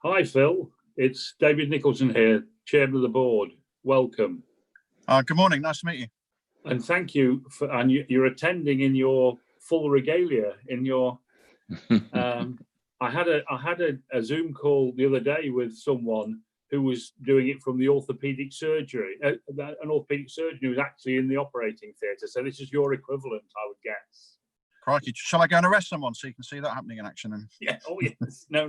Hi, Phil. It's David Nicholson here, Chairman of the Board. Welcome. Good morning. Nice to meet you. And thank you for, and you're attending in your full regalia. In your, I had a Zoom call the other day with someone who was doing it from the orthopedic surgery, an orthopedic surgeon who was actually in the operating theatre. So this is your equivalent, I would guess. Crikey, shall I go and arrest someone so you can see that happening in action? And... Yeah. Oh yes. No.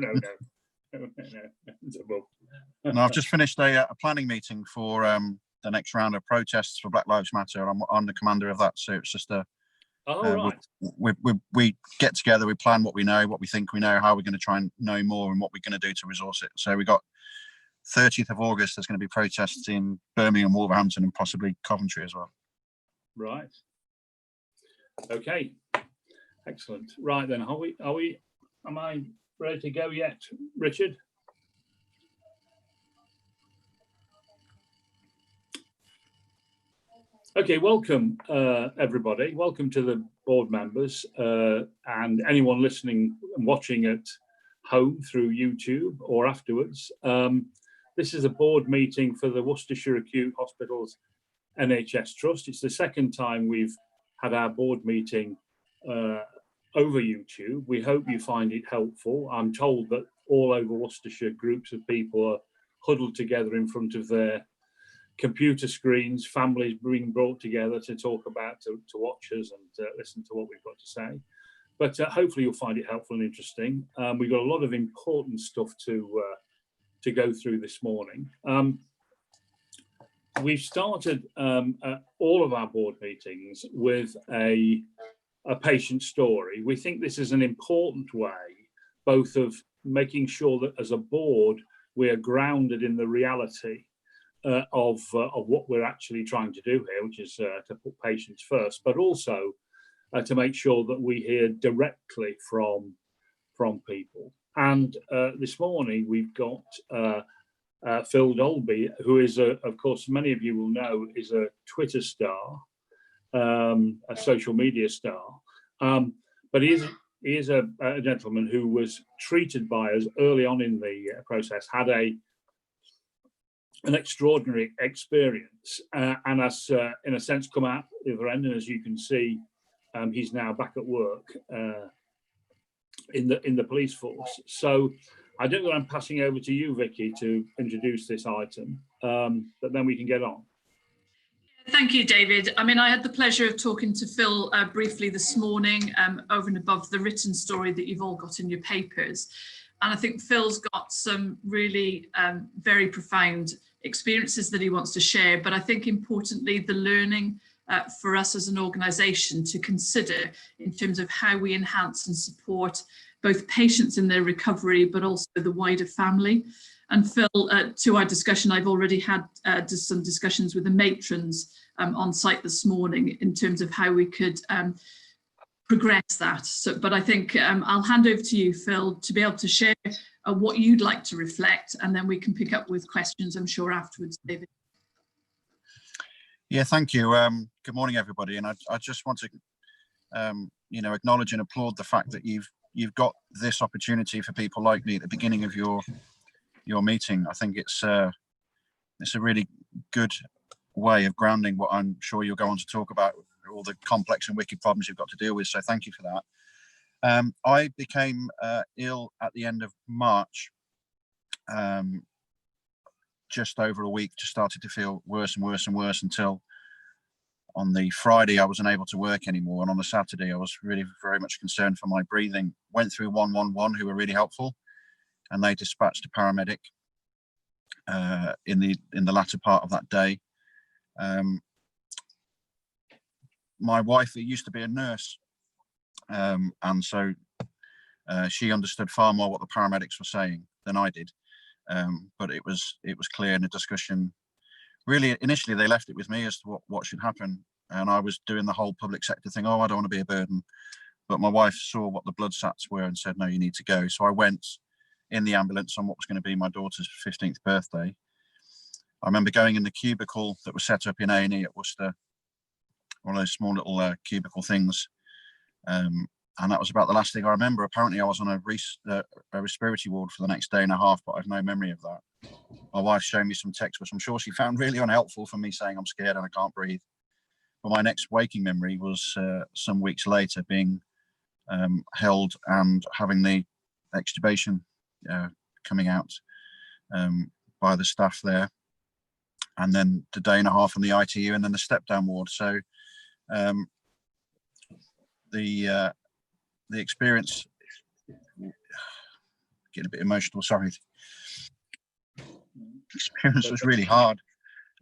No, I've just finished a planning meeting for the next round of protests for Black Lives Matter. I'm the commander of that, so it's just a. Right. We get together, we plan what we know, what we think we know, how we're going to try and know more, and what we're going to do to resource it. So we got 30th of August. There's going to be protests in Birmingham, Wolverhampton, and possibly Coventry as well. Right. Okay. Excellent. Right then, am I ready to go yet, Richard? Okay, welcome everybody. Welcome to the board members and anyone listening and watching at home through YouTube or afterwards. This is a board meeting for the Worcestershire Acute Hospitals NHS Trust. It's the second time we've had our board meeting over YouTube. We hope you find it helpful. I'm told that all over Worcestershire groups of people are huddled together in front of their computer screens, families being brought together to talk about, to watch us and listen to what we've got to say. But hopefully you'll find it helpful and interesting. We've got a lot of important stuff to go through this morning. We've started all of our board meetings with a patient story. We think this is an important way, both of making sure that as a board, we are grounded in the reality of what we're actually trying to do here, which is to put patients first, but also to make sure that we hear directly from people. And this morning we've got Phil Dolby, who is, of course, many of you will know, is a Twitter star, a social media star, but he is a gentleman who was treated by us early on in the process, had an extraordinary experience, and has, in a sense, come out the other end. And as you can see, he's now back at work in the police force. So I don't know. I'm passing over to you, Vicky, to introduce this item, but then we can get on. Thank you, David. I mean, I had the pleasure of talking to Phil briefly this morning, over and above the written story that you've all got in your papers. And I think Phil's got some really very profound experiences that he wants to share. But I think importantly, the learning for us as an organisation to consider in terms of how we enhance and support both patients in their recovery, but also the wider family. And Phil, to our discussion, I've already had some discussions with the matrons on site this morning in terms of how we could progress that. So, but I think I'll hand over to you, Phil, to be able to share what you'd like to reflect, and then we can pick up with questions, I'm sure, afterwards, David. Yeah, thank you. Good morning, everybody. And I just want to, acknowledge and applaud the fact that you've got this opportunity for people like me at the beginning of your meeting. I think it's a really good way of grounding what I'm sure you'll go on to talk about, all the complex and wicked problems you've got to deal with. So thank you for that. I became ill at the end of March. Just over a week, just started to feel worse and worse and worse until on the Friday I wasn't able to work anymore. And on the Saturday I was really very much concerned for my breathing. Went through 111, who were really helpful, and they dispatched a paramedic in the latter part of that day. My wife, who used to be a nurse, and so she understood far more what the paramedics were saying than I did. But it was clear in the discussion. Really, initially they left it with me as to what should happen, and I was doing the whole public sector thing. Oh, I don't want to be a burden. But my wife saw what the blood sats were and said, no, you need to go. So I went in the ambulance on what was going to be my daughter's 15th birthday. I remember going in the cubicle that was set up in A&E at Worcester, one of those small little cubicle things, and that was about the last thing I remember. Apparently I was on a respiratory ward for the next day and a half, but I've no memory of that. My wife showed me some text, which I'm sure she found really unhelpful, for me saying I'm scared and I can't breathe. But my next waking memory was some weeks later being held and having the extubation coming out by the staff there, and then the day and a half in the ITU, and then the step down ward. So the experience, getting a bit emotional, sorry. The experience was really hard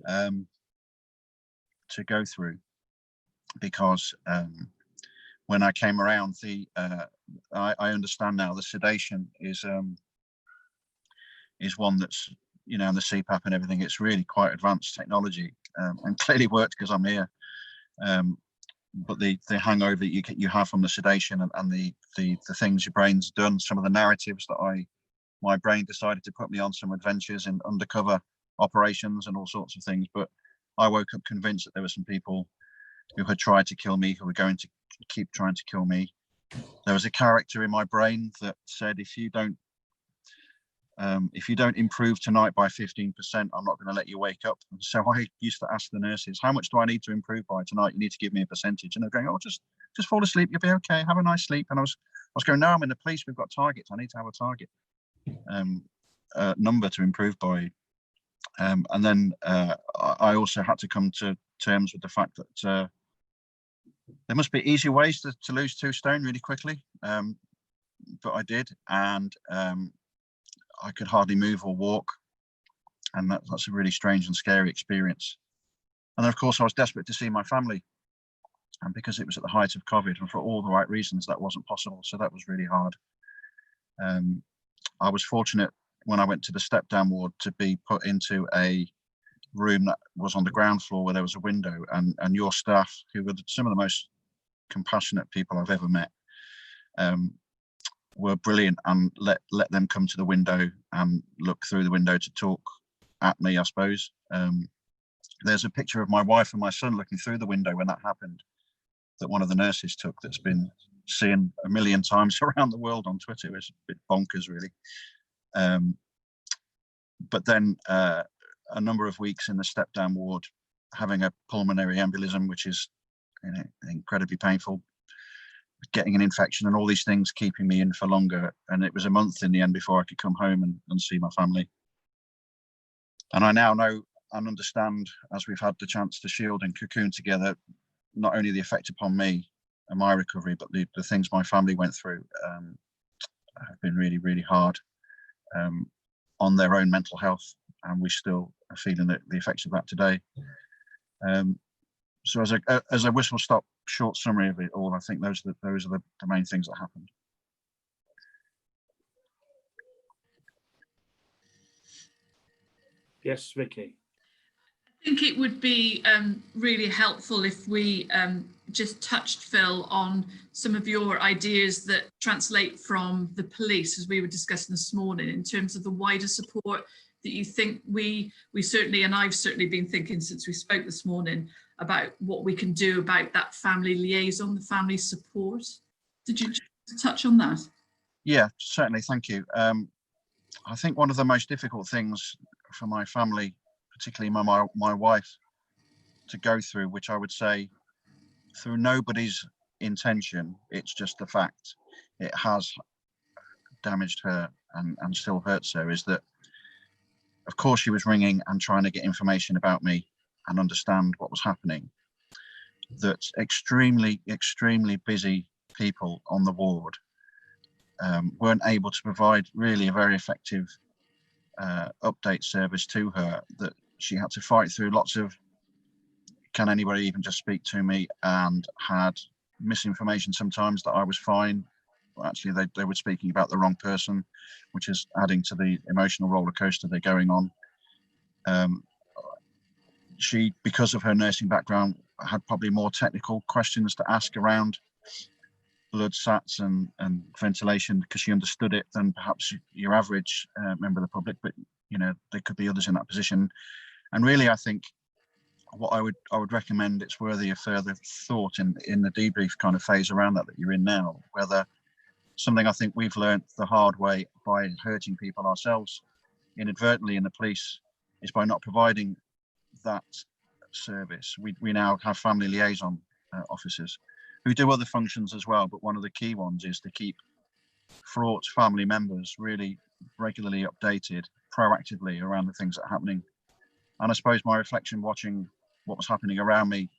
to go through, because when I came around, I understand now the sedation is one that's, you know, and the CPAP and everything, it's really quite advanced technology, and clearly worked because I'm here. But the hangover that you have from the sedation, and the things your brain's done, some of the narratives that my brain decided to put me on some adventures in undercover operations and all sorts of things. But I woke up convinced that there were some people who had tried to kill me, who were going to keep trying to kill me. There was a character in my brain that said, if you don't improve tonight by 15%, I'm not going to let you wake up. And so I used to ask the nurses, how much do I need to improve by tonight? You need to give me a percentage. And they're going, oh, just fall asleep, you'll be okay, have a nice sleep. And I was going, no, I'm in the police, we've got targets, I need to have a target number to improve by. And then I also had to come to terms with the fact that there must be easier ways to lose 2 stone really quickly, but I did, and I could hardly move or walk, and that's a really strange and scary experience. And then, of course, I was desperate to see my family, and because it was at the height of COVID, and for all the right reasons, that wasn't possible. So that was really hard. I was fortunate when I went to the step down ward to be put into a room that was on the ground floor where there was a window, and your staff, who were some of the most compassionate people I've ever met, were brilliant, and let them come to the window and look through the window to talk at me, I suppose. There's a picture of my wife and my son looking through the window when that happened, that one of the nurses took, that's been seen a million times around the world on Twitter. It's a bit bonkers, really. But then a number of weeks in the step down ward, having a pulmonary embolism, which is, you know, incredibly painful, getting an infection and all these things keeping me in for longer. And it was a month in the end before I could come home and see my family. And I now know and understand, as we've had the chance to shield and cocoon together, not only the effect upon me and my recovery, but the things my family went through have been really, really hard on their own mental health. And we still are feeling the effects of that today. So as a whistle stop short summary of it all, I think those are the main things that happened. Yes, Vicky. I think it would be really helpful if we just touched, Phil, on some of your ideas that translate from the police, as we were discussing this morning, in terms of the wider support that you think we certainly, and I've certainly been thinking since we spoke this morning, about what we can do about that family liaison, the family support. Did you just touch on that? Yeah, certainly, thank you. I think one of the most difficult things for my family, particularly my wife, to go through, which I would say through nobody's intention, it's just the fact it has damaged her and still hurts her, is that, of course, she was ringing and trying to get information about me and understand what was happening. That extremely, extremely busy people on the ward weren't able to provide really a very effective update service to her, that she had to fight through lots of, can anybody even just speak to me, and had misinformation sometimes that I was fine. Well, actually, they were speaking about the wrong person, which is adding to the emotional roller coaster they're going on. She, because of her nursing background, had probably more technical questions to ask around blood sats and ventilation, because she understood it, than perhaps your average member of the public. But, you know, there could be others in that position. And really, I think what I would recommend, it's worthy of further thought in the debrief kind of phase around that you're in now, whether something I think we've learned the hard way by hurting people ourselves inadvertently in the police is by not providing that service. We now have family liaison officers who do other functions as well, but one of the key ones is to keep fraught family members really regularly updated proactively around the things that are happening. And I suppose my reflection watching what was happening around me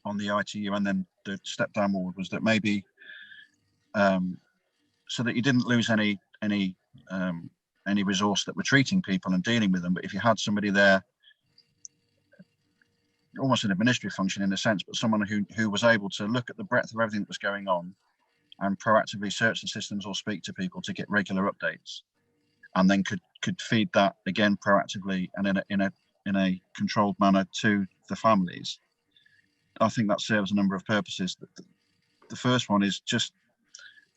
on the ITU and then the step down ward was that maybe so that you didn't lose any resource that were treating people and dealing with them, but if you had somebody there, almost an administrative function in a sense, but someone who was able to look at the breadth of everything that was going on and proactively search the systems or speak to people to get regular updates, and then could feed that again proactively and in a controlled manner to the families. I think that serves a number of purposes. The first one is just,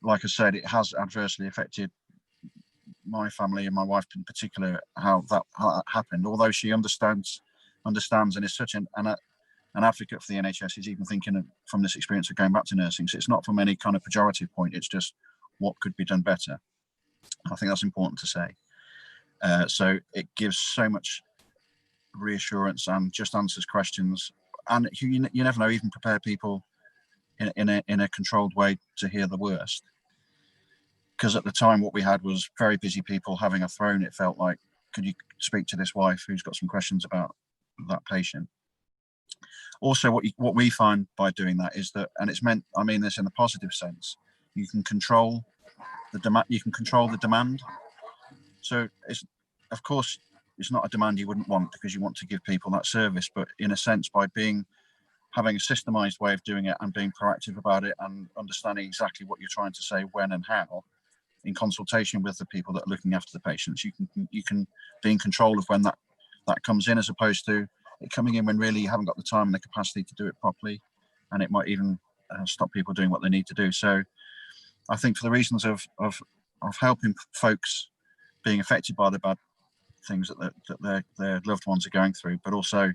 like I said, it has adversely affected my family and my wife in particular, how that happened. Although she understands and is such an advocate for the NHS, is even thinking from this experience of going back to nursing. So it's not from any kind of pejorative point, it's just what could be done better. I think that's important to say. So it gives so much reassurance and just answers questions, and you never know, even prepare people in a controlled way to hear the worst. Because at the time what we had was very busy people having a throne. It felt like, could you speak to this wife who's got some questions about that patient? Also, what we find by doing that is that, and it's meant, I mean this in the positive sense, you can control the demand. You can control the demand. So of course, it's not a demand you wouldn't want because you want to give people that service. But in a sense, by having a systemized way of doing it and being proactive about it and understanding exactly what you're trying to say, when and how, in consultation with the people that are looking after the patients, you can be in control of when that comes in, as opposed to it coming in when really you haven't got the time and the capacity to do it properly, and it might even stop people doing what they need to do. So I think for the reasons of helping folks being affected by the bad things that their loved ones are going through, but also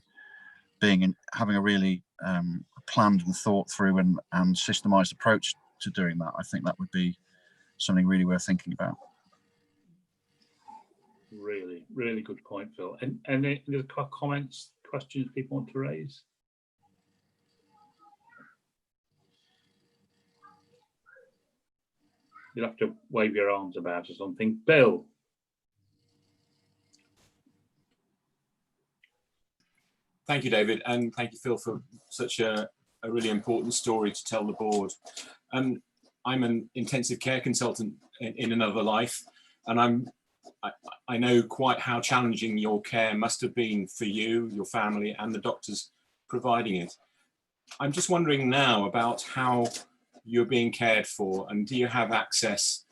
having a really planned and thought through and systemized approach to doing that, I think that would be something really worth thinking about. Really, really good point, Phil. And any comments, questions people want to raise? You'll have to wave your arms about or something. Bill. Thank you, David, and thank you, Phil, for such a really important story to tell the board. I'm an intensive care consultant in another life, and I know quite how challenging your care must have been for you, your family, and the doctors providing it. I'm just wondering now about how you're being cared for, and do you have access,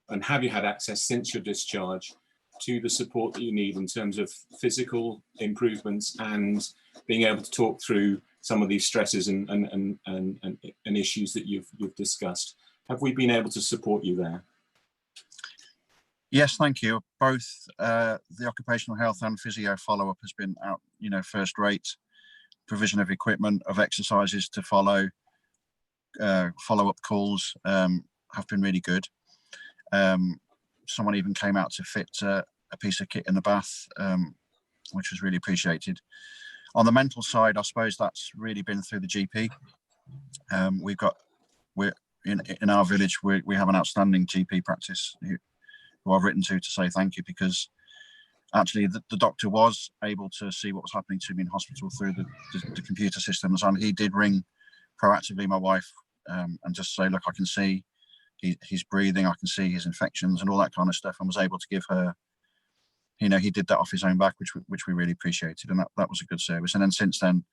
and have you had access since your discharge to the support that you need in terms of physical improvements and being able to talk through some of these stresses and issues that you've discussed? Have we been able to support you there? Yes, thank you. Both the occupational health and physio follow-up has been out, first rate. Provision of equipment, of exercises to follow, follow-up calls have been really good. Someone even came out to fit a piece of kit in the bath, which was really appreciated. On the mental side, I suppose that's really been through the GP. We're in our village, we have an outstanding GP practice who I've written to say thank you, because actually the doctor was able to see what was happening to me in hospital through the computer systems, and he did ring proactively my wife and just say, look, I can see he's breathing, I can see his infections and all that kind of stuff, and was able to give her, he did that off his own back, which we really appreciated, and that was a good service. And then since then,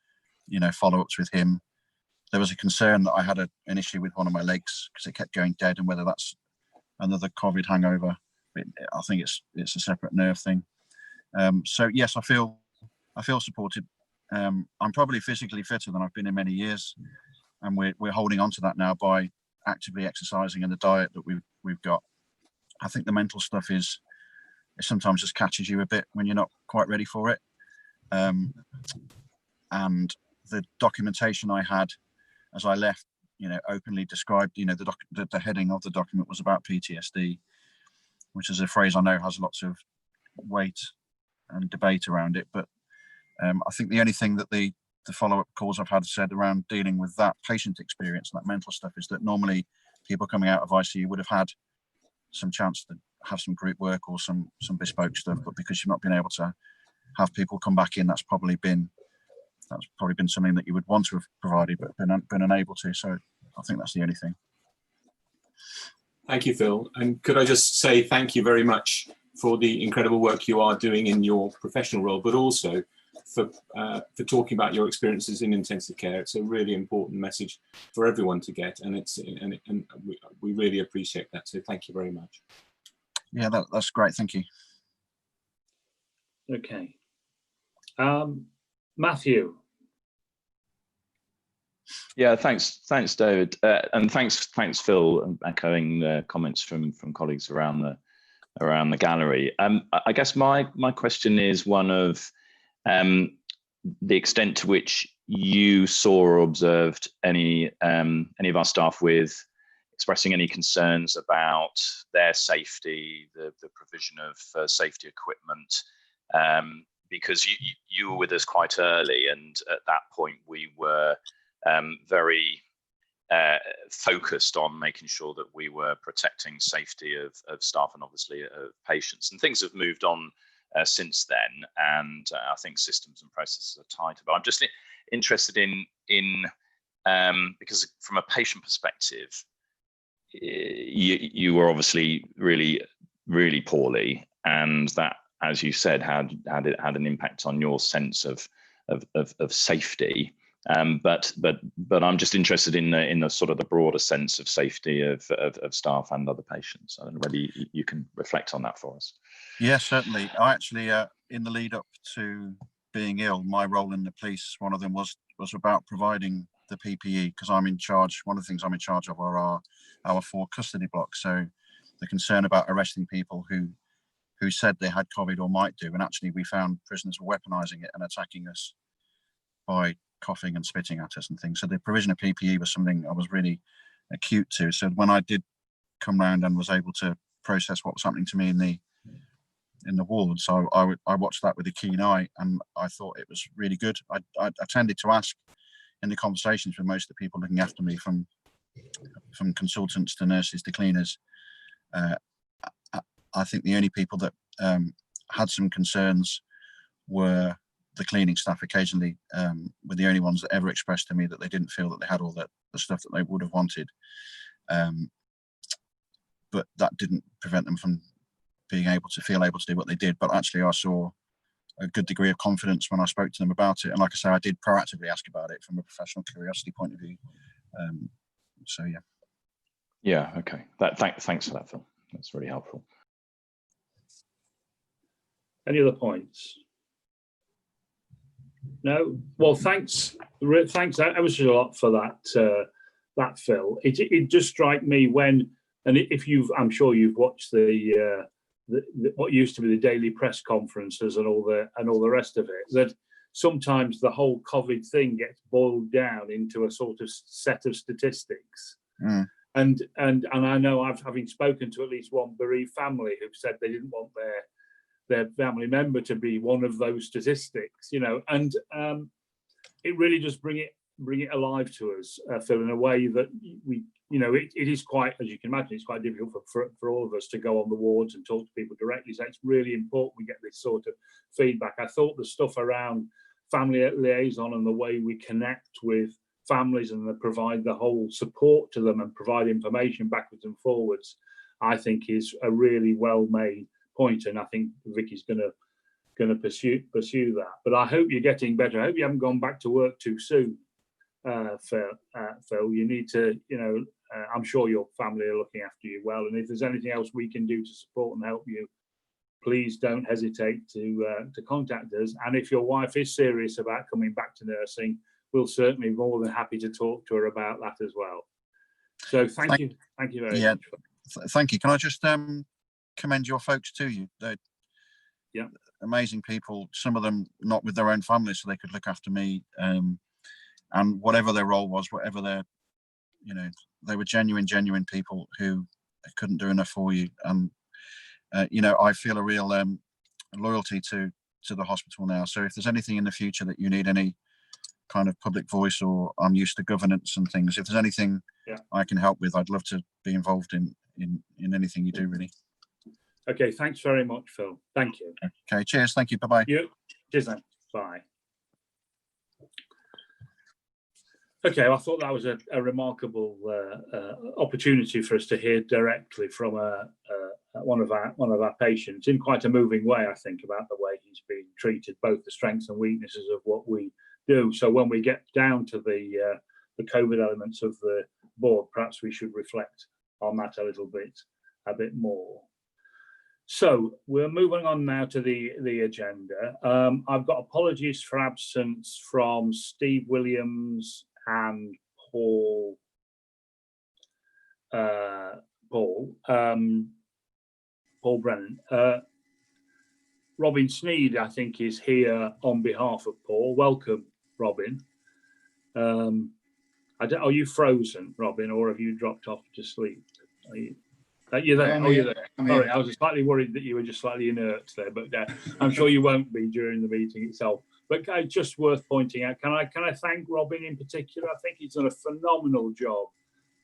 follow-ups with him. There was a concern that I had an issue with one of my legs because it kept going dead, and whether that's another COVID hangover. I think it's a separate nerve thing. So yes, I feel supported. I'm probably physically fitter than I've been in many years, and we're holding on to that now by actively exercising and the diet that we've got. I think the mental stuff it sometimes just catches you a bit when you're not quite ready for it. and the documentation I had as I left, openly described, the heading of the document was about PTSD, which is a phrase I know has lots of weight and debate around it. But I think the only thing that the follow-up calls I've had said around dealing with that patient experience and that mental stuff is that normally people coming out of ICU would have had some chance to have some group work or some bespoke stuff, but because you've not been able to have people come back in, that's probably been something that you would want to have provided but been unable to. So I think that's the only thing. Thank you, Phil. And could I just say thank you very much for the incredible work you are doing in your professional role, but also for talking about your experiences in intensive care. It's a really important message for everyone to get, and we really appreciate that. So thank you very much. Yeah, that's great. Thank you. Okay. Matthew. Yeah, thanks, David, and thanks, Phil, echoing the comments from colleagues around the gallery. I guess my question is one of the extent to which you saw or observed any of our staff with expressing any concerns about their safety, the provision of safety equipment, because you were with us quite early, and at that point we were very focused on making sure that we were protecting safety of staff and obviously of patients. And things have moved on since then, and I think systems and processes are tighter. But I'm just interested in because from a patient perspective, you were obviously really poorly, and that, as you said, had an impact on your sense of safety. But I'm just interested in the sort of the broader sense of safety of staff and other patients. I don't know whether you can reflect on that for us. Yes, certainly. I actually, in the lead up to being ill, my role in the police, one of them was about providing the PPE, because I'm in charge. One of the things I'm in charge of are our 4 custody blocks. So the concern about arresting people who said they had COVID or might do, and actually we found prisoners were weaponizing it and attacking us by coughing and spitting at us and things. So the provision of PPE was something I was really acute to. So when I did come round and was able to process what was happening to me in the ward, so I watched that with a keen eye, and I thought it was really good. I tended to ask in the conversations with most of the people looking after me, from consultants to nurses to cleaners, I think the only people that had some concerns were the cleaning staff. Occasionally were the only ones that ever expressed to me that they didn't feel that they had all the stuff that they would have wanted, but that didn't prevent them from being able to do what they did. But actually I saw a good degree of confidence when I spoke to them about it, and like I say, I did proactively ask about it from a professional curiosity point of view. So yeah, okay, thanks for that, Phil. That's really helpful. Any other points? No. Well, thanks ever so a lot for that, Phil. It just struck me when, and if I'm sure you've watched the what used to be the daily press conferences and all the rest of it, that sometimes the whole COVID thing gets boiled down into a sort of set of statistics. Mm. And I know, having spoken to at least one bereaved family who said they didn't want their family member to be one of those statistics, and it really does bring it alive to us, Phil, in a way that we, it is quite, as you can imagine, it's quite difficult for all of us to go on the wards and talk to people directly. So it's really important we get this sort of feedback. I thought the stuff around family liaison and the way we connect with families and provide the whole support to them and provide information backwards and forwards, I think is a really well made point, and I think Vicky's going to pursue that. But I hope you're getting better. I hope you haven't gone back to work too soon, Phil. You need to, I'm sure your family are looking after you well, and if there's anything else we can do to support and help you, please don't hesitate to contact us. And if your wife is serious about coming back to nursing, we'll certainly be more than happy to talk to her about that as well. So thank you very much. Thank you. Can I just commend your folks to you? Yeah. Amazing people, some of them not with their own families, so they could look after me. And whatever their role was, whatever their, you know, they were genuine people who couldn't do enough for you. And, you know, I feel a real loyalty to the hospital now. So if there's anything in the future that you need any kind of public voice, or I'm used to governance and things, if there's anything I can help with, I'd love to be involved in anything you do, really. Okay, thanks very much, Phil. Thank you. Okay, cheers. Thank you. Bye-bye. Cheers then. Bye. Okay, well, I thought that was a remarkable opportunity for us to hear directly from one of our patients in quite a moving way, I think, about the way he's being treated, both the strengths and weaknesses of what we do. So when we get down to the COVID elements of the board, perhaps we should reflect on that a bit more. So we're moving on now to the agenda. I've got apologies for absence from Steve Williams and Paul Brennan. Robin Sneed, I think, is here on behalf of Paul. Welcome, Robin. Are you frozen, Robin, or have you dropped off to sleep? You're there. You're there. Sorry, I was slightly worried that you were just slightly inert there, but I'm sure you won't be during the meeting itself. But just worth pointing out, can I thank Robin in particular? I think he's done a phenomenal job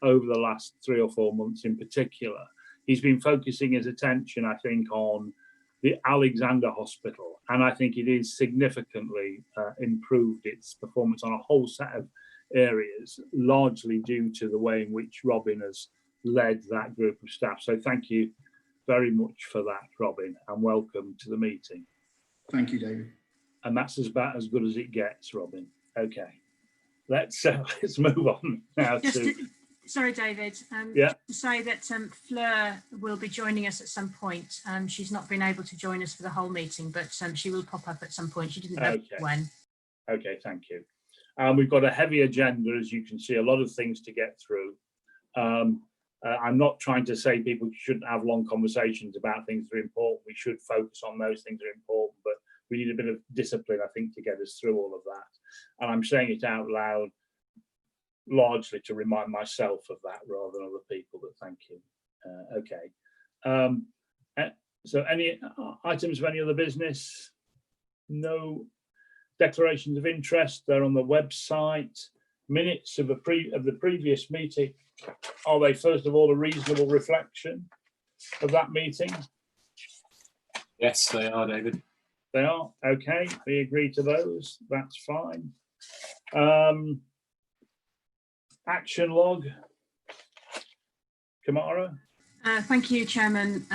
over the last 3 or 4 months in particular. He's been focusing his attention, I think, on the Alexander Hospital, and I think it is significantly improved its performance on a whole set of areas, largely due to the way in which Robin has led that group of staff. So thank you very much for that, Robin, and welcome to the meeting. Thank you, David. And that's about as good as it gets, Robin. Okay, let's move on now. Sorry, David. Yeah. To say that Fleur will be joining us at some point. She's not been able to join us for the whole meeting, but she will pop up at some point. She didn't know when. Okay, thank you. We've got a heavy agenda, as you can see, a lot of things to get through. I'm not trying to say people shouldn't have long conversations about things that are important. We should focus on those things that are important, but we need a bit of discipline, I think, to get us through all of that. And I'm saying it out loud largely to remind myself of that rather than other people, but thank you. Okay. So any items of any other business? No. Declarations of interest, they're on the website. Minutes of the previous meeting. Are they, first of all, a reasonable reflection of that meeting? Yes, they are, David. They are? Okay, we agree to those. That's fine. Action log. Kamara? Thank you, Chairman.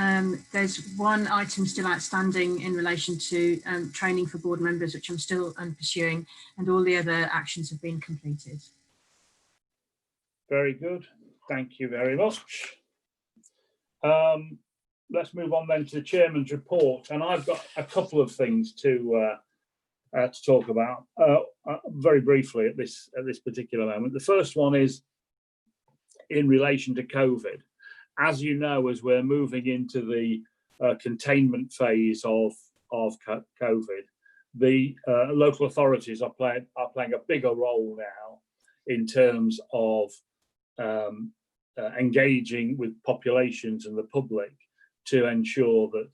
There's one item still outstanding in relation to training for board members, which I'm still pursuing, and all the other actions have been completed. Very good. Thank you very much. Let's move on then to the Chairman's report, and I've got a couple of things to talk about very briefly at this particular moment. The first one is in relation to COVID. As you know, as we're moving into the containment phase of COVID, the local authorities are playing a bigger role now in terms of engaging with populations and the public to ensure that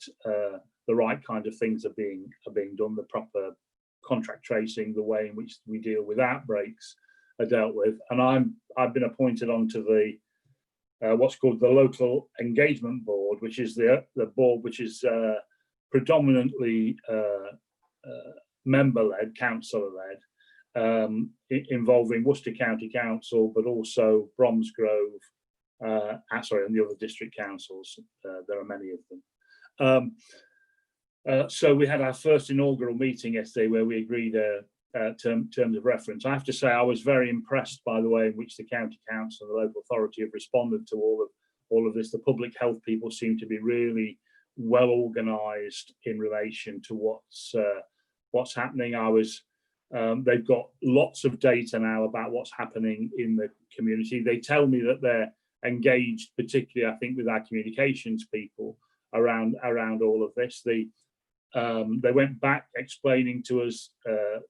the right kind of things are being done, the proper contract tracing, the way in which we deal with outbreaks are dealt with. And I've been appointed onto the what's called the Local Engagement Board, which is the board which is predominantly member-led, councillor-led, involving Worcester County Council, but also Bromsgrove, and the other district councils. There are many of them. So we had our first inaugural meeting yesterday where we agreed terms of reference. I have to say I was very impressed by the way in which the county council and the local authority have responded to all of this. The public health people seem to be really well organised in relation to what's happening. They've got lots of data now about what's happening in the community. They tell me that they're engaged, particularly I think with our communications people around all of this. They went back explaining to us the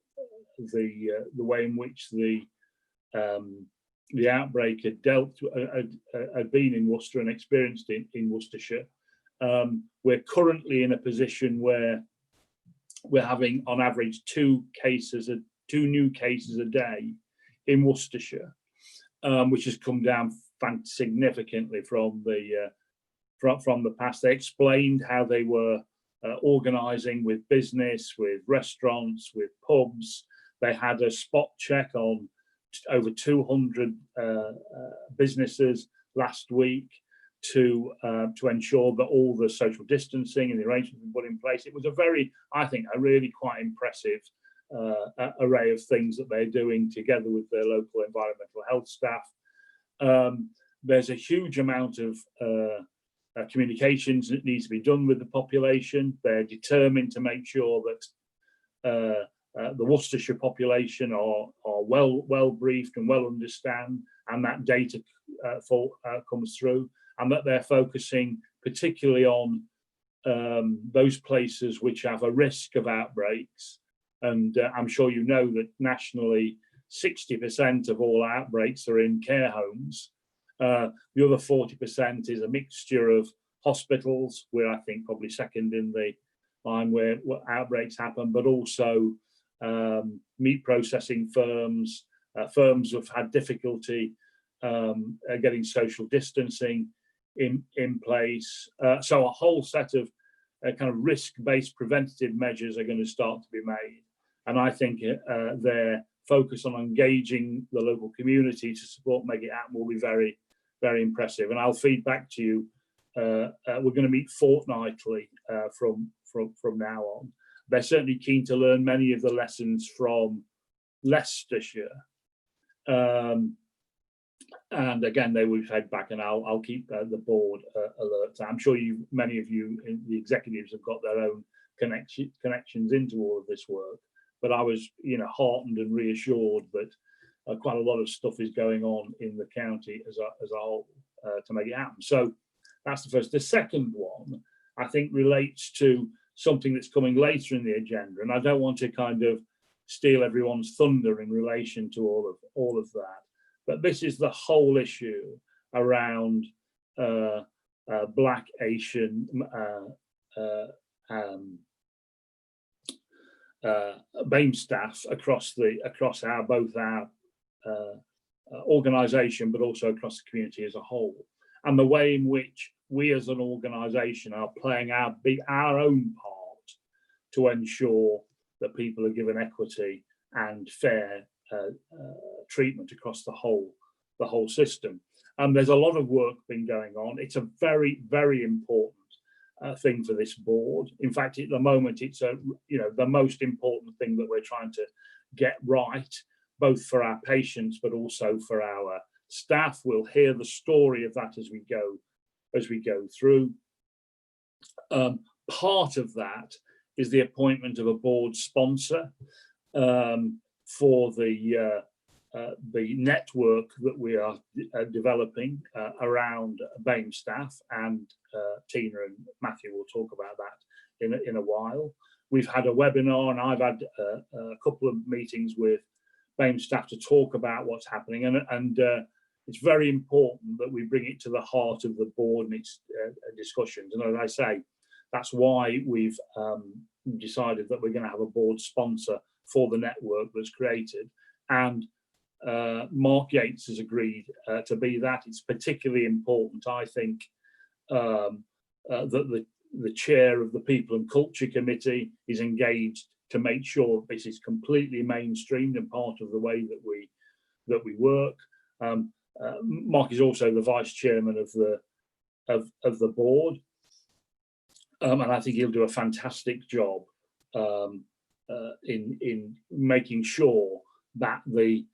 way in which the outbreak had been in Worcester and experienced in Worcestershire. We're currently in a position where we're having on average two new cases a day in Worcestershire, which has come down significantly from the past. They explained how they were organising with business, with restaurants, with pubs. They had a spot check on over 200 businesses last week to ensure that all the social distancing and the arrangements were put in place. It was I think, a really quite impressive array of things that they're doing together with their local environmental health staff. There's a huge amount of communications that needs to be done with the population. They're determined to make sure that the Worcestershire population are well briefed and well understand, and that data comes through, and that they're focusing particularly on those places which have a risk of outbreaks. And I'm sure you know that nationally 60% of all outbreaks are in care homes. The other 40% is a mixture of hospitals, where I think probably second in the line where outbreaks happen, but also meat processing firms, firms who've had difficulty getting social distancing in place. So a whole set of kind of risk-based preventative measures are going to start to be made. And I think their focus on engaging the local community to support Make It Happen will be very, very impressive. And I'll feed back to you. We're going to meet fortnightly from now on. They're certainly keen to learn many of the lessons from Leicestershire. And again, they will fed back, and I'll keep the board alert. I'm sure many of you, the executives, have got their own connections into all of this work. But I was, heartened and reassured that quite a lot of stuff is going on in the county as a whole to make it happen. So that's the first. The second one, I think, relates to something that's coming later in the agenda, and I don't want to kind of steal everyone's thunder in relation to all of that. But this is the whole issue around Black, Asian, BAME staff across both our organisation, but also across the community as a whole, and the way in which we as an organisation are playing our own part to ensure that people are given equity and fair treatment across the whole system. And there's a lot of work been going on. It's a very, very important thing for this board. In fact, at the moment, it's the most important thing that we're trying to get right, both for our patients but also for our staff. We'll hear the story of that as we go through. Part of that is the appointment of a board sponsor for the network that we are developing around BAME staff, and Tina and Matthew will talk about that in a while. We've had a webinar, and I've had a couple of meetings with BAME staff to talk about what's happening, and it's very important that we bring it to the heart of the board and its discussions. And as I say, that's why we've decided that we're going to have a board sponsor for the network that's created, and Mark Yates has agreed to be that. It's particularly important, I think, that the chair of the People and Culture Committee is engaged to make sure this is completely mainstreamed and part of the way that we work. Mark is also the vice chairman of the board, and I think he'll do a fantastic job in making sure that the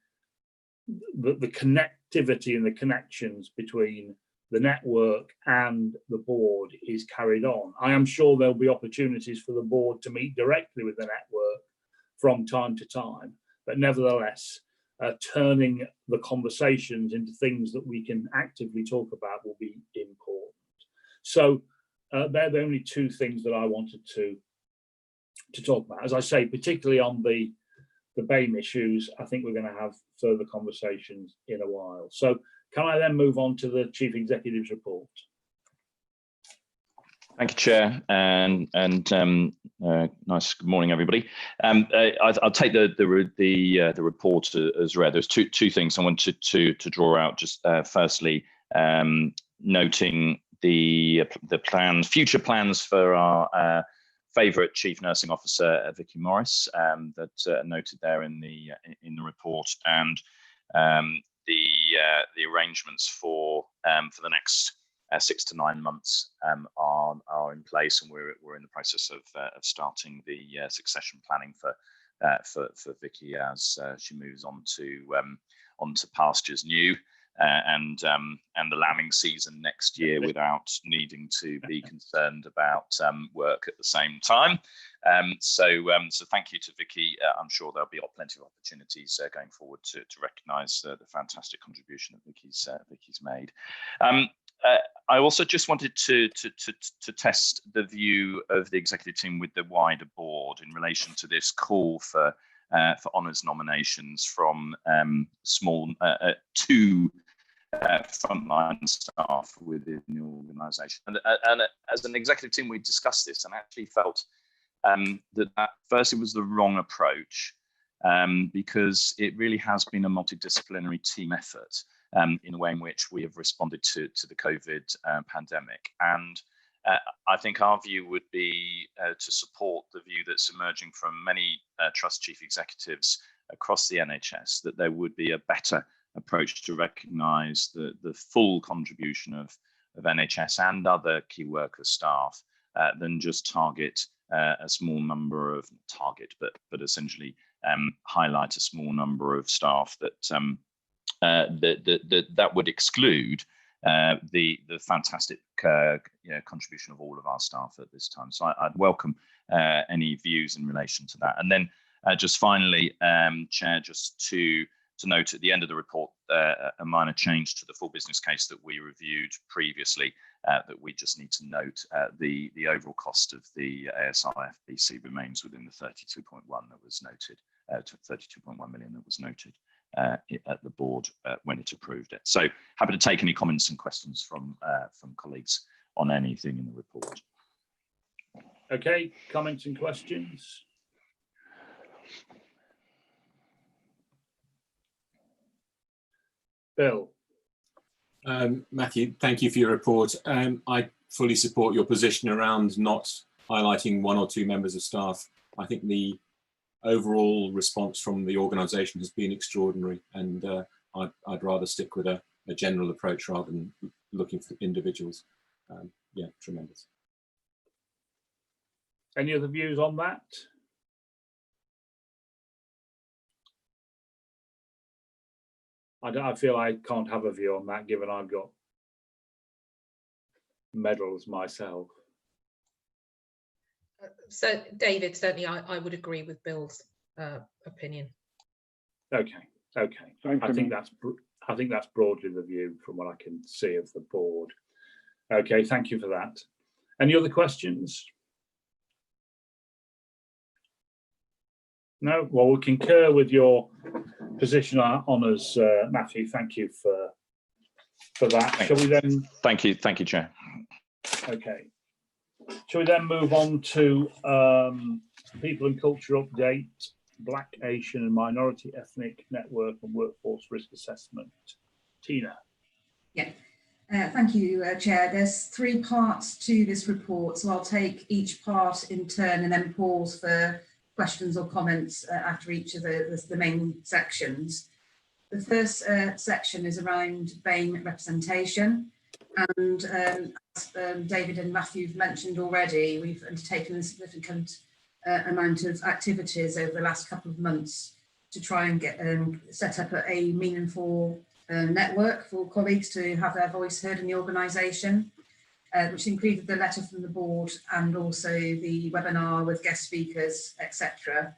connectivity and the connections between the network and the board is carried on. I am sure there'll be opportunities for the board to meet directly with the network from time to time, but nevertheless, turning the conversations into things that we can actively talk about will be important. So they're the only two things that I wanted to talk about. As I say, particularly on the BAME issues, I think we're going to have further conversations in a while. So can I then move on to the Chief Executive's report? Thank you, Chair, and nice good morning, everybody. I'll take the report as read. There's two things I wanted to draw out. Just firstly, noting the future plans for our favourite Chief Nursing Officer, Vicky Morris, that noted there in the report, and the arrangements for the next 6 to 9 months are in place, and we're in the process of starting the succession planning for Vicky as she moves on to pastures new and the lambing season next year without needing to be concerned about work at the same time. So thank you to Vicky. I'm sure there'll be plenty of opportunities going forward to recognise the fantastic contribution that Vicky's made. I also just wanted to test the view of the executive team with the wider board in relation to this call for honours nominations from two frontline staff within the organisation. And as an executive team, we discussed this and actually felt that first it was the wrong approach, because it really has been a multidisciplinary team effort. In the way in which we have responded to the COVID pandemic. And I think our view would be to support the view that's emerging from many trust chief executives across the NHS, that there would be a better approach to recognise the full contribution of NHS and other key worker staff than just target a small number of, but essentially highlight a small number of staff that that would exclude the fantastic contribution of all of our staff at this time. So I'd welcome any views in relation to that. And then just finally, Chair, just to note at the end of the report, a minor change to the full business case that we reviewed previously, that we just need to note the overall cost of the ASR FBC remains within the 32.1 that was noted, 32.1 million that was noted at the board when it approved it. So happy to take any comments and questions from colleagues on anything in the report. Okay, comments and questions. Bill. Matthew, thank you for your report. I fully support your position around not highlighting one or two members of staff. I think the overall response from the organisation has been extraordinary, and I'd rather stick with a general approach rather than looking for individuals. Yeah, tremendous. Any other views on that? I feel I can't have a view on that, given I've got medals myself. So, David, certainly I would agree with Bill's opinion. Okay. I think that's broadly the view from what I can see of the board. Okay, thank you for that. Any other questions? No. Well, we concur with your position on honours, Matthew. Thank you for that. Shall we then? Thank you, Chair. Okay. Shall we then move on to people and culture update, Black, Asian and minority ethnic network and workforce risk assessment? Tina. Yeah, thank you, Chair. There's 3 parts to this report, so I'll take each part in turn and then pause for questions or comments after each of the main sections. The first section is around BAME representation. And as David and Matthew have mentioned already, we've undertaken a significant amount of activities over the last couple of months to try and get set up a meaningful network for colleagues to have their voice heard in the organisation, which included the letter from the board and also the webinar with guest speakers, etc.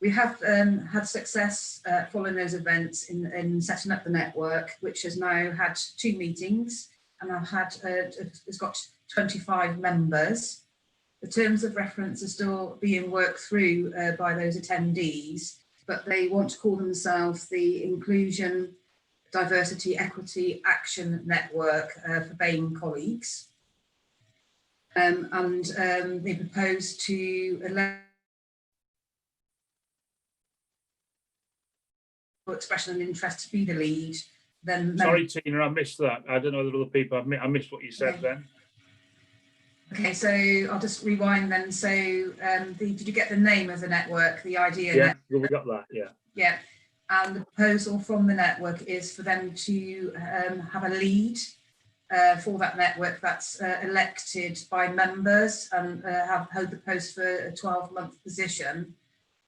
We have had success following those events in setting up the network, which has now had 2 meetings. And it's got 25 members. The terms of reference are still being worked through by those attendees, but they want to call themselves the Inclusion, Diversity, Equity Action Network for BAME colleagues. They propose to expression and interest to be the lead. Then sorry, Tina, I missed that. I don't know whether other people, I missed what you said then. Okay, so I'll just rewind then. So did you get the name of the network, the idea? Yeah, well, we got that, yeah. Yeah, and the proposal from the network is for them to have a lead for that network that's elected by members and hold the post for a 12-month position.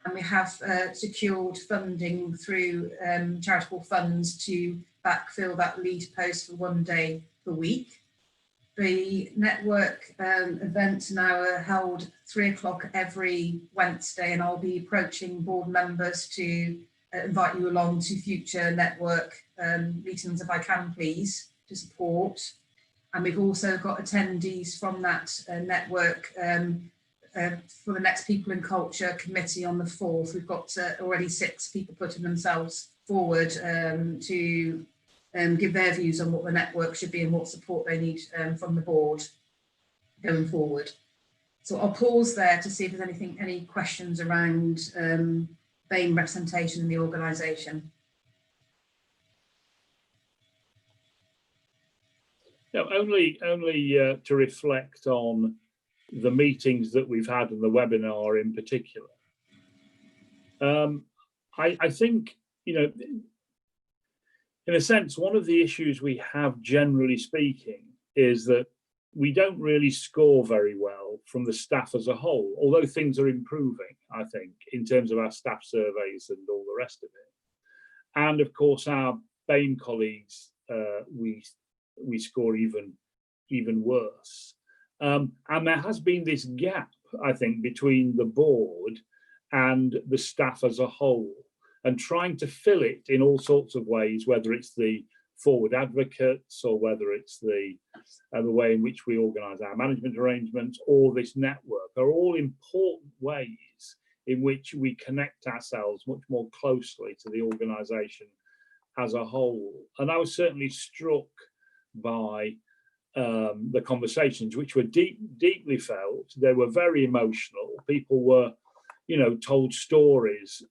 And we have secured funding through charitable funds to backfill that lead post for 1 day per week. The network events now are held 3 o'clock every Wednesday, and I'll be approaching board members to invite you along to future network meetings if I can, please, to support. And we've also got attendees from that network for the next People and Culture Committee on the 4th. We've got already 6 people putting themselves forward to give their views on what the network should be and what support they need from the board going forward. So I'll pause there to see if there's any questions around BAME representation in the organisation. No, only to reflect on the meetings that we've had and the webinar in particular. I think, you know, in a sense, one of the issues we have, generally speaking, is that we don't really score very well from the staff as a whole, although things are improving, I think, in terms of our staff surveys and all the rest of it. And of course, our BAME colleagues, we score even worse. And there has been this gap, I think, between the board and the staff as a whole, and trying to fill it in all sorts of ways, whether it's the forward advocates or whether it's the way in which we organise our management arrangements or this network, are all important ways in which we connect ourselves much more closely to the organisation as a whole. And I was certainly struck by the conversations, which were deeply felt. They were very emotional. People were, you know, told stories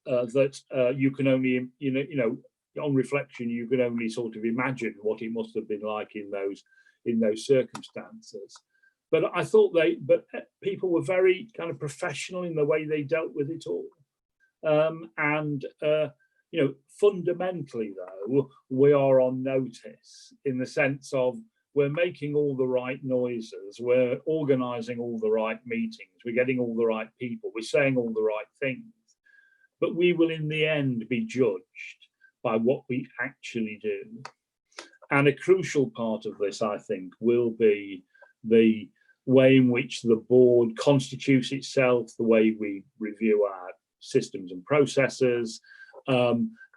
that you can only, you know, on reflection, you can only sort of imagine what it must have been like in those circumstances. But I thought people were very kind of professional in the way they dealt with it all. You know, fundamentally though, we are on notice in the sense of we're making all the right noises, we're organising all the right meetings, we're getting all the right people, we're saying all the right things, but we will in the end be judged by what we actually do. And a crucial part of this, I think, will be the way in which the board constitutes itself, the way we review our systems and processes,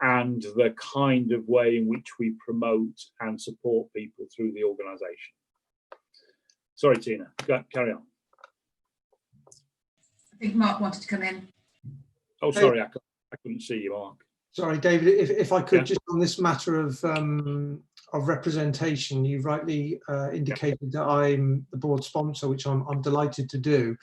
and the kind of way in which we promote and support people through the organisation. Sorry, Tina, carry on. I think Mark wanted to come in. Oh, sorry, I couldn't see you, Mark. Sorry, David, if I could, just on this matter of representation, you rightly indicated that I'm the board sponsor, which I'm delighted to do.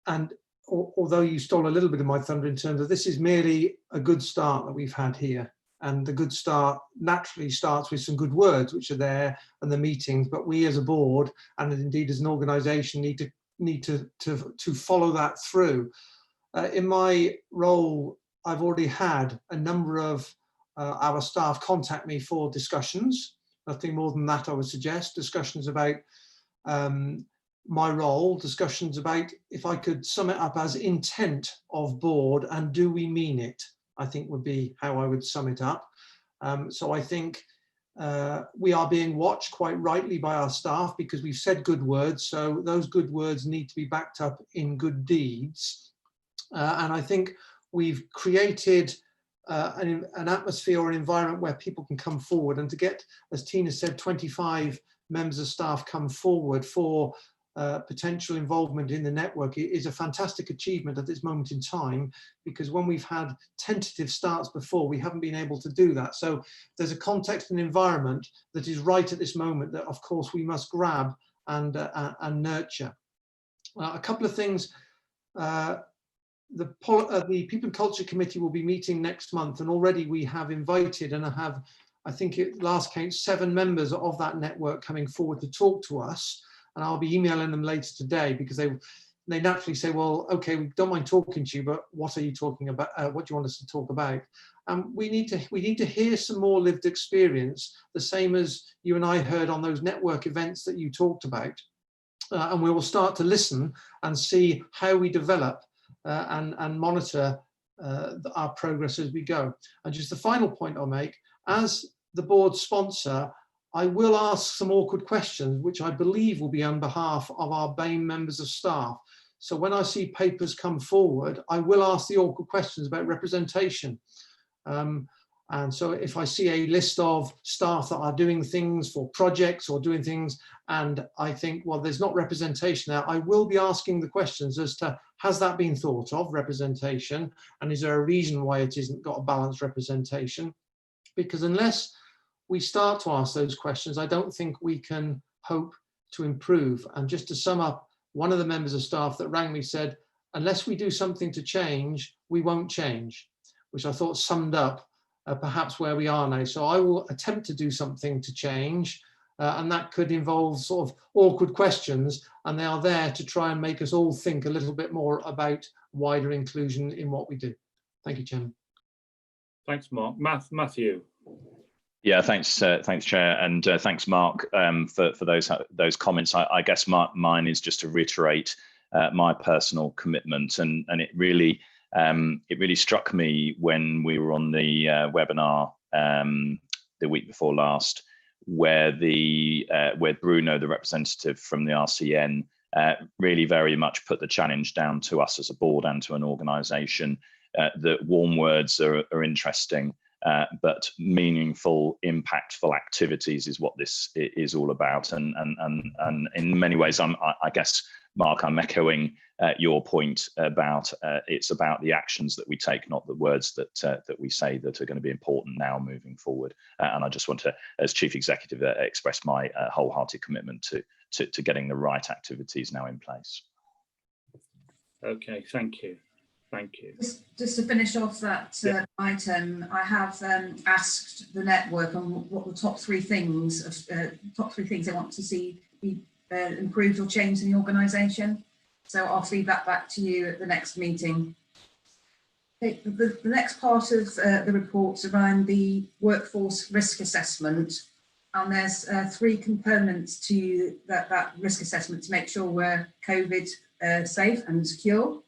And although you stole a little bit of my thunder in terms of this is merely a good start that we've had here. And the good start naturally starts with some good words, which are there, and the meetings, but we as a board, and indeed as an organisation, need to follow that through. In my role, I've already had a number of our staff contact me for discussions. Nothing more than that, I would suggest. Discussions about my role, discussions about, if I could sum it up as intent of board and do we mean it, I think would be how I would sum it up. So I think we are being watched quite rightly by our staff because we've said good words. So those good words need to be backed up in good deeds. And I think we've created an atmosphere or an environment where people can come forward, and to get, as Tina said, 25 members of staff come forward for potential involvement in the network is a fantastic achievement at this moment in time, because when we've had tentative starts before, we haven't been able to do that. So there's a context and environment that is right at this moment that, of course, we must grab and nurture. A couple of things. The People and Culture Committee will be meeting next month, and already we have invited, and I think it last count 7 members of that network coming forward to talk to us. And I'll be emailing them later today, because they naturally say, well, okay, we don't mind talking to you, but what are you talking about? What do you want us to talk about? We need to hear some more lived experience, the same as you and I heard on those network events that you talked about. And we will start to listen and see how we develop and monitor our progress as we go. And just the final point I'll make, as the board sponsor, I will ask some awkward questions, which I believe will be on behalf of our BAME members of staff. So when I see papers come forward, I will ask the awkward questions about representation. And so if I see a list of staff that are doing things for projects or doing things, and I think, well, there's not representation there, I will be asking the questions as to, has that been thought of, representation? And is there a reason why it isn't got a balanced representation? Because unless we start to ask those questions, I don't think we can hope to improve. And just to sum up, one of the members of staff that rang me said, unless we do something to change, we won't change, which I thought summed up perhaps where we are now. So I will attempt to do something to change, and that could involve sort of awkward questions, and they are there to try and make us all think a little bit more about wider inclusion in what we do. Thank you, Chairman. Thanks, Mark. Matthew. Yeah, thanks, Chair, and thanks, Mark, for those comments. I guess mine is just to reiterate my personal commitment, and it really struck me when we were on the webinar the week before last, where Bruno, the representative from the RCN, really very much put the challenge down to us as a board and to an organisation. That warm words are interesting. But meaningful, impactful activities is what this is all about, and in many ways, I guess, Mark, I'm echoing your point about it's about the actions that we take, not the words that we say, that are going to be important now moving forward. And I just want to, as Chief Executive, express my wholehearted commitment to getting the right activities now in place. Okay, thank you. Thank you. Just to finish off that item, I have asked the network on what the top three things they want to see be improved or changed in the organisation. So I'll feed that back to you at the next meeting. Okay, the next part of the report's around the workforce risk assessment, and there's 3 components to that risk assessment to make sure we're COVID safe and secure.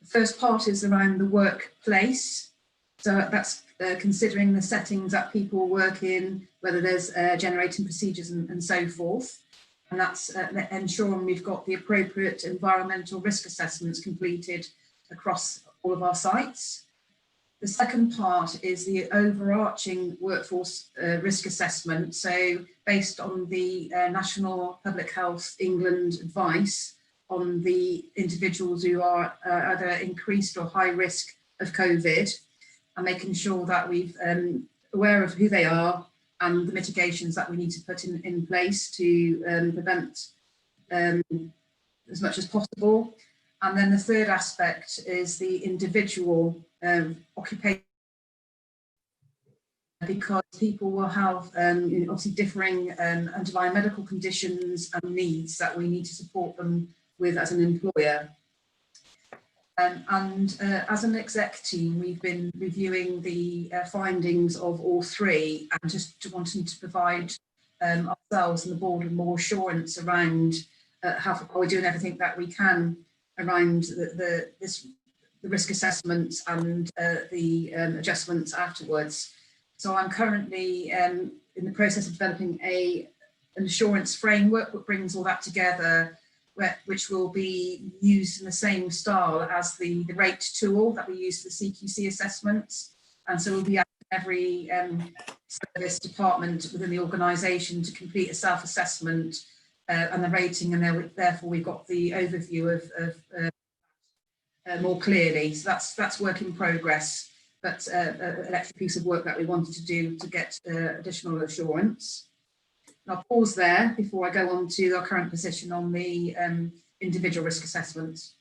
The first part is around the workplace. So that's considering the settings that people work in, whether there's generating procedures and so forth. And that's ensuring we've got the appropriate environmental risk assessments completed across all of our sites. The second part is the overarching workforce risk assessment. So based on the National Public Health England advice on the individuals who are either increased or high risk of COVID, and making sure that we've aware of who they are and the mitigations that we need to put in place to prevent as much as possible. And then the third aspect is the individual occupation, because people will have obviously differing underlying medical conditions and needs that we need to support them with as an employer. As an exec team, we've been reviewing the findings of all 3 and just wanting to provide ourselves and the board with more assurance around how we're doing everything that we can around the risk assessments and the adjustments afterwards. So I'm currently in the process of developing an assurance framework that brings all that together, which will be used in the same style as the rate tool that we use for the CQC assessments. And so we'll be asking every service department within the organisation to complete a self-assessment and the rating, and therefore we've got the overview of more clearly. So that's work in progress, but an extra piece of work that we wanted to do to get additional assurance. And I'll pause there before I go on to our current position on the individual risk assessments.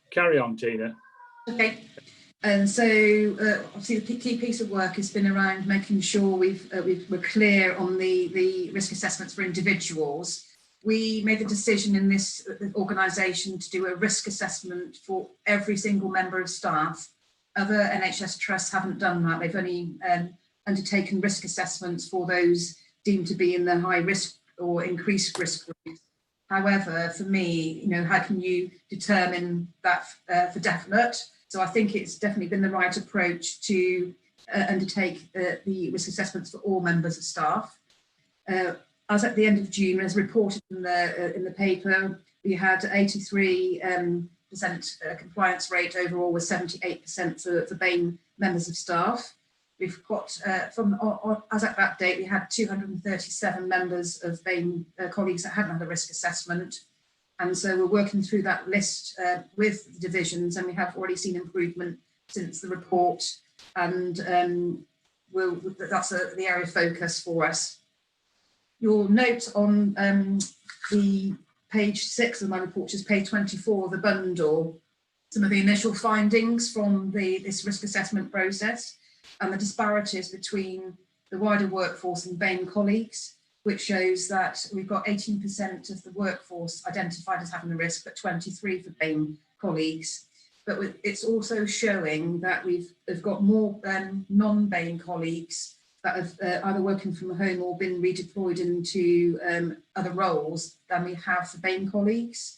Carry on, Tina. Okay. And so obviously the key piece of work has been around making sure we're clear on the risk assessments for individuals. We made the decision in this organisation to do a risk assessment for every single member of staff. Other NHS trusts haven't done that. They've only undertaken risk assessments for those deemed to be in the high risk or increased risk groups. However, for me, how can you determine that for definite? So I think it's definitely been the right approach to undertake the risk assessments for all members of staff. As at the end of June, as reported in the paper, we had 83% compliance rate overall, with 78% for BAME members of staff. We've got, as at that date, we had 237 members of BAME colleagues that hadn't had a risk assessment. And so we're working through that list with the divisions, and we have already seen improvement since the report. And that's the area of focus for us. You'll note on the page 6 of my report, which is page 24 of the bundle, some of the initial findings from this risk assessment process and the disparities between the wider workforce and BAME colleagues, which shows that we've got 18% of the workforce identified as having a risk, but 23% for BAME colleagues. But it's also showing that we've got more non-BAME colleagues that have either working from home or been redeployed into other roles than we have for BAME colleagues.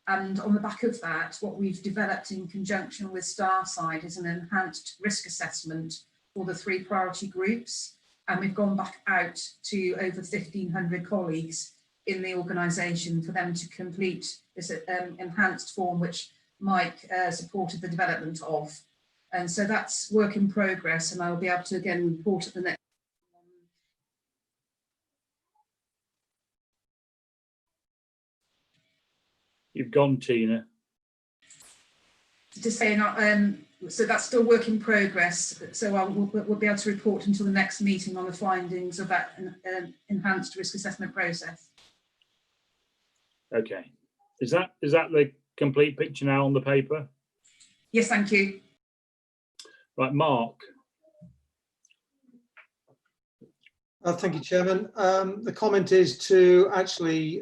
And on the back of that, what we've developed in conjunction with Starside is an enhanced risk assessment for the 3 priority groups. And we've gone back out to over 1,500 colleagues in the organisation for them to complete this enhanced form, which Mike supported the development of. And so that's work in progress, and I'll be able to again report at the next. You've gone, Tina. Just saying, so that's still work in progress. So we'll be able to report until the next meeting on the findings of that enhanced risk assessment process. Okay. Is that the complete picture now on the paper? Yes, thank you. Right, Mark. Thank you, Chairman. The comment is to actually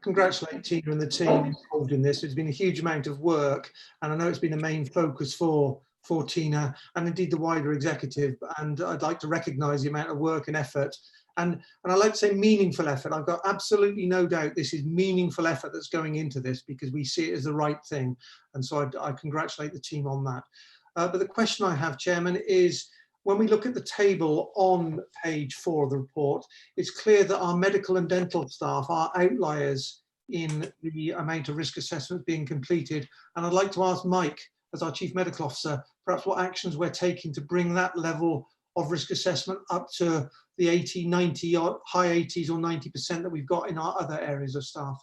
congratulate Tina and the team involved in this. It's been a huge amount of work, and I know it's been a main focus for Tina and indeed the wider executive. And I'd like to recognise the amount of work and effort, and I like to say meaningful effort. I've got absolutely no doubt this is meaningful effort that's going into this, because we see it as the right thing. And so I congratulate the team on that. But the question I have, Chairman, is, when we look at the table on page 4 of the report, it's clear that our medical and dental staff are outliers in the amount of risk assessment being completed. And I'd like to ask Mike, as our Chief Medical Officer, perhaps what actions we're taking to bring that level of risk assessment up to the 80, 90, or high 80s or 90% that we've got in our other areas of staff.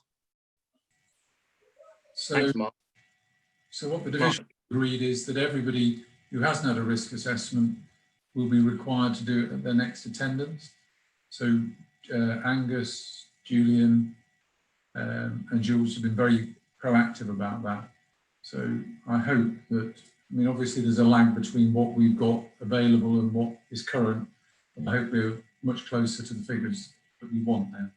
Thanks, Mark. So what the division agreed is that everybody who hasn't had a risk assessment will be required to do it at their next attendance. So Angus, Julian and Jules have been very proactive about that. So I hope that, I mean, obviously there's a lag between what we've got available and what is current, but I hope we're much closer to the figures that we want now.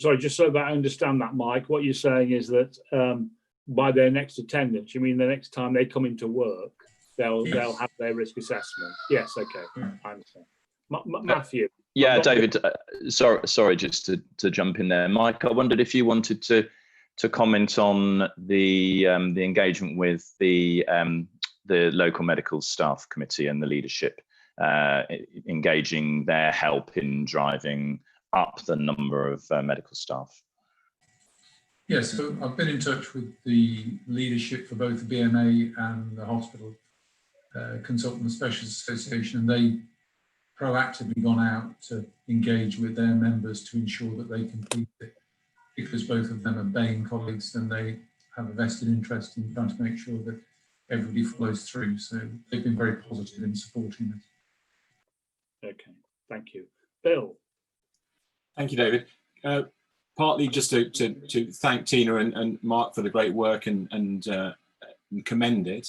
Sorry, just so that I understand that, Mike, what you're saying is that by their next attendance, you mean the next time they come into work, they'll have their risk assessment? Yes, okay, I understand. Matthew. Yeah, David. Sorry, just to jump in there, Mike. I wondered if you wanted to comment on the engagement with the local medical staff committee and the leadership, engaging their help in driving up the number of medical staff. Yes, so I've been in touch with the leadership for both the BMA and the Hospital Consultant and Specialist Association, and they proactively gone out to engage with their members to ensure that they complete it, because both of them are Bain colleagues and they have a vested interest in trying to make sure that everybody follows through. So they've been very positive in supporting this. Okay, thank you. Bill. Thank you, David. Partly just to thank Tina and Mark for the great work and commend it.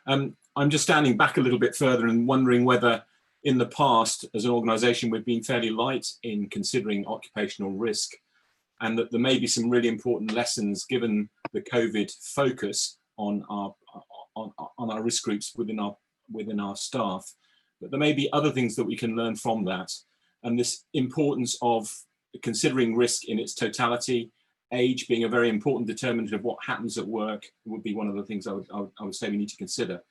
I'm just standing back a little bit further and wondering whether in the past, as an organisation, we've been fairly light in considering occupational risk, and that there may be some really important lessons given the COVID focus on our risk groups within our staff. But there may be other things that we can learn from that, and this importance of considering risk in its totality, age being a very important determinant of what happens at work would be one of the things I would say we need to consider.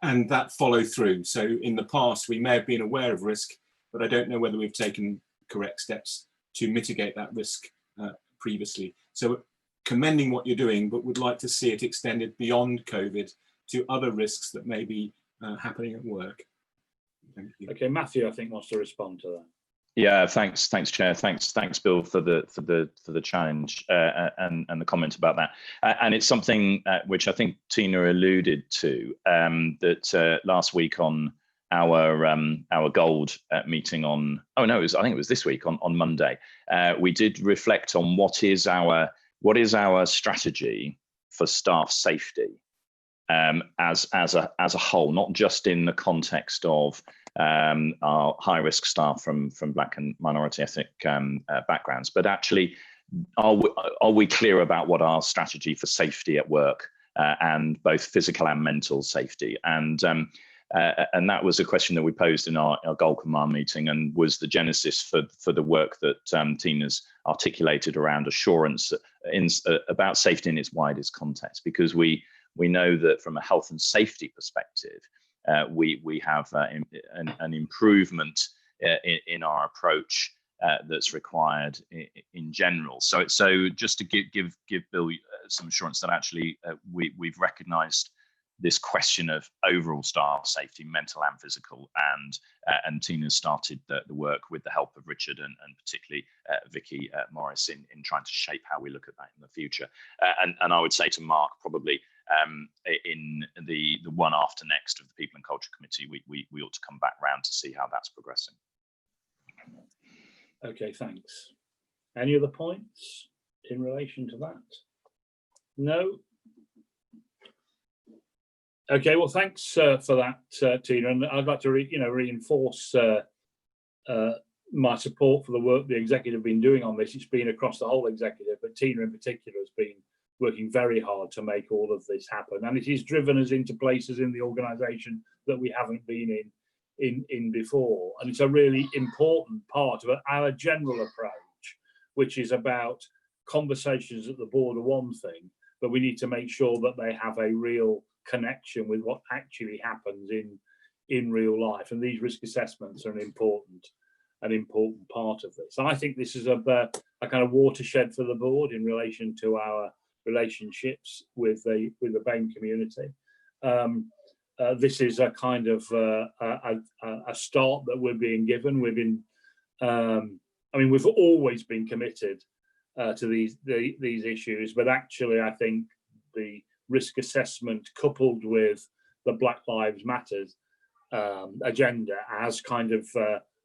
And that follow through. So in the past, we may have been aware of risk, but I don't know whether we've taken correct steps to mitigate that risk previously. So commending what you're doing, but would like to see it extended beyond COVID to other risks that may be happening at work. Thank you. Okay, Matthew, I think wants to respond to that. Yeah, thanks, Chair. Thanks, Bill, for the challenge and the comment about that. And it's something which I think Tina alluded to that last week on our gold meeting on. Oh no, I think it was this week on Monday. We did reflect on what is our strategy for staff safety as a whole, not just in the context of our high-risk staff from Black and minority ethnic backgrounds, but actually, are we clear about what our strategy for safety at work and both physical and mental safety? And that was a question that we posed in our Gold Command meeting, and was the genesis for the work that Tina's articulated around assurance about safety in its widest context, because we know that from a health and safety perspective, we have an improvement in our approach that's required in general. So just to give Bill some assurance that actually we've recognised this question of overall staff safety, mental and physical, and Tina's started the work with the help of Richard and particularly Vicky Morris in trying to shape how we look at that in the future. And I would say to Mark, probably in the one after next of the People and Culture Committee, we ought to come back round to see how that's progressing. Okay, thanks. Any other points in relation to that? No. Okay, well, thanks for that, Tina. And I'd like to reinforce my support for the work the executive have been doing on this. It's been across the whole executive, but Tina in particular has been working very hard to make all of this happen, and it has driven us into places in the organisation that we haven't been in before. And it's a really important part of our general approach, which is about conversations at the board are one thing, but we need to make sure that they have a real connection with what actually happens in real life, and these risk assessments are an important part of this. And I think this is a kind of watershed for the board in relation to our relationships with the BAME community. This is a kind of a start that we're being given. We've been, we've always been committed to these issues, but actually, I think the risk assessment coupled with the Black Lives Matter agenda has kind of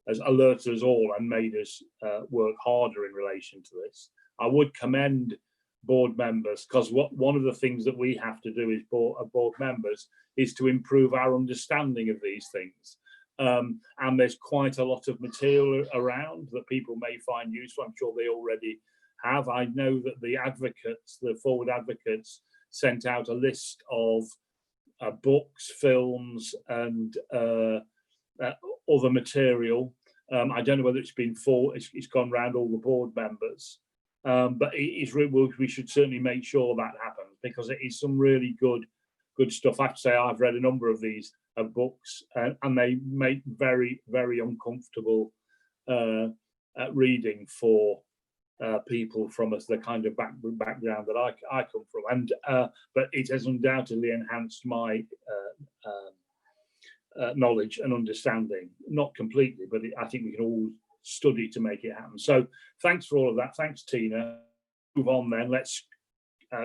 has alerted us all and made us work harder in relation to this. I would commend board members, because one of the things that we have to do as board members is to improve our understanding of these things. And there's quite a lot of material around that people may find useful. I'm sure they already have. I know that the forward advocates sent out a list of books, films, and other material. I don't know whether it's gone around all the board members, but we should certainly make sure that happens, because it is some really good stuff. I have to say, I've read a number of these books, and they make very, very uncomfortable reading for people from us, the kind of background that I come from, and but it has undoubtedly enhanced my knowledge and understanding. Not completely, but I think we can all study to make it happen. So thanks for all of that. Thanks, Tina. Move on then. Let's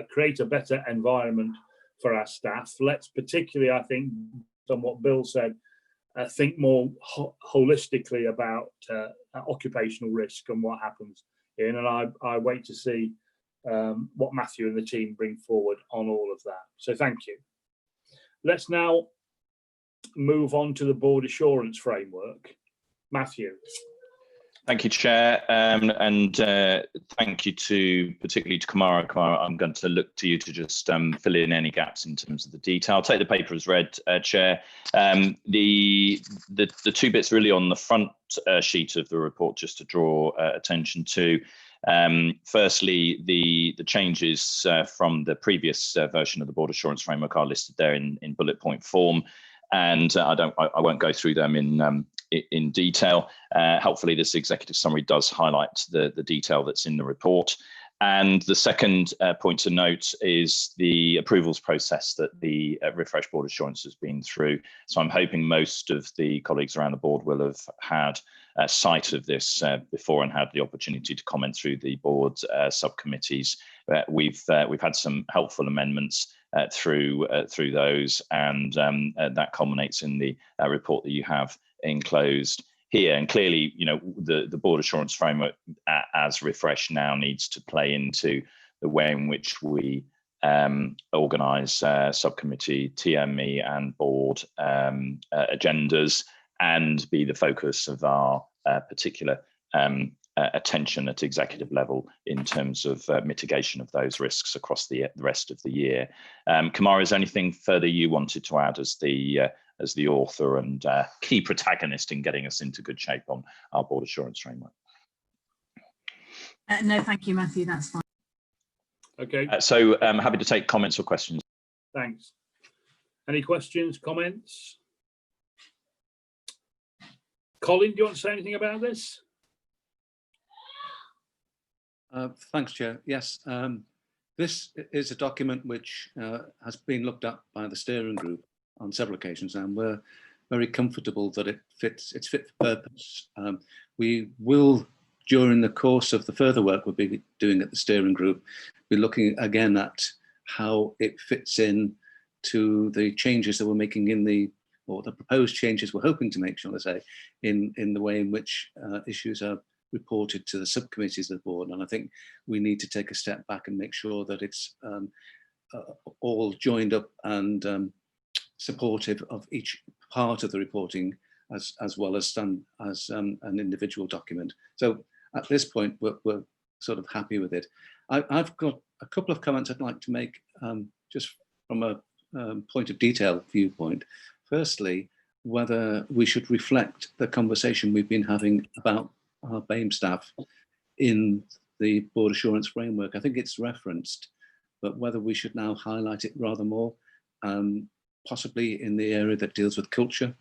create a better environment for our staff. Let's particularly, I think, on what Bill said, think more holistically about occupational risk and what happens in. And I wait to see what Matthew and the team bring forward on all of that. So thank you. Let's now move on to the board assurance framework. Matthew. Thank you, Chair, and thank you particularly to Kamara. Kamara, I'm going to look to you to just fill in any gaps in terms of the detail. I'll take the paper as read, Chair. The two bits really on the front sheet of the report, just to draw attention to. Firstly, the changes from the previous version of the board assurance framework are listed there in bullet point form, and I won't go through them in detail. Hopefully this executive summary does highlight the detail that's in the report. And the second point to note is the approvals process that the Refresh Board Assurance has been through. So I'm hoping most of the colleagues around the board will have had sight of this before and had the opportunity to comment through the board subcommittees. We've had some helpful amendments through those, and that culminates in the report that you have enclosed here. And clearly, you know, the board assurance framework as refreshed now needs to play into the way in which we organise subcommittee, TME and board agendas, and be the focus of our particular attention at executive level in terms of mitigation of those risks across the rest of the year. Kamara, is there anything further you wanted to add as the author and key protagonist in getting us into good shape on our board assurance framework? No, thank you, Matthew. That's fine. Okay. So I'm happy to take comments or questions. Thanks. Any questions, comments? Colin, do you want to say anything about this? Thanks, Chair. Yes, this is a document which has been looked at by the steering group on several occasions, and we're very comfortable that it's fit for purpose. We will, during the course of the further work we'll be doing at the steering group, be looking again at how it fits in to the changes that we're making or the proposed changes we're hoping to make, shall I say, in the way in which issues are reported to the subcommittees of the board. And I think we need to take a step back and make sure that it's all joined up and supportive of each part of the reporting as well as done as an individual document. So at this point, we're sort of happy with it. I've got a couple of comments I'd like to make just from a point of detail viewpoint. Firstly, whether we should reflect the conversation we've been having about our BAME staff in the board assurance framework. I think it's referenced, but whether we should now highlight it rather more, possibly in the area that deals with culture,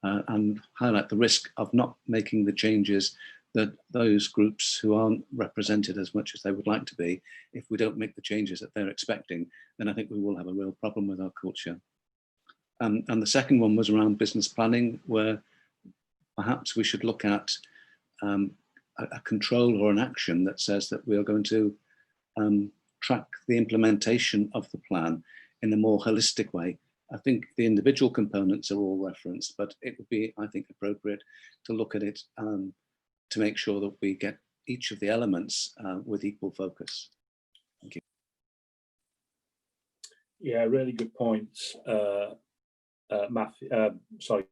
and highlight the risk of not making the changes that those groups who aren't represented as much as they would like to be, if we don't make the changes that they're expecting, then I think we will have a real problem with our culture. And the second one was around business planning, where perhaps we should look at a control or an action that says that we are going to track the implementation of the plan in a more holistic way. I think the individual components are all referenced, but it would be, I think, appropriate to look at it to make sure that we get each of the elements with equal focus. Thank you. Yeah, really good points, Matthew. Sorry.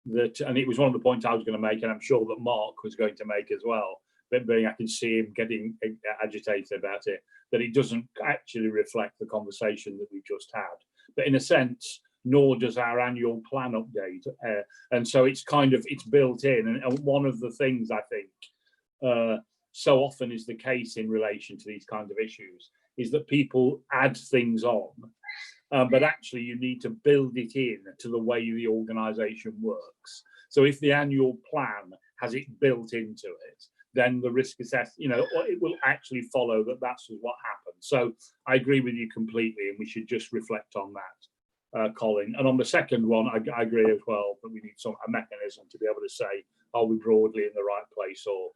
And it was one of the points I was going to make, and I'm sure that Mark was going to make as well. But I can see him getting agitated about it, that it doesn't actually reflect the conversation that we just had. But in a sense, nor does our annual plan update. And so it's built in. And one of the things I think so often is the case in relation to these kinds of issues is that people add things on. But actually you need to build it in to the way the organisation works. So if the annual plan has it built into it, then the risk assess, it will actually follow that that's what happened. So I agree with you completely, and we should just reflect on that, Colin. And on the second one, I agree as well that we need a mechanism to be able to say, are we broadly in the right place or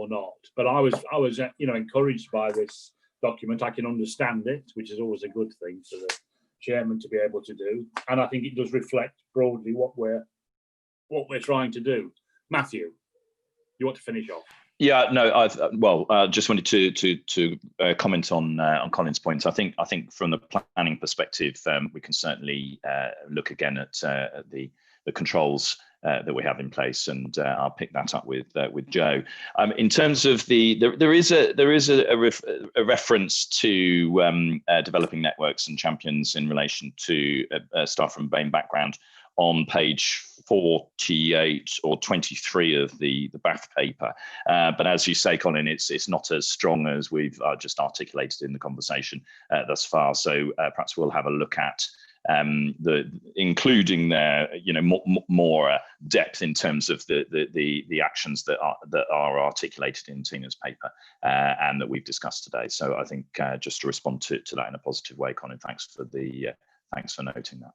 not? But I was encouraged by this document. I can understand it, which is always a good thing for the chairman to be able to do, and I think it does reflect broadly what we're trying to do. Matthew, you want to finish off? Yeah, no, just wanted to comment on Colin's points. I think from the planning perspective, we can certainly look again at the controls that we have in place, and I'll pick that up with Joe. In terms of there is a reference to developing networks and champions in relation to staff from BAME background on page 48 or 23 of the Bath paper. But as you say, Colin, it's not as strong as we've just articulated in the conversation thus far. So perhaps we'll have a look at including there, more depth in terms of the actions that are articulated in Tina's paper and that we've discussed today. So I think just to respond to that in a positive way, Colin, thanks for noting that.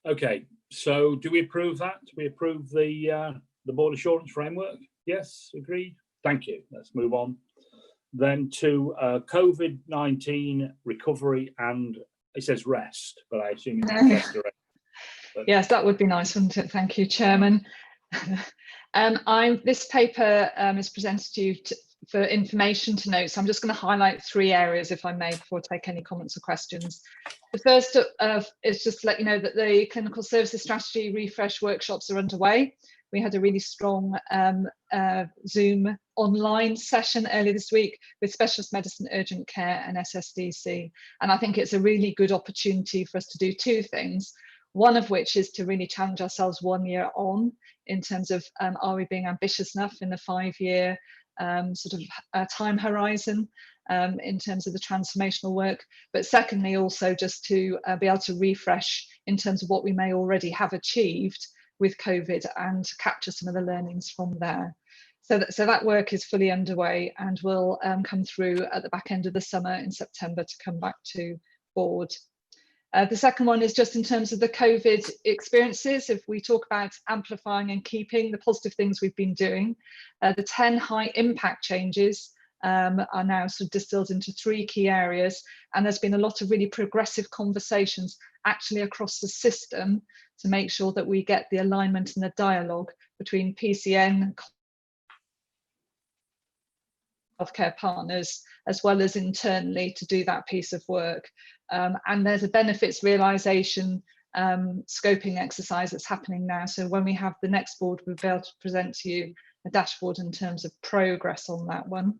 Okay, so do we approve that? Do we approve the board assurance framework? Yes, agreed. Thank you. Let's move on then to COVID-19 recovery, and it says rest, but I assume it's restoration. Yes, that would be nice, wouldn't it? Thank you, Chairman. This paper is presented to you for information to note. So I'm just going to highlight 3 areas, if I may, before I take any comments or questions. The first is just to let you know that the clinical services strategy refresh workshops are underway. We had a really strong Zoom online session earlier this week with specialist medicine, urgent care and SSDC. And I think it's a really good opportunity for us to do 2 things. One of which is to really challenge ourselves 1 year on in terms of are we being ambitious enough in the 5-year time horizon in terms of the transformational work, but secondly also just to be able to refresh in terms of what we may already have achieved with COVID and capture some of the learnings from there. So that work is fully underway and will come through at the back end of the summer in September to come back to board. The second one is just in terms of the COVID experiences. If we talk about amplifying and keeping the positive things we've been doing, the 10 high impact changes are now sort of distilled into 3 key areas. And there's been a lot of really progressive conversations actually across the system to make sure that we get the alignment and the dialogue between PCN, healthcare partners, as well as internally to do that piece of work. And there's a benefits realisation scoping exercise that's happening now. So when we have the next board, we'll be able to present to you a dashboard in terms of progress on that one.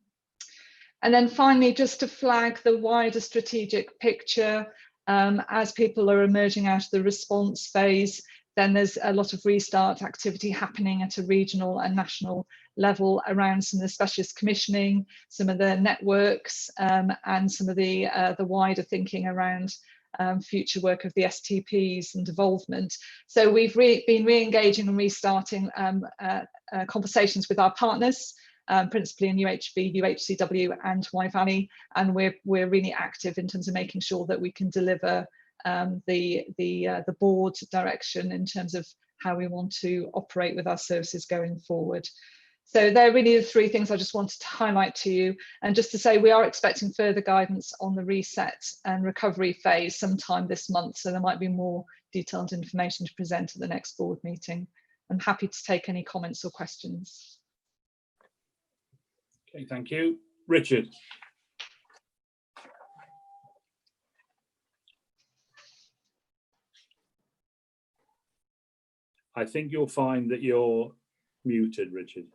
And then finally, just to flag the wider strategic picture, as people are emerging out of the response phase, then there's a lot of restart activity happening at a regional and national level around some of the specialist commissioning, some of the networks, and some of the wider thinking around future work of the STPs and devolvement. So we've been re-engaging and restarting conversations with our partners, principally in UHB, UHCW and Y Valley, and we're really active in terms of making sure that we can deliver the board direction in terms of how we want to operate with our services going forward. So they're really the 3 things I just wanted to highlight to you. And just to say, we are expecting further guidance on the reset and recovery phase sometime this month. So there might be more detailed information to present at the next board meeting. I'm happy to take any comments or questions. Okay, thank you. Richard. I think you'll find that you're muted, Richard.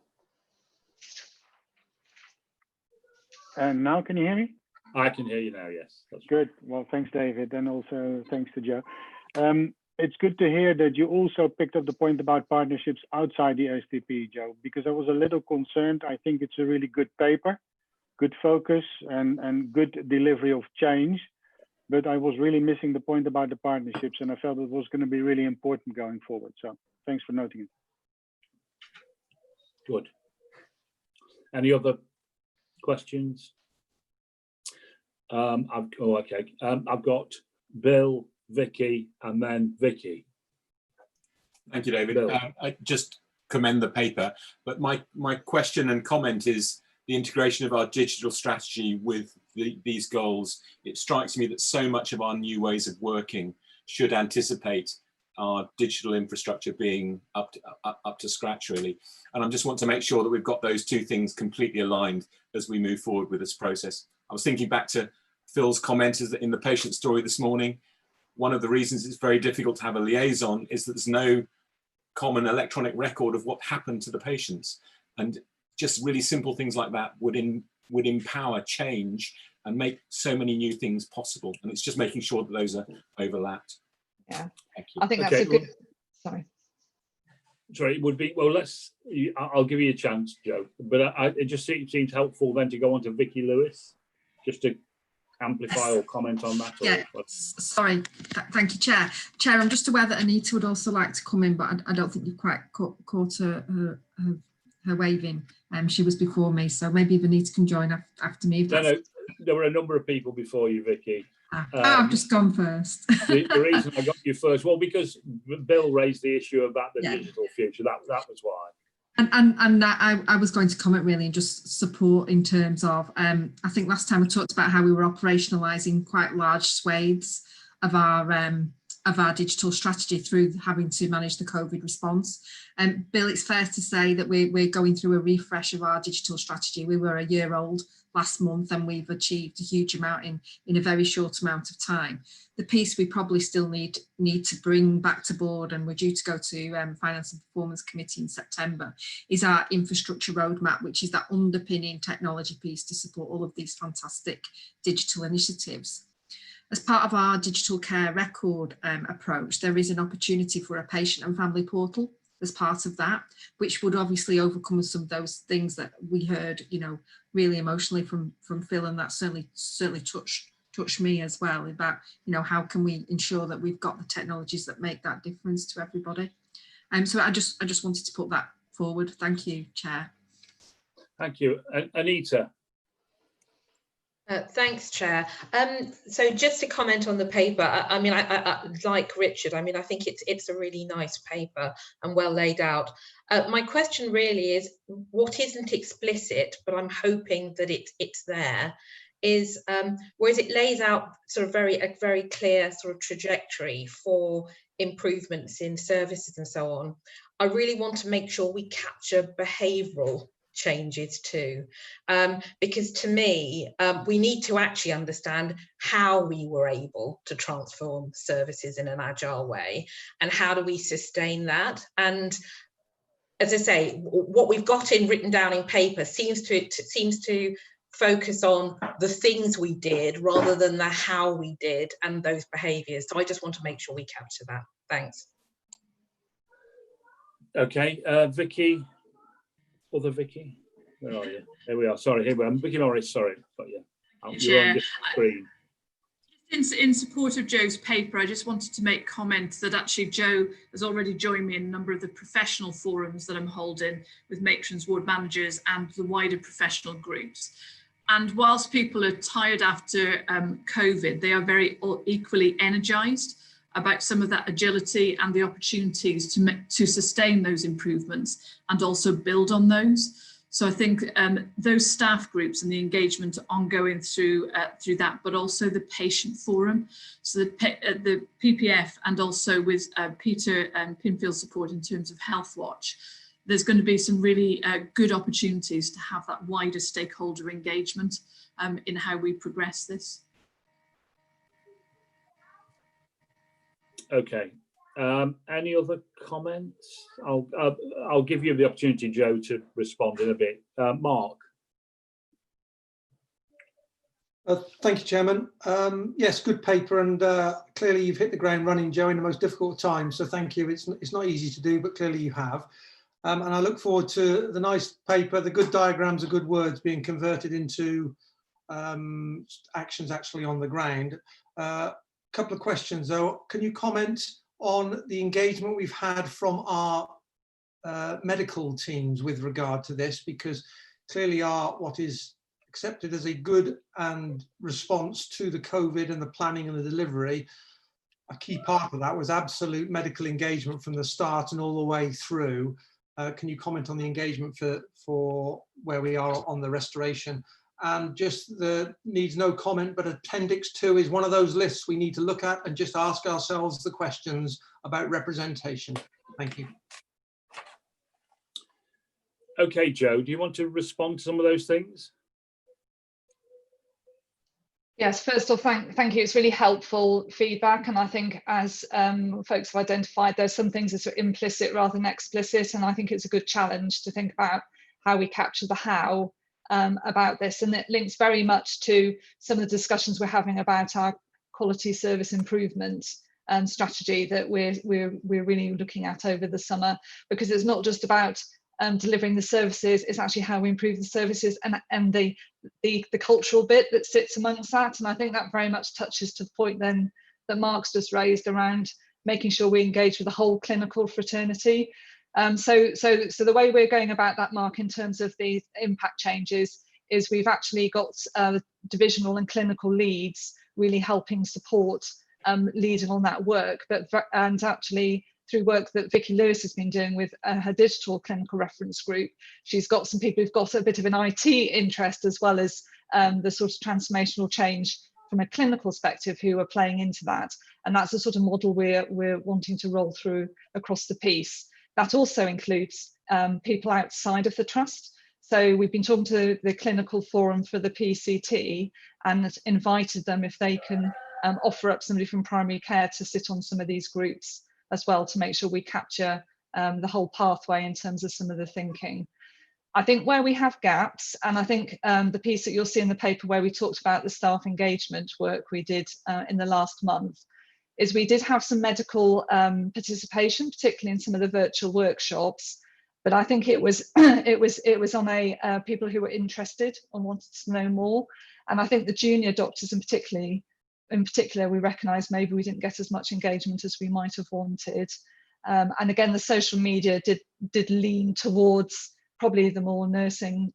And now can you hear me? I can hear you now, yes. That's good. Well, thanks, David, and also thanks to Joe. It's good to hear that you also picked up the point about partnerships outside the STP, Joe, because I was a little concerned. I think it's a really good paper, good focus and good delivery of change. But I was really missing the point about the partnerships, and I felt it was going to be really important going forward. So thanks for noting it. Good. Any other questions? I've got Bill, Vicky, and then Vicky. Thank you, David. I just commend the paper, but my question and comment is the integration of our digital strategy with these goals. It strikes me that so much of our new ways of working should anticipate our digital infrastructure being up to scratch, really. And I just want to make sure that we've got those two things completely aligned as we move forward with this process. I was thinking back to Phil's comment in the patient story this morning. One of the reasons it's very difficult to have a liaison is that there's no common electronic record of what happened to the patients. And just really simple things like that would empower change and make so many new things possible. And it's just making sure that those are overlapped. Yeah, thank you. I think that's a good, sorry, it would be, well, I'll give you a chance, Joe, but it just seems helpful then to go on to Vicky Lewis, just to amplify or comment on that. Yeah, sorry, thank you, Chair. Chair, I'm just aware that Anita would also like to come in, but I don't think you've quite caught her waving. She was before me, so maybe if Anita can join after me. No, there were a number of people before you, Vicky. I've just gone first. the reason I got you first, well, because Bill raised the issue about the digital future. That was why. And I was going to comment really and just support in terms of, I think last time I talked about how we were operationalising quite large swathes of our digital strategy through having to manage the COVID response. Bill, it's fair to say that we're going through a refresh of our digital strategy. We were a year old last month and we've achieved a huge amount in a very short amount of time. The piece we probably still need to bring back to board, and we're due to go to Finance and Performance Committee in September, is our infrastructure roadmap, which is that underpinning technology piece to support all of these fantastic digital initiatives. As part of our digital care record approach, there is an opportunity for a patient and family portal as part of that, which would obviously overcome some of those things that we heard, really emotionally from Phil, and that certainly touched me as well about, how can we ensure that we've got the technologies that make that difference to everybody. So I just wanted to put that forward. Thank you, Chair. Thank you. Anita. Thanks, Chair. So just to comment on the paper, I like Richard, I think it's a really nice paper and well laid out. My question really is, what isn't explicit, but I'm hoping that it's there, is whereas it lays out sort of a very clear sort of trajectory for improvements in services and so on. I really want to make sure we capture behavioural changes too, because to me we need to actually understand how we were able to transform services in an agile way and how do we sustain that. And as I say, what we've got written down in paper seems to focus on the things we did rather than the how we did and those behaviours. So I just want to make sure we capture that. Thanks. Okay, Vicky. Other Vicky, where are you? Here we are. Sorry, here we are. Vicky Morris. Sorry, but yeah, you're on this screen. In support of Joe's paper, I just wanted to make comment that actually Joe has already joined me in a number of the professional forums that I'm holding with matrons, ward managers, and the wider professional groups. And whilst people are tired after COVID, they are very equally energised about some of that agility and the opportunities to sustain those improvements and also build on those. So I think those staff groups and the engagement ongoing through that, but also the patient forum, so the PPF and also with Peter and Pinfield's support in terms of Health Watch, there's going to be some really good opportunities to have that wider stakeholder engagement in how we progress this. Okay. Any other comments? I'll give you the opportunity, Joe, to respond in a bit. Mark. Thank you, Chairman. Yes, good paper, and clearly you've hit the ground running, Joe, in the most difficult times. So thank you. It's not easy to do, but clearly you have. And I look forward to the nice paper, the good diagrams, the good words being converted into actions actually on the ground. Couple of questions though. Can you comment on the engagement we've had from our medical teams with regard to this? Because clearly are what is accepted as a good and response to the COVID and the planning and the delivery. A key part of that was absolute medical engagement from the start and all the way through. Can you comment on the engagement for where we are on the restoration? And just the needs no comment, but Appendix 2 is one of those lists we need to look at and just ask ourselves the questions about representation. Thank you. Okay, Joe, do you want to respond to some of those things? Yes, first of all, thank you. It's really helpful feedback. And I think as folks have identified, there's some things that are implicit rather than explicit. And I think it's a good challenge to think about how we capture the how about this. And it links very much to some of the discussions we're having about our quality service improvement strategy that we're really looking at over the summer, because it's not just about delivering the services, it's actually how we improve the services and the cultural bit that sits amongst that. And I think that very much touches to the point then that Mark's just raised around making sure we engage with the whole clinical fraternity. So the way we're going about that, Mark, in terms of the impact changes, is we've actually got divisional and clinical leads really helping support leading on that work, and actually through work that Vicky Lewis has been doing with her digital clinical reference group, she's got some people who've got a bit of an IT interest as well as the sort of transformational change from a clinical perspective who are playing into that. And that's the sort of model we're wanting to roll through across the piece. That also includes people outside of the trust. So we've been talking to the clinical forum for the PCT and invited them if they can offer up somebody from primary care to sit on some of these groups as well, to make sure we capture the whole pathway in terms of some of the thinking. I think where we have gaps, and I think the piece that you'll see in the paper where we talked about the staff engagement work we did in the last month, is we did have some medical participation, particularly in some of the virtual workshops. But I think it was it was on a people who were interested and wanted to know more. And I think the junior doctors in particular, we recognise maybe we didn't get as much engagement as we might have wanted. And again, the social media did lean towards probably the more nursing.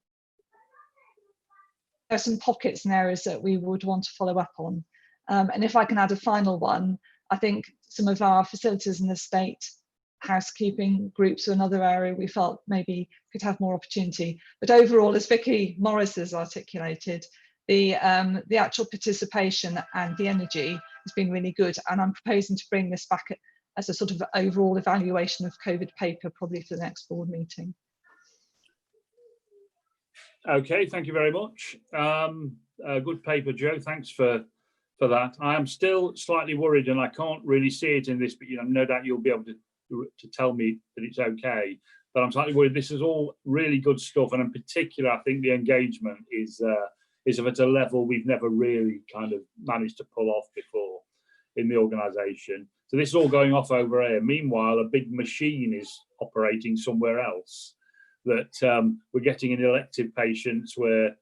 There's some pockets and areas that we would want to follow up on. And if I can add a final one, I think some of our facilities in the state housekeeping groups are another area we felt maybe could have more opportunity. But overall, as Vicky Morris has articulated, the actual participation and the energy has been really good. And I'm proposing to bring this back as a sort of overall evaluation of COVID paper, probably for the next board meeting. Okay, thank you very much. Good paper, Joe. Thanks for that. I am still slightly worried, and I can't really see it in this, but no doubt you'll be able to tell me that it's okay. But I'm slightly worried. This is all really good stuff, and in particular, I think the engagement is at a level we've never really kind of managed to pull off before in the organisation. So this is all going off over here. Meanwhile, a big machine is operating somewhere else. That we're getting in elective patients, we're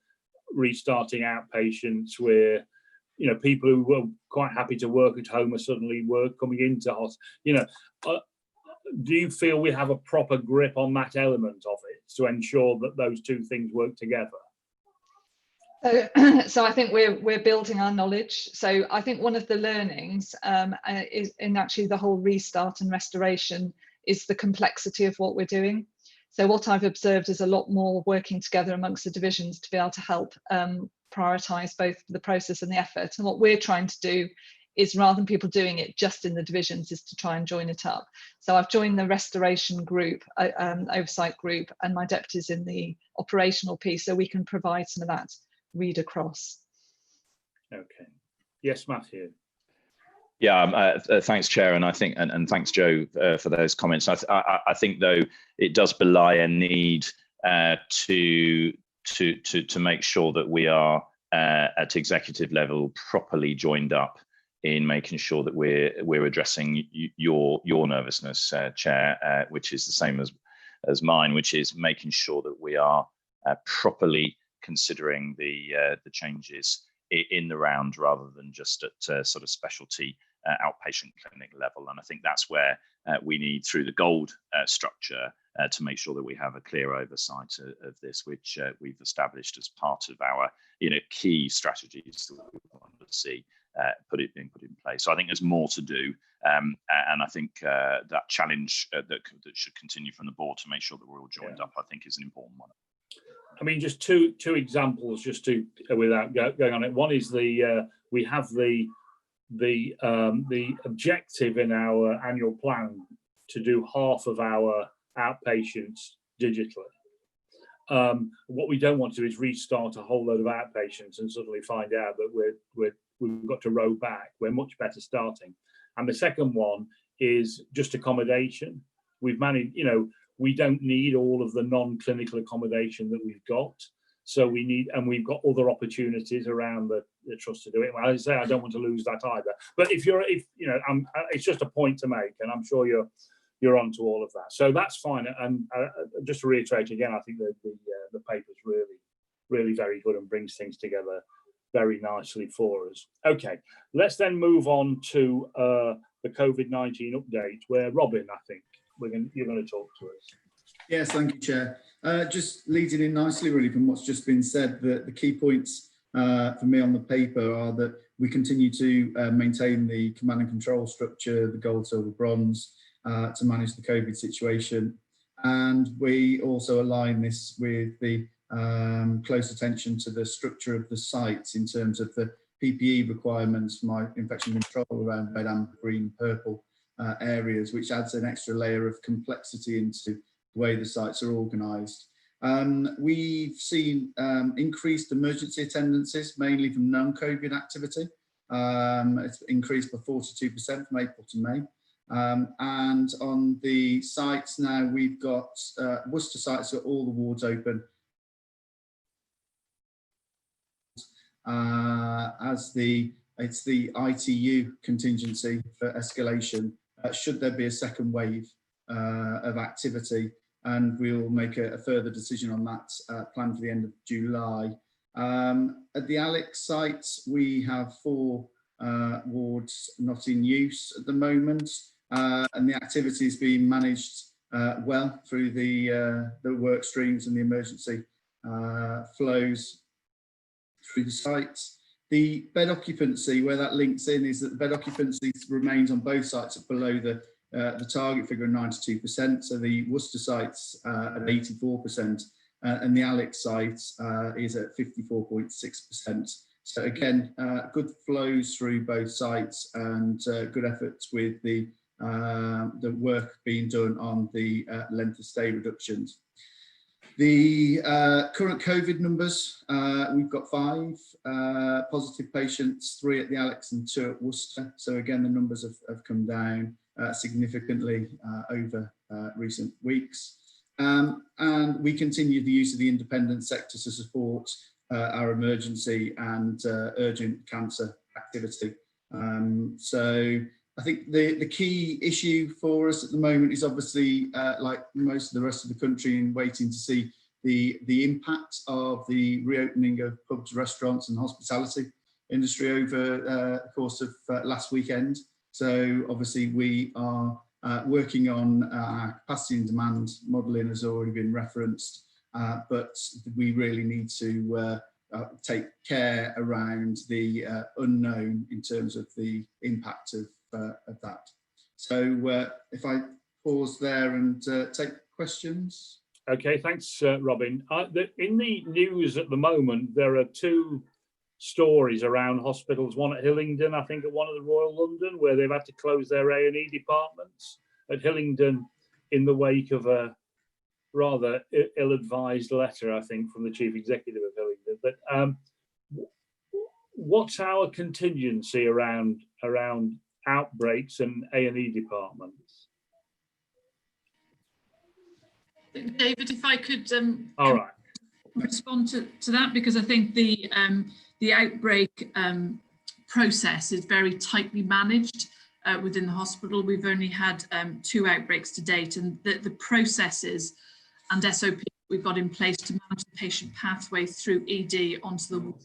restarting outpatients, we're people who were quite happy to work at home are suddenly coming into hospital. Do you feel we have a proper grip on that element of it to ensure that those two things work together? So I think we're building our knowledge. So I think one of the learnings is in actually the whole restart and restoration is the complexity of what we're doing. So what I've observed is a lot more working together amongst the divisions to be able to help prioritise both the process and the effort. And what we're trying to do is, rather than people doing it just in the divisions, is to try and join it up. So I've joined the restoration group, oversight group, and my deputies in the operational piece, so we can provide some of that read across. Okay. Yes, Matthew. Yeah, thanks, Chair, and I think and thanks, Joe, for those comments. I think though it does belie a need to make sure that we are at executive level properly joined up in making sure that we're addressing your nervousness, Chair, which is the same as mine, which is making sure that we are properly considering the changes in the round rather than just at sort of specialty outpatient clinic level. And I think that's where we need, through the gold structure, to make sure that we have a clear oversight of this, which we've established as part of our key strategies that we want to see being put in place. So I think there's more to do, and I think that challenge that should continue from the board to make sure that we're all joined up, I think, is an important one. I mean, just two examples, just to without going on it. One is we have the objective in our annual plan to do half of our outpatients digitally. What we don't want to do is restart a whole load of outpatients and suddenly find out that we've got to row back. We're much better starting. And the second one is just accommodation. We've managed, we don't need all of the non-clinical accommodation that we've got. So we've got other opportunities around the trust to do it. Well, as I say, I don't want to lose that either. But it's just a point to make, and I'm sure you're onto all of that. So that's fine. And just to reiterate again, I think the paper's really very good and brings things together very nicely for us. Okay, let's then move on to the COVID-19 update, where Robin, I think you're going to talk to us. Yes, thank you, Chair. Just leading in nicely, really, from what's just been said, the key points for me on the paper are that we continue to maintain the command and control structure, the gold, silver, bronze, to manage the COVID situation. And we also align this with the close attention to the structure of the sites in terms of the PPE requirements for my infection control around red, amber, green, purple areas, which adds an extra layer of complexity into the way the sites are organised. We've seen increased emergency attendances, mainly from non-COVID activity. It's increased by 42% from April to May. And on the sites now, we've got Worcester sites are all the wards open. It's the ITU contingency for escalation should there be a second wave of activity, and we'll make a further decision on that planned for the end of July. At the Alex site, we have 4 wards not in use at the moment, and the activity is being managed well through the work streams and the emergency flows through the sites. The bed occupancy, where that links in, is that the bed occupancy remains on both sites at below the target figure of 92%. So the Worcester site's at 84%, and the Alex site is at 54.6%. So again, good flows through both sites, and good efforts with the work being done on the length of stay reductions. The current COVID numbers, we've got 5 positive patients, 3 at the Alex and 2 at Worcester. So again, the numbers have come down significantly over recent weeks. And we continue the use of the independent sector to support our emergency and urgent cancer activity. So I think the key issue for us at the moment is obviously, like most of the rest of the country, in waiting to see the impact of the reopening of pubs, restaurants and hospitality industry over the course of last weekend. So obviously we are working on our capacity and demand modelling, has already been referenced, but we really need to take care around the unknown in terms of the impact of that. So if I pause there and take questions. Okay, thanks, Robin. In the news at the moment, there are 2 stories around hospitals, one at Hillingdon, I think at one of the Royal London, where they've had to close their A&E departments at Hillingdon in the wake of a rather ill-advised letter, I think, from the chief executive of Hillingdon. But what's our contingency around outbreaks and A&E departments? David, if I could all right, respond to that, because I think the outbreak process is very tightly managed within the hospital. We've only had 2 outbreaks to date, and the processes and SOP we've got in place to manage the patient pathway through ED onto the ward,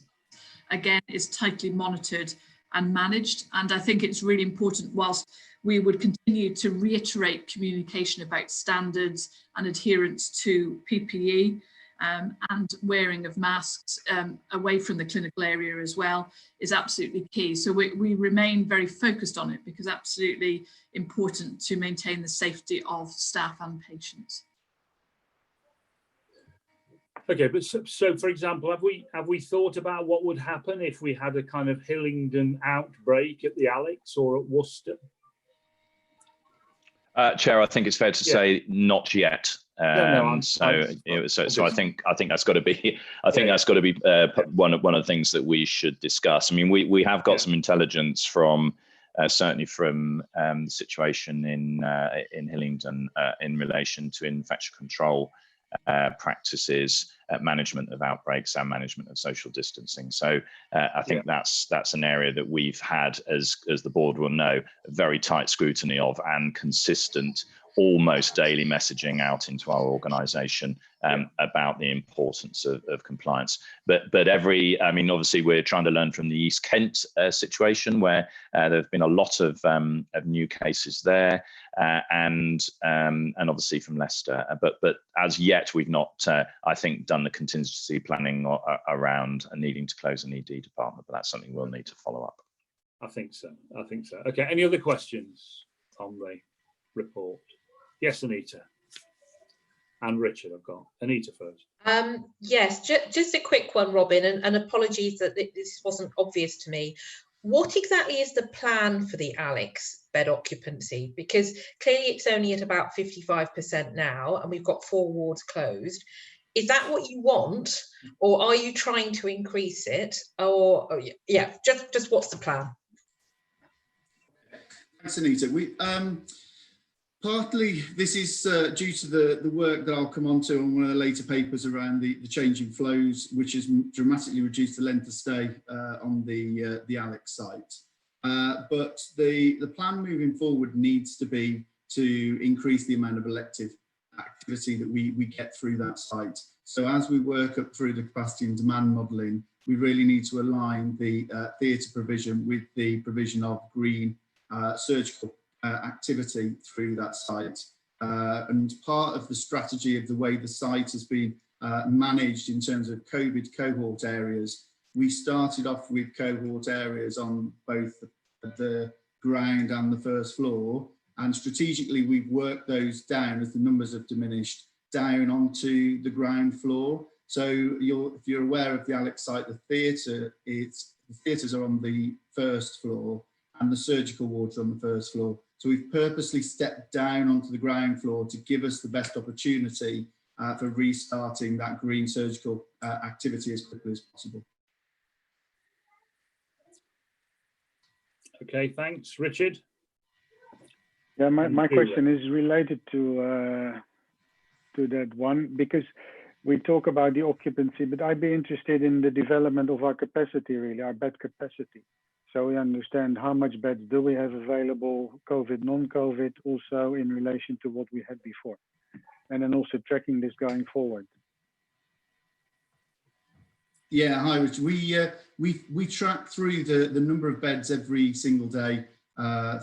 again, is tightly monitored and managed. And I think it's really important, whilst we would continue to reiterate communication about standards and adherence to PPE and wearing of masks away from the clinical area as well is absolutely key. So we remain very focused on it, because absolutely important to maintain the safety of staff and patients. Okay, but so for example, have we thought about what would happen if we had a kind of Hillingdon outbreak at the Alex or at Worcester? Chair, I think it's fair to say not yet. So I think that's got to be. I think that's got to be one of the things that we should discuss. I mean, we have got some intelligence from certainly from the situation in Hillingdon in relation to infection control practices, management of outbreaks and management of social distancing. So I think that's an area that we've had, as the board will know, very tight scrutiny of and consistent, almost daily messaging out into our organisation about the importance of compliance. But I mean, obviously we're trying to learn from the East Kent situation, where there have been a lot of new cases there, and obviously from Leicester. But as yet, we've not, I think, done the contingency planning around needing to close an ED department. But that's something we'll need to follow up. I think so. Okay. Any other questions on the report? Yes, Anita. And Richard, I've got Anita first. Yes, just a quick one, Robin, and apologies that this wasn't obvious to me. What exactly is the plan for the Alex bed occupancy? Because clearly it's only at about 55% now, and we've got 4 wards closed. Is that what you want, or are you trying to increase it? Or yeah, just what's the plan? Thanks, Anita. Partly this is due to the work that I'll come on to on one of the later papers around the changing flows, which has dramatically reduced the length of stay on the Alex site. But the plan moving forward needs to be to increase the amount of elective activity that we get through that site. So as we work up through the capacity and demand modelling, we really need to align the theatre provision with the provision of green surgical activity through that site. And part of the strategy of the way the site has been managed in terms of COVID cohort areas, we started off with cohort areas on both the ground and the first floor, and strategically we've worked those down as the numbers have diminished down onto the ground floor. So if you're aware of the Alex site, the theatres are on the first floor and the surgical wards are on the first floor. So we've purposely stepped down onto the ground floor to give us the best opportunity for restarting that green surgical activity as quickly as possible. Okay, thanks. Richard? Yeah, my question is related to that one, because we talk about the occupancy, but I'd be interested in the development of our capacity, really, our bed capacity. So we understand how much beds do we have available, COVID, non-COVID, also in relation to what we had before. And then also tracking this going forward. Yeah, hi, Richard. We track through the number of beds every single day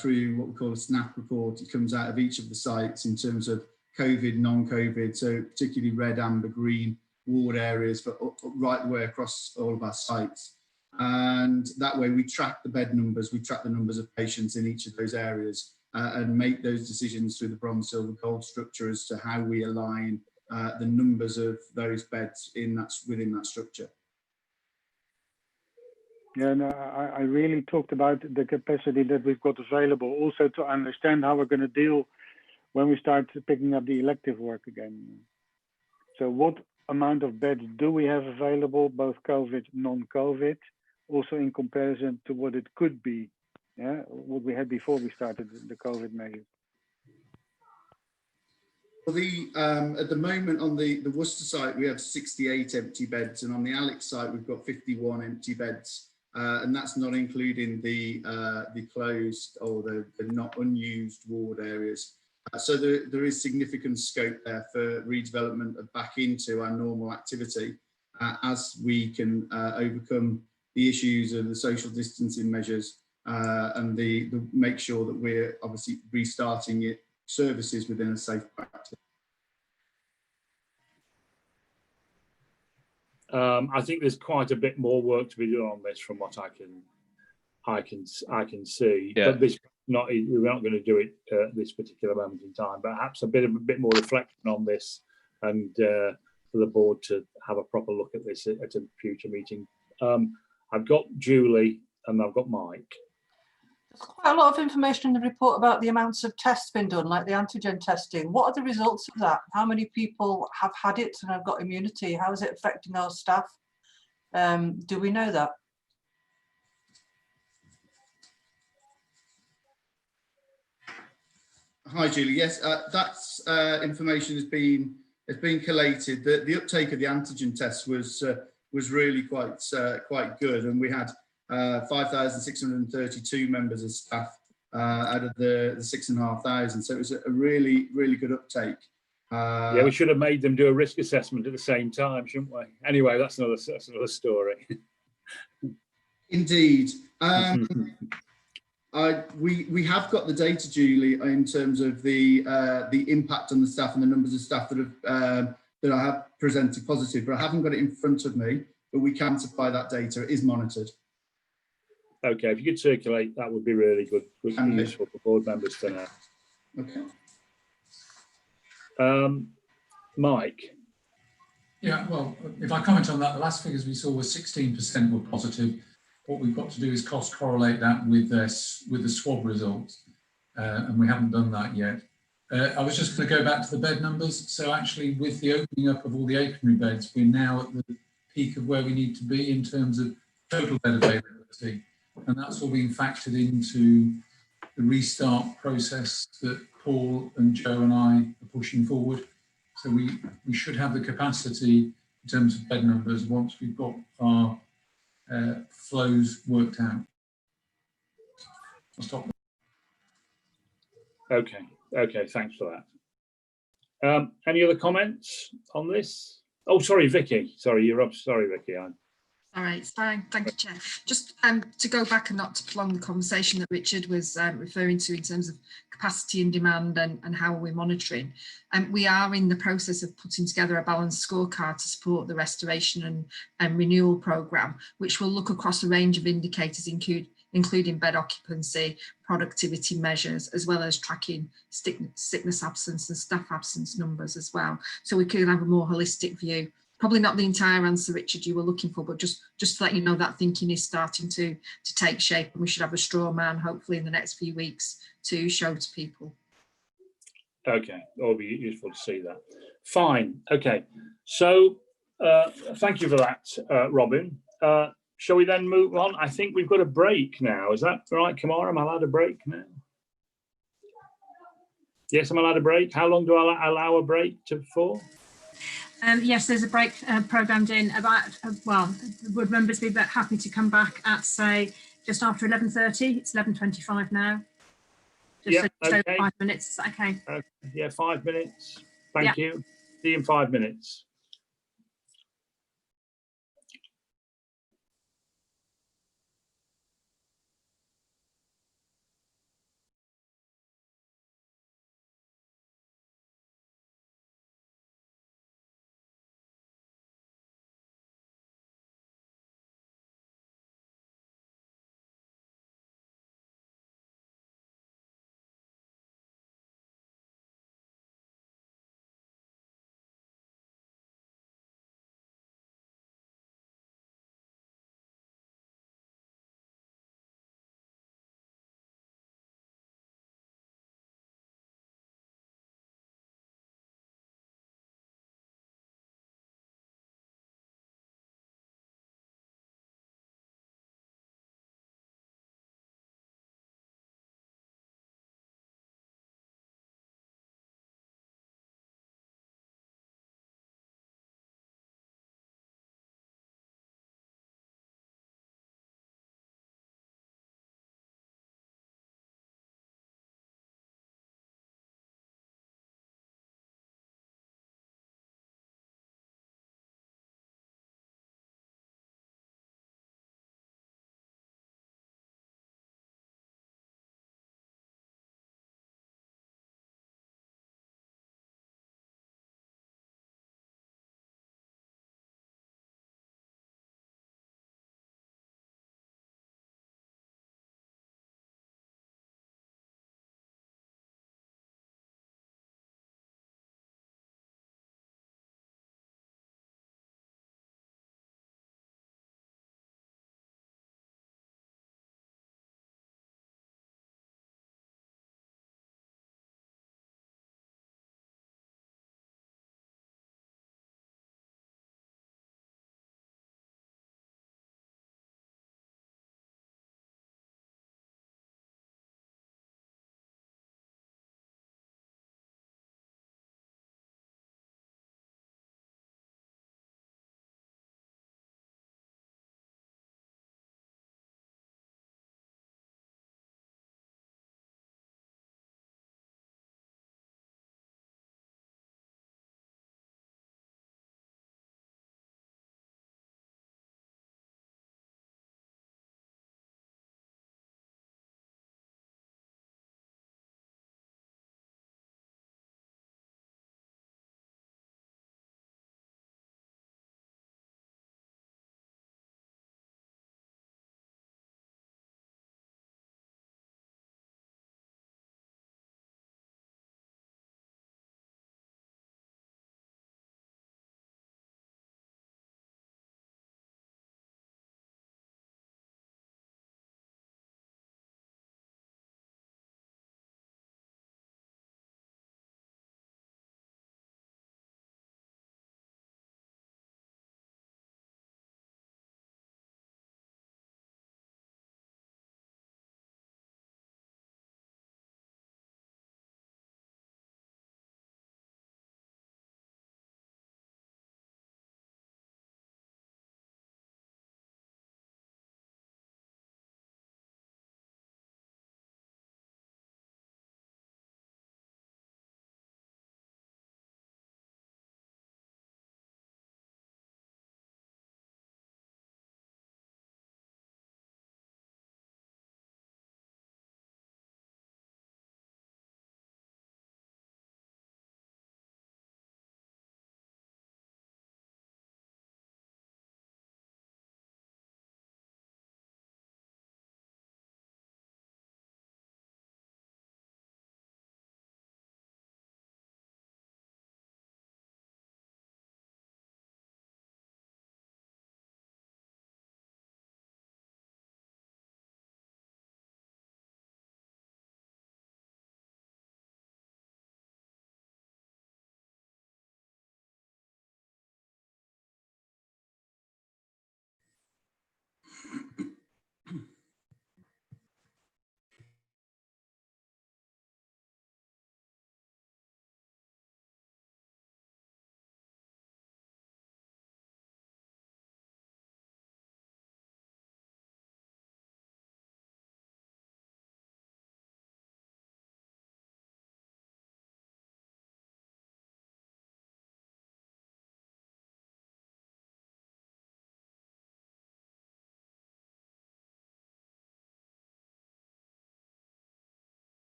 through what we call a SNAP report. It comes out of each of the sites in terms of COVID, non-COVID, so particularly red, amber, green ward areas for right the way across all of our sites. And that way we track the bed numbers, we track the numbers of patients in each of those areas and make those decisions through the bronze, silver, gold structure as to how we align the numbers of those beds within that structure. Yeah, no, I really talked about the capacity that we've got available, also to understand how we're going to deal when we start picking up the elective work again. So what amount of beds do we have available, both COVID, non-COVID, also in comparison to what it could be, yeah, what we had before we started the COVID measures? Well, at the moment on the Worcester site, we have 68 empty beds, and on the Alex site, we've got 51 empty beds. And that's not including the closed or the not unused ward areas. So there is significant scope there for redevelopment back into our normal activity as we can overcome the issues of the social distancing measures and the make sure that we're obviously restarting it services within a safe practice. I think there's quite a bit more work to be done on this, from what I can see. Yeah. But this we're not going to do it at this particular moment in time. But perhaps a bit more reflection on this, and for the board to have a proper look at this at a future meeting. I've got Julie and I've got Mike. There's quite a lot of information in the report about the amounts of tests been done, like the antigen testing. What are the results of that? How many people have had it and have got immunity? How is it affecting our staff? Do we know that? Hi, Julie. Yes, that's information has been collated. The uptake of the antigen tests was really quite good, and we had 5,632 members of staff out of the 6,500. So it was a really good uptake. Yeah, we should have made them do a risk assessment at the same time, shouldn't we? Anyway, that's another story. Indeed. We have got the data, Julie, in terms of the impact on the staff and the numbers of staff that I have presented positive, but I haven't got it in front of me. But we can supply that data. It is monitored. Okay, if you could circulate, that would be really good and useful for board members to know. Okay. Mike. Yeah, well, if I comment on that, the last figures we saw were 16% were positive. What we've got to do is cost correlate that with the swab results, and we haven't done that yet. I was just going to go back to the bed numbers. So actually, with the opening up of all the apiary beds, we're now at the peak of where we need to be in terms of total bed availability, and that's all being factored into the restart process that Paul and Joe and I are pushing forward. So we should have the capacity in terms of bed numbers once we've got our flows worked out. I'll stop. Okay, thanks for that. Any other comments on this? Oh, sorry, Vicky. Sorry, you're up. Sorry, Vicky. All right, it's fine. Thank you, Chair. Just to go back and not to prolong the conversation that Richard was referring to in terms of capacity and demand and how we're monitoring. We are in the process of putting together a balanced scorecard to support the restoration and renewal programme, which will look across a range of indicators, including bed occupancy, productivity measures, as well as tracking sickness absence and staff absence numbers as well. So we can have a more holistic view. Probably not the entire answer, Richard, you were looking for, but just to let you know that thinking is starting to take shape, and we should have a straw man hopefully in the next few weeks to show to people. Okay, that'll be useful to see that. Fine. Okay, so thank you for that, Robin. Shall we then move on? I think we've got a break now. Is that right, Kamara? Am I allowed a break now? Yes, I'm allowed a break. How long do I allow a break for? Yes, there's a break programmed in about, well, would members be happy to come back at, say, just after 11:30? It's 11:25 now. Just okay. 5 minutes, is that okay? Yeah, 5 minutes. Thank you. See you in 5 minutes.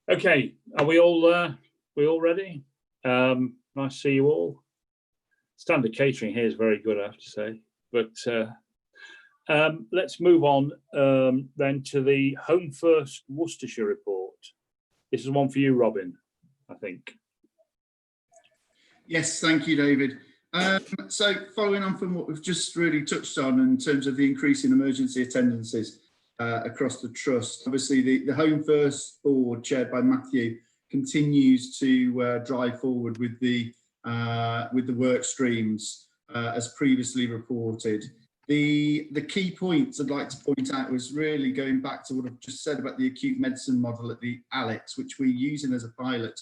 Okay, are we all ready? Nice to see you all. Standard catering here is very good, I have to say. But let's move on then to the Home First Worcestershire report. This is one for you, Robin, I think. Yes, thank you, David. So following on from what we've just really touched on in terms of the increase in emergency attendances across the trust, obviously the Home First board chaired by Matthew continues to drive forward with the work streams as previously reported. The key points I'd like to point out was really going back to what I've just said about the acute medicine model at the Alex, which we're using as a pilot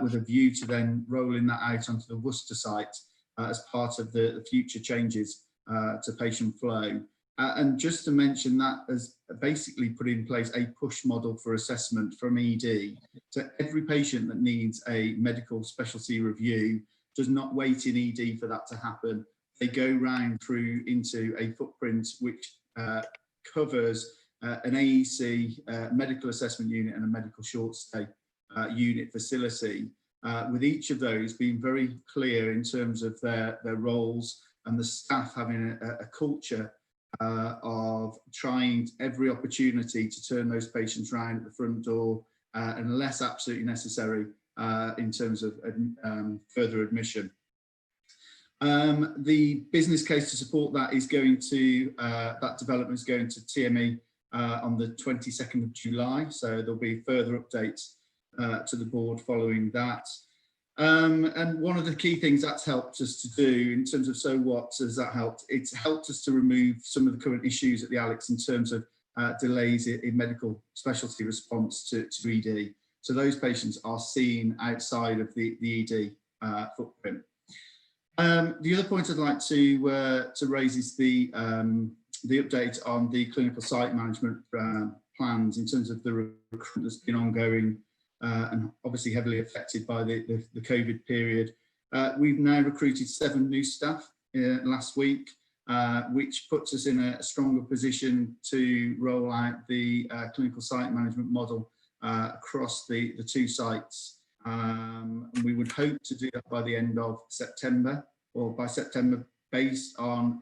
with a view to then rolling that out onto the Worcester site as part of the future changes to patient flow. And just to mention that as basically put in place a push model for assessment from ED. So every patient that needs a medical specialty review does not wait in ED for that to happen. They go round through into a footprint which covers an AEC medical assessment unit and a medical short stay unit facility, with each of those being very clear in terms of their roles and the staff having a culture of trying every opportunity to turn those patients round at the front door unless absolutely necessary in terms of further admission. The business case to support that is going to, that development is going to TME on the 22nd of July. So there'll be further updates to the board following that. And one of the key things that's helped us to do in terms of so what has that helped? It's helped us to remove some of the current issues at the Alex in terms of delays in medical specialty response to ED. So those patients are seen outside of the ED footprint. The other point I'd like to raise is the update on the clinical site management plans in terms of the recruitment that's been ongoing and obviously heavily affected by the COVID period. We've now recruited 7 new staff last week, which puts us in a stronger position to roll out the clinical site management model across the 2 sites. And we would hope to do that by the end of September, or by September, based on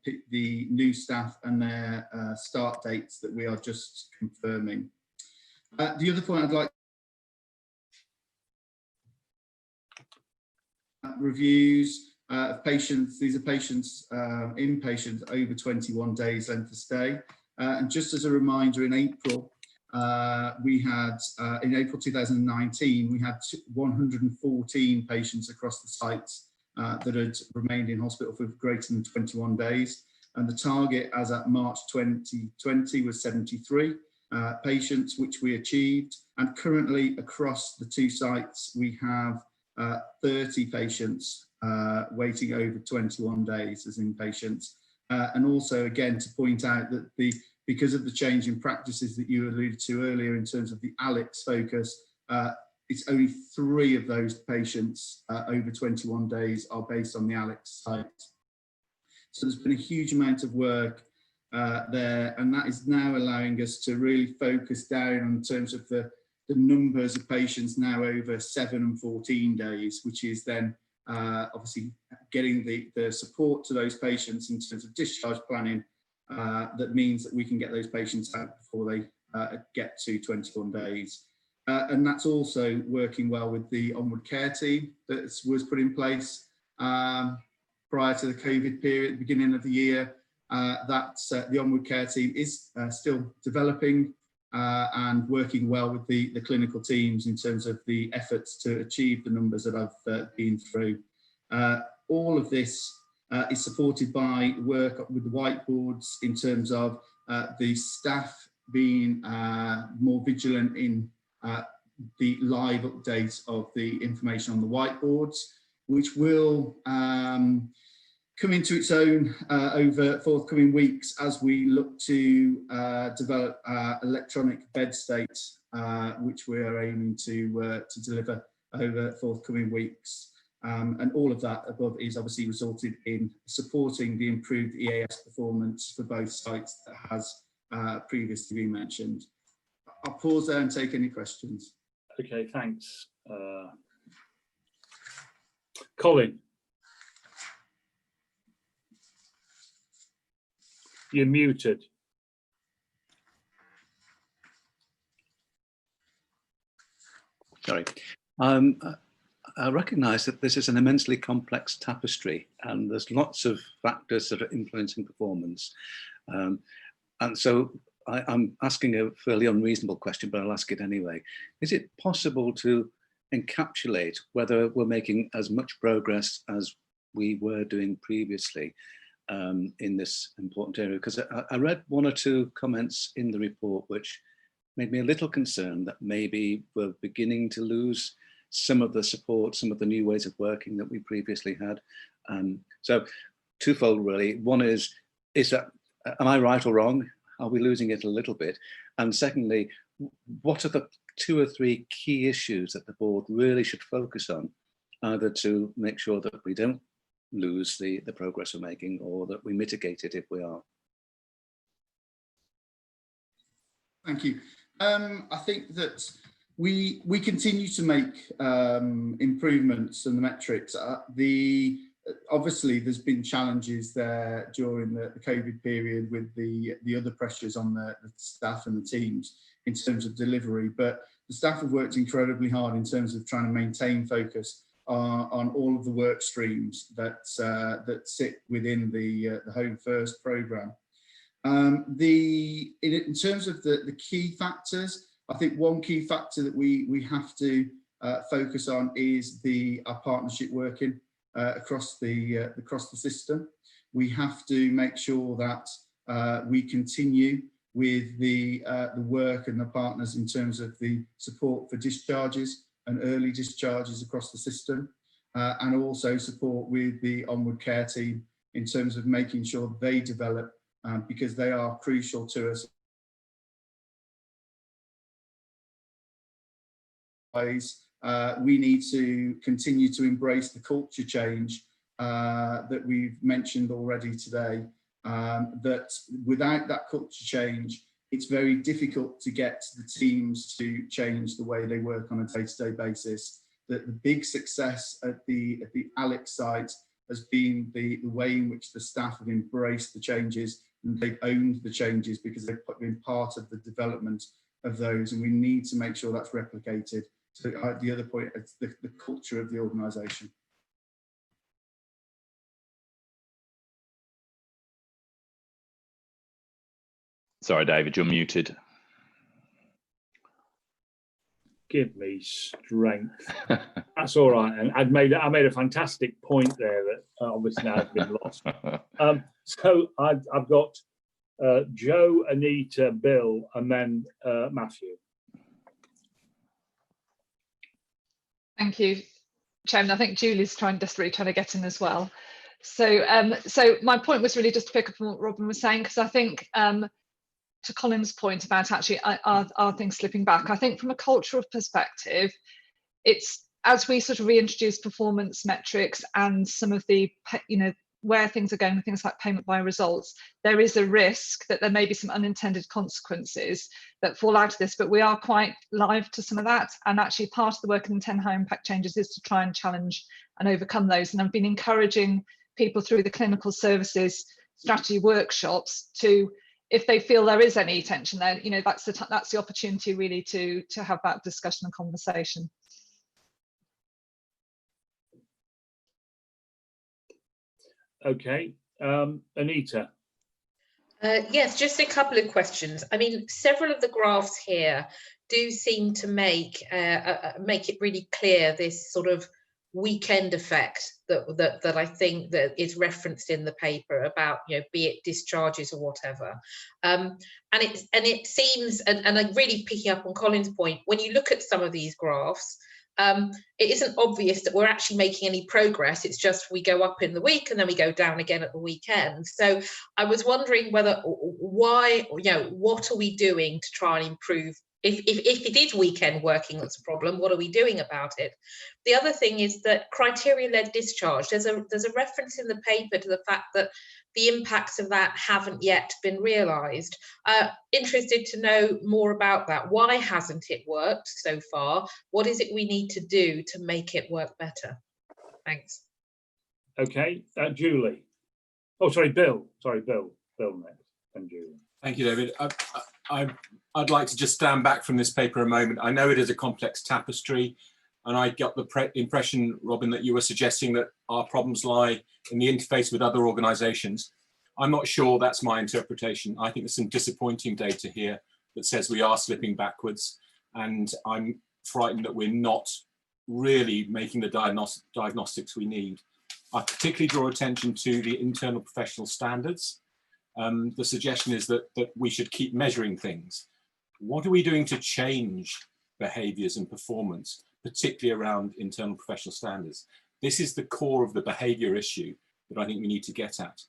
the new staff and their start dates that we are just confirming. The other point I'd like reviews of patients. These are patients, inpatients over 21 days length of stay. And just as a reminder, in April, we had, in April 2019, we had 114 patients across the sites that had remained in hospital for greater than 21 days. And the target as at March 2020 was 73 patients, which we achieved. And currently across the 2 sites, we have 30 patients waiting over 21 days as inpatients. And also, again, to point out that because of the change in practices that you alluded to earlier in terms of the Alex focus, it's only 3 of those patients over 21 days are based on the Alex site. So there's been a huge amount of work there, and that is now allowing us to really focus down in terms of the numbers of patients now over 7 and 14 days, which is then obviously getting the support to those patients in terms of discharge planning. That means that we can get those patients out before they get to 21 days. And that's also working well with the onward care team that was put in place prior to the COVID period at the beginning of the year. The onward care team is still developing and working well with the clinical teams in terms of the efforts to achieve the numbers that I've been through. All of this is supported by work with the whiteboards in terms of the staff being more vigilant in the live update of the information on the whiteboards, which will come into its own over forthcoming weeks as we look to develop electronic bed states, which we are aiming to deliver over forthcoming weeks. And all of that above is obviously resulted in supporting the improved EAS performance for both sites that has previously been mentioned. I'll pause there and take any questions. Okay, thanks. Colin. You're muted. Sorry. I recognise that this is an immensely complex tapestry, and there's lots of factors that are influencing performance. And so I'm asking a fairly unreasonable question, but I'll ask it anyway. Is it possible to encapsulate whether we're making as much progress as we were doing previously in this important area? Because I read one or two comments in the report which made me a little concerned that maybe we're beginning to lose some of the support, some of the new ways of working that we previously had. So twofold really. One is that, am I right or wrong? Are we losing it a little bit? And secondly, what are the 2 or 3 key issues that the board really should focus on, either to make sure that we don't lose the progress we're making, or that we mitigate it if we are? Thank you. I think that we continue to make improvements in the metrics. Obviously, there's been challenges there during the COVID period with the other pressures on the staff and the teams in terms of delivery. But the staff have worked incredibly hard in terms of trying to maintain focus on all of the work streams that sit within the Home First programme. In terms of the key factors, I think one key factor that we have to focus on is our partnership working across the system. We have to make sure that we continue with the work and the partners in terms of the support for discharges and early discharges across the system, and also support with the onward care team in terms of making sure they develop, because they are crucial to us. We need to continue to embrace the culture change that we've mentioned already today. That without that culture change, it's very difficult to get the teams to change the way they work on a day-to-day basis. That the big success at the Alex site has been the way in which the staff have embraced the changes, and they've owned the changes because they've been part of the development of those, and we need to make sure that's replicated. So the other point is the culture of the organisation. Sorry, David, you're muted. Give me strength. That's all right. And I made a fantastic point there that obviously now has been lost. So I've got Joe, Anita, Bill, and then Matthew. Thank you, Chairman. I think Julie's desperately trying to get in as well. So, so my point was really just to pick up on what Robin was saying, because I think to Colin's point about actually are things slipping back. I think from a cultural perspective, it's as we sort of reintroduce performance metrics and some of the, where things are going with things like payment by results, there is a risk that there may be some unintended consequences that fall out of this, but we are quite live to some of that. And actually part of the work in the 10 high impact changes is to try and challenge and overcome those. And I've been encouraging people through the clinical services strategy workshops to, if they feel there is any tension there, that's the opportunity really to have that discussion and conversation. Okay, Anita. Yes, just a couple of questions. I mean, several of the graphs here do seem to make it really clear this sort of weekend effect that I think that is referenced in the paper about, be it discharges or whatever. And it seems, and I'm really picking up on Colin's point, when you look at some of these graphs, it isn't obvious that we're actually making any progress. It's just we go up in the week and then we go down again at the weekend. So I was wondering why, what are we doing to try and improve? If it is weekend working that's a problem, what are we doing about it? The other thing is that criteria-led discharge. There's a reference in the paper to the fact that the impacts of that haven't yet been realised. Interested to know more about that. Why hasn't it worked so far? What is it we need to do to make it work better? Thanks. Okay, Julie. Oh, sorry, Bill. Sorry, Bill. Bill next, and Julie. Thank you, David. I'd like to just stand back from this paper a moment. I know it is a complex tapestry, and I got the impression, Robin, that you were suggesting that our problems lie in the interface with other organisations. I'm not sure that's my interpretation. I think there's some disappointing data here that says we are slipping backwards, and I'm frightened that we're not really making the diagnostics we need. I particularly draw attention to the internal professional standards. The suggestion is that we should keep measuring things. What are we doing to change behaviours and performance, particularly around internal professional standards? This is the core of the behaviour issue that I think we need to get at.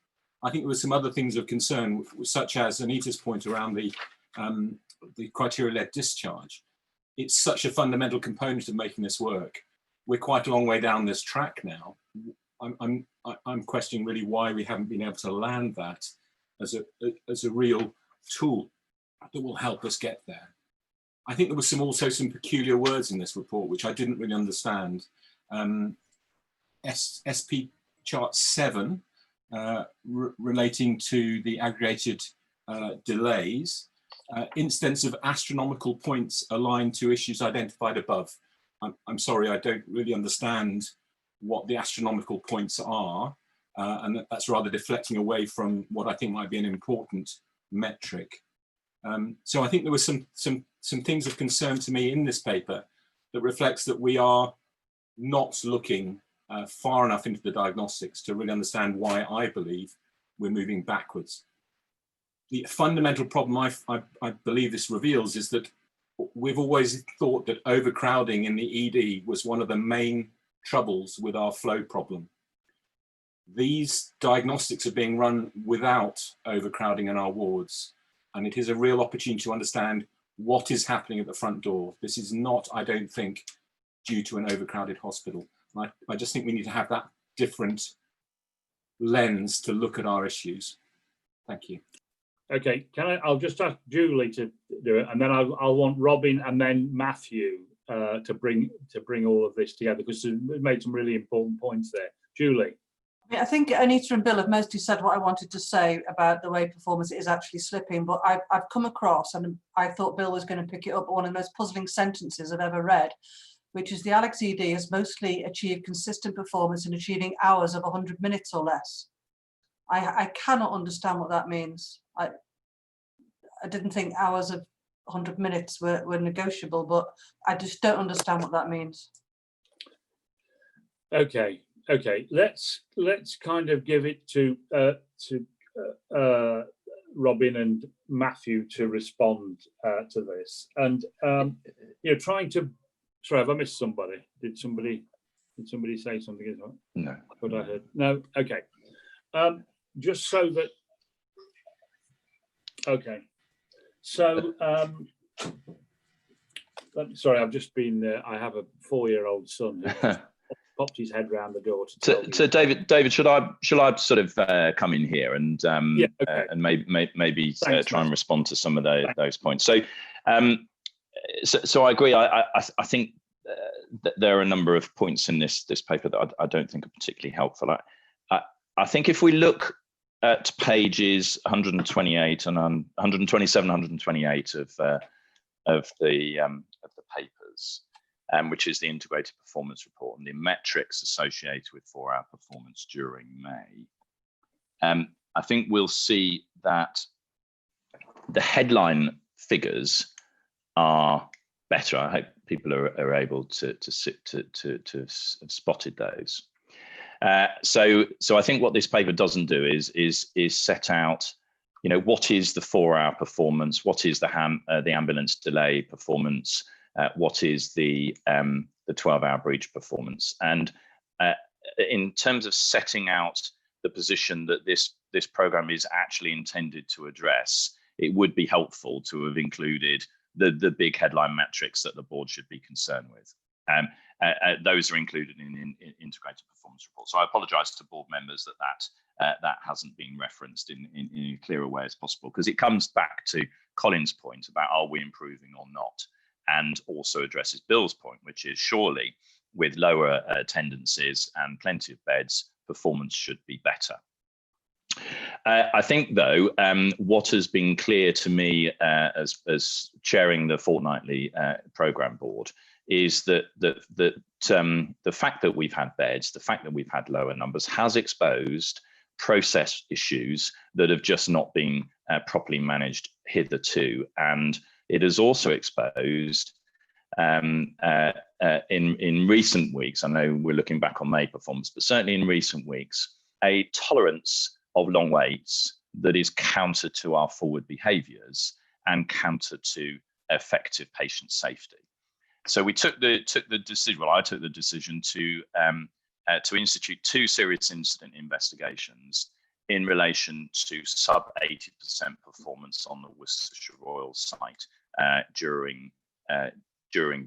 I think there were some other things of concern, such as Anita's point around the criteria-led discharge. It's such a fundamental component of making this work. We're quite a long way down this track now. I'm questioning really why we haven't been able to land that as a real tool that will help us get there. I think there was also some peculiar words in this report which I didn't really understand. SP chart 7 relating to the aggregated delays, instance of astronomical points aligned to issues identified above. I'm sorry, I don't really understand what the astronomical points are, and that's rather deflecting away from what I think might be an important metric. So I think there were some things of concern to me in this paper that reflects that we are not looking far enough into the diagnostics to really understand why I believe we're moving backwards. The fundamental problem I believe this reveals is that we've always thought that overcrowding in the ED was one of the main troubles with our flow problem. These diagnostics are being run without overcrowding in our wards, and it is a real opportunity to understand what is happening at the front door. This is not, I don't think, due to an overcrowded hospital. I just think we need to have that different lens to look at our issues. Thank you. Okay, I'll just ask Julie to do it, and then I'll want Robin and then Matthew to bring all of this together, because we've made some really important points there. Julie. I think Anita and Bill have mostly said what I wanted to say about the way performance is actually slipping, but I've come across, and I thought Bill was going to pick it up, one of the most puzzling sentences I've ever read, which is the Alex ED has mostly achieved consistent performance in achieving hours of 100 minutes or less. I cannot understand what that means. I didn't think hours of 100 minutes were negotiable, but I just don't understand what that means. Okay, let's kind of give it to Robin and Matthew to respond to this, and trying to. Sorry, have I missed somebody? Did somebody say something as well? No. What I heard? No. Okay. Just so that. Okay. So, sorry, I've just been. I have a 4-year-old son who popped his head round the door to tell me. So David, should I sort of come in here and yeah, okay. And maybe Thanks, try and respond to some of those points. So, so I agree. I think that there are a number of points in this paper that I don't think are particularly helpful. I think if we look at pages 128 and 127, 128 of the papers, which is the integrated performance report and the metrics associated with 4-hour performance during May, I think we'll see that the headline figures are better. I hope people are able to have spotted those. So I think what this paper doesn't do is set out, what is the 4-hour performance, what is the ambulance delay performance, what is the 12-hour breach performance, and in terms of setting out the position that this program is actually intended to address, it would be helpful to have included the big headline metrics that the board should be concerned with. those are included in integrated performance reports. So I apologise to board members that hasn't been referenced in a clearer way as possible, because it comes back to Colin's point about are we improving or not, and also addresses Bill's point, which is surely with lower attendances and plenty of beds, performance should be better. I think, though, what has been clear to me as chairing the fortnightly programme board is that the fact that we've had beds, the fact that we've had lower numbers has exposed process issues that have just not been properly managed hitherto. And it has also exposed in recent weeks, I know we're looking back on May performance, but certainly in recent weeks, a tolerance of long waits that is counter to our forward behaviours and counter to effective patient safety. So we took the decision. Well, I took the decision to institute 2 serious incident investigations in relation to sub 80% performance on the Worcestershire Royal site during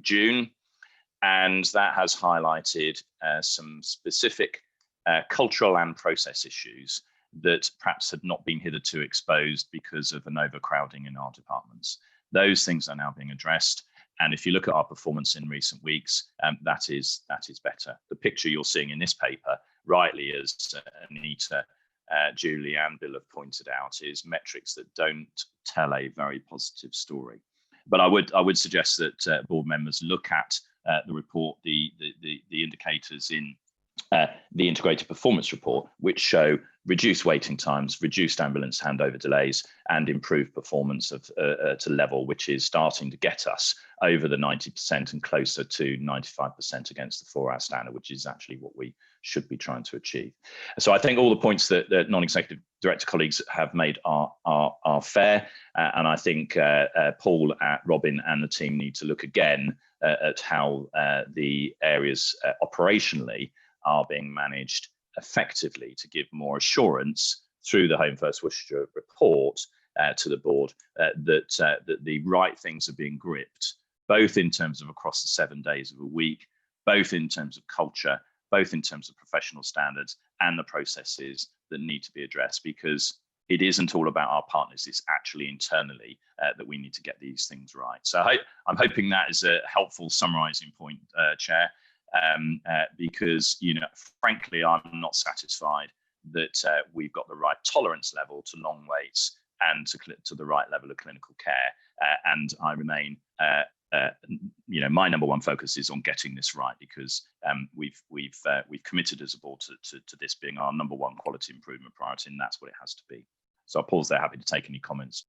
June, and that has highlighted some specific cultural and process issues that perhaps had not been hitherto exposed because of an overcrowding in our departments. Those things are now being addressed, and if you look at our performance in recent weeks, that is better. The picture you're seeing in this paper, rightly as Anita, Julie and Bill have pointed out, is metrics that don't tell a very positive story. But I would suggest that board members look at the report, the indicators in the integrated performance report, which show reduced waiting times, reduced ambulance handover delays, and improved performance to level which is starting to get us over the 90% and closer to 95% against the 4-hour standard, which is actually what we should be trying to achieve. So I think all the points that non-executive director colleagues have made are fair, and I think Paul, Robin and the team need to look again at how the areas operationally are being managed effectively to give more assurance through the Home First Worcestershire report to the board that the right things are being gripped, both in terms of across the 7 days of a week, both in terms of culture, both in terms of professional standards and the processes that need to be addressed, because it isn't all about our partners, it's actually internally that we need to get these things right. So I'm hoping that is a helpful summarising point, Chair. Because, frankly, I'm not satisfied that we've got the right tolerance level to long waits and to the right level of clinical care. And I remain, my number one focus is on getting this right, because we've committed as a board to this being our number one quality improvement priority, and that's what it has to be. So I'll pause there. Happy to take any comments.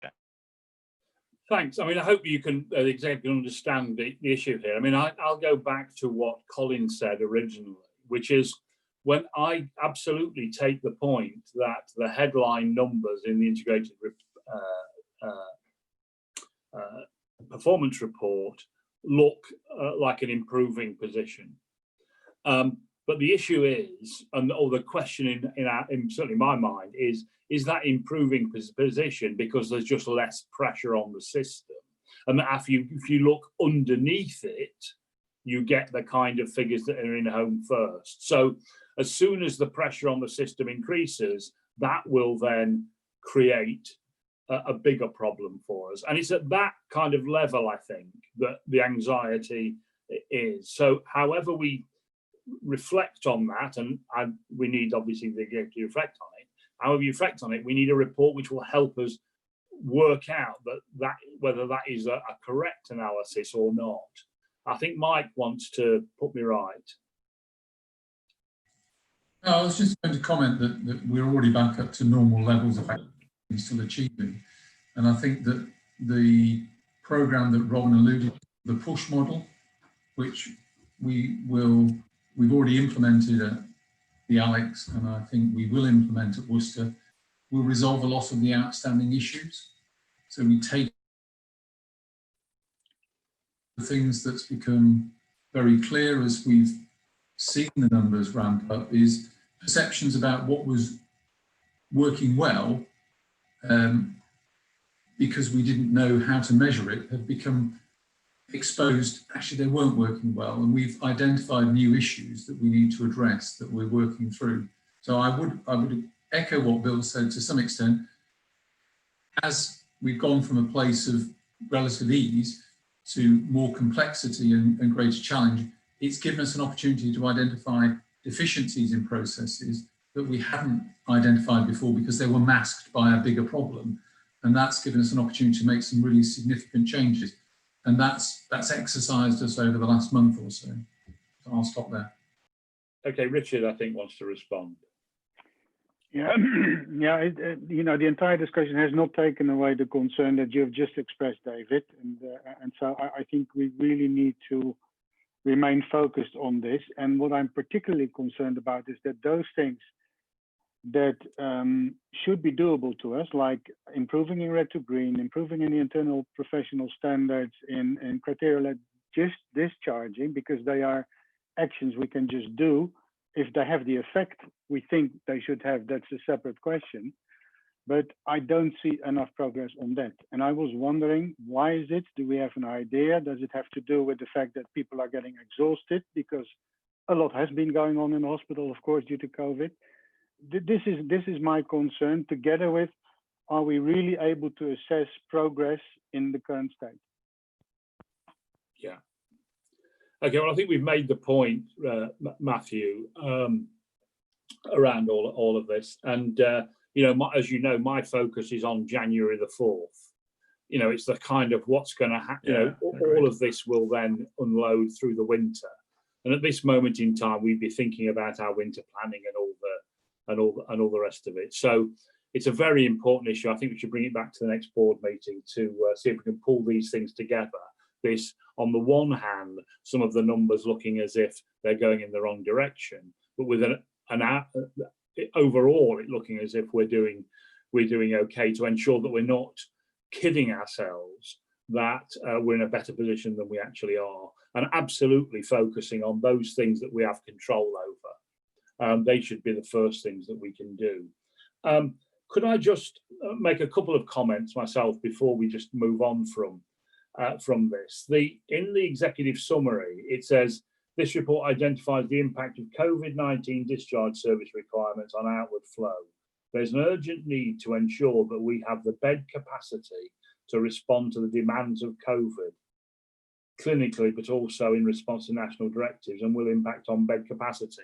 Thanks. I mean, I hope you can understand the issue here. I mean, I'll go back to what Colin said originally, which is when I absolutely take the point that the headline numbers in the integrated performance report look like an improving position. But the issue is, or the question in certainly my mind is that improving position because there's just less pressure on the system? And if you look underneath it, you get the kind of figures that are in Home First. So as soon as the pressure on the system increases, that will then create a bigger problem for us. And it's at that kind of level, I think, that the anxiety is. So however we reflect on that, and we need obviously the executive to reflect on it, however you reflect on it, we need a report which will help us work out whether that is a correct analysis or not. I think Mike wants to put me right. I was just going to comment that we're already back up to normal levels of activity still achieving. And I think that the programme that Robin alluded to, the push model, which we've already implemented at the Alex, and I think we will implement at Worcester, will resolve a lot of the outstanding issues. So we take the things that's become very clear as we've seen the numbers ramp up is perceptions about what was working well, because we didn't know how to measure it, have become exposed actually they weren't working well, and we've identified new issues that we need to address that we're working through. So I would echo what Bill said to some extent. As we've gone from a place of relative ease to more complexity and greater challenge, it's given us an opportunity to identify deficiencies in processes that we hadn't identified before because they were masked by a bigger problem. And that's given us an opportunity to make some really significant changes. And that's exercised us over the last month or so. So I'll stop there. Okay, Richard, I think, wants to respond. Yeah, yeah. The entire discussion has not taken away the concern that you have just expressed, David, and so I think we really need to remain focused on this. And what I'm particularly concerned about is that those things that should be doable to us, like improving in red to green, improving in the internal professional standards, in criteria like just discharging, because they are actions we can just do. If they have the effect we think they should have, that's a separate question. But I don't see enough progress on that. And I was wondering, why is it? Do we have an idea? Does it have to do with the fact that people are getting exhausted? Because a lot has been going on in the hospital, of course, due to COVID. This is my concern, together with, are we really able to assess progress in the current state? Yeah. Okay, well, I think we've made the point, Matthew, around all of this. And, as you know, my focus is on January the 4th. It's the kind of what's going to happen. All of this will then unload through the winter. And at this moment in time, we'd be thinking about our winter planning and all the rest of it. So it's a very important issue. I think we should bring it back to the next board meeting to see if we can pull these things together. This, on the one hand, some of the numbers looking as if they're going in the wrong direction, but with overall it looking as if we're doing okay, to ensure that we're not kidding ourselves that we're in a better position than we actually are, and absolutely focusing on those things that we have control over. They should be the first things that we can do. Could I just make a couple of comments myself before we just move on from this? In the executive summary, it says, this report identifies the impact of COVID-19 discharge service requirements on outward flow. There's an urgent need to ensure that we have the bed capacity to respond to the demands of COVID clinically, but also in response to national directives, and will impact on bed capacity.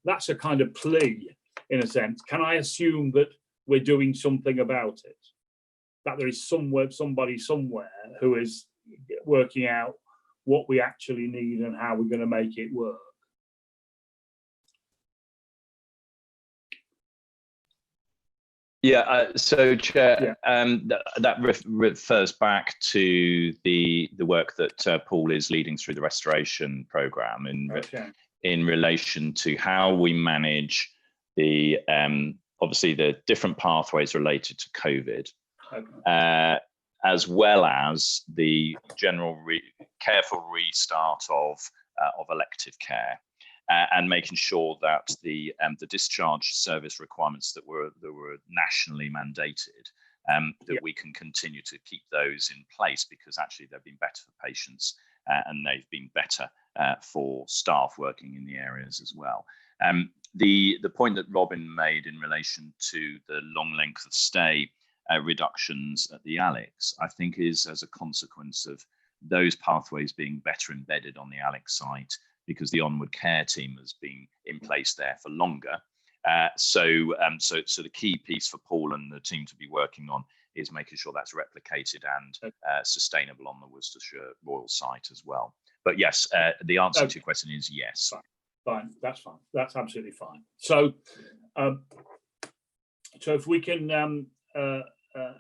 That's a kind of plea, in a sense. Can I assume that we're doing something about it? That there is somebody somewhere who is working out what we actually need and how we're going to make it work. Yeah, so Chair, that refers back to the work that Paul is leading through the restoration programme in relation to how we manage the obviously the different pathways related to COVID. As well as the general careful restart of elective care, and making sure that the discharge service requirements that were nationally mandated, that we can continue to keep those in place, because actually they've been better for patients and they've been better for staff working in the areas as well. The point that Robin made in relation to the long length of stay reductions at the ALEX, I think, is as a consequence of those pathways being better embedded on the ALEX site, because the onward care team has been in place there for longer. So the key piece for Paul and the team to be working on is making sure that's replicated and sustainable on the Worcestershire Royal site as well. But yes, the answer to your question is yes. Fine, that's fine. That's absolutely fine. So, so if we can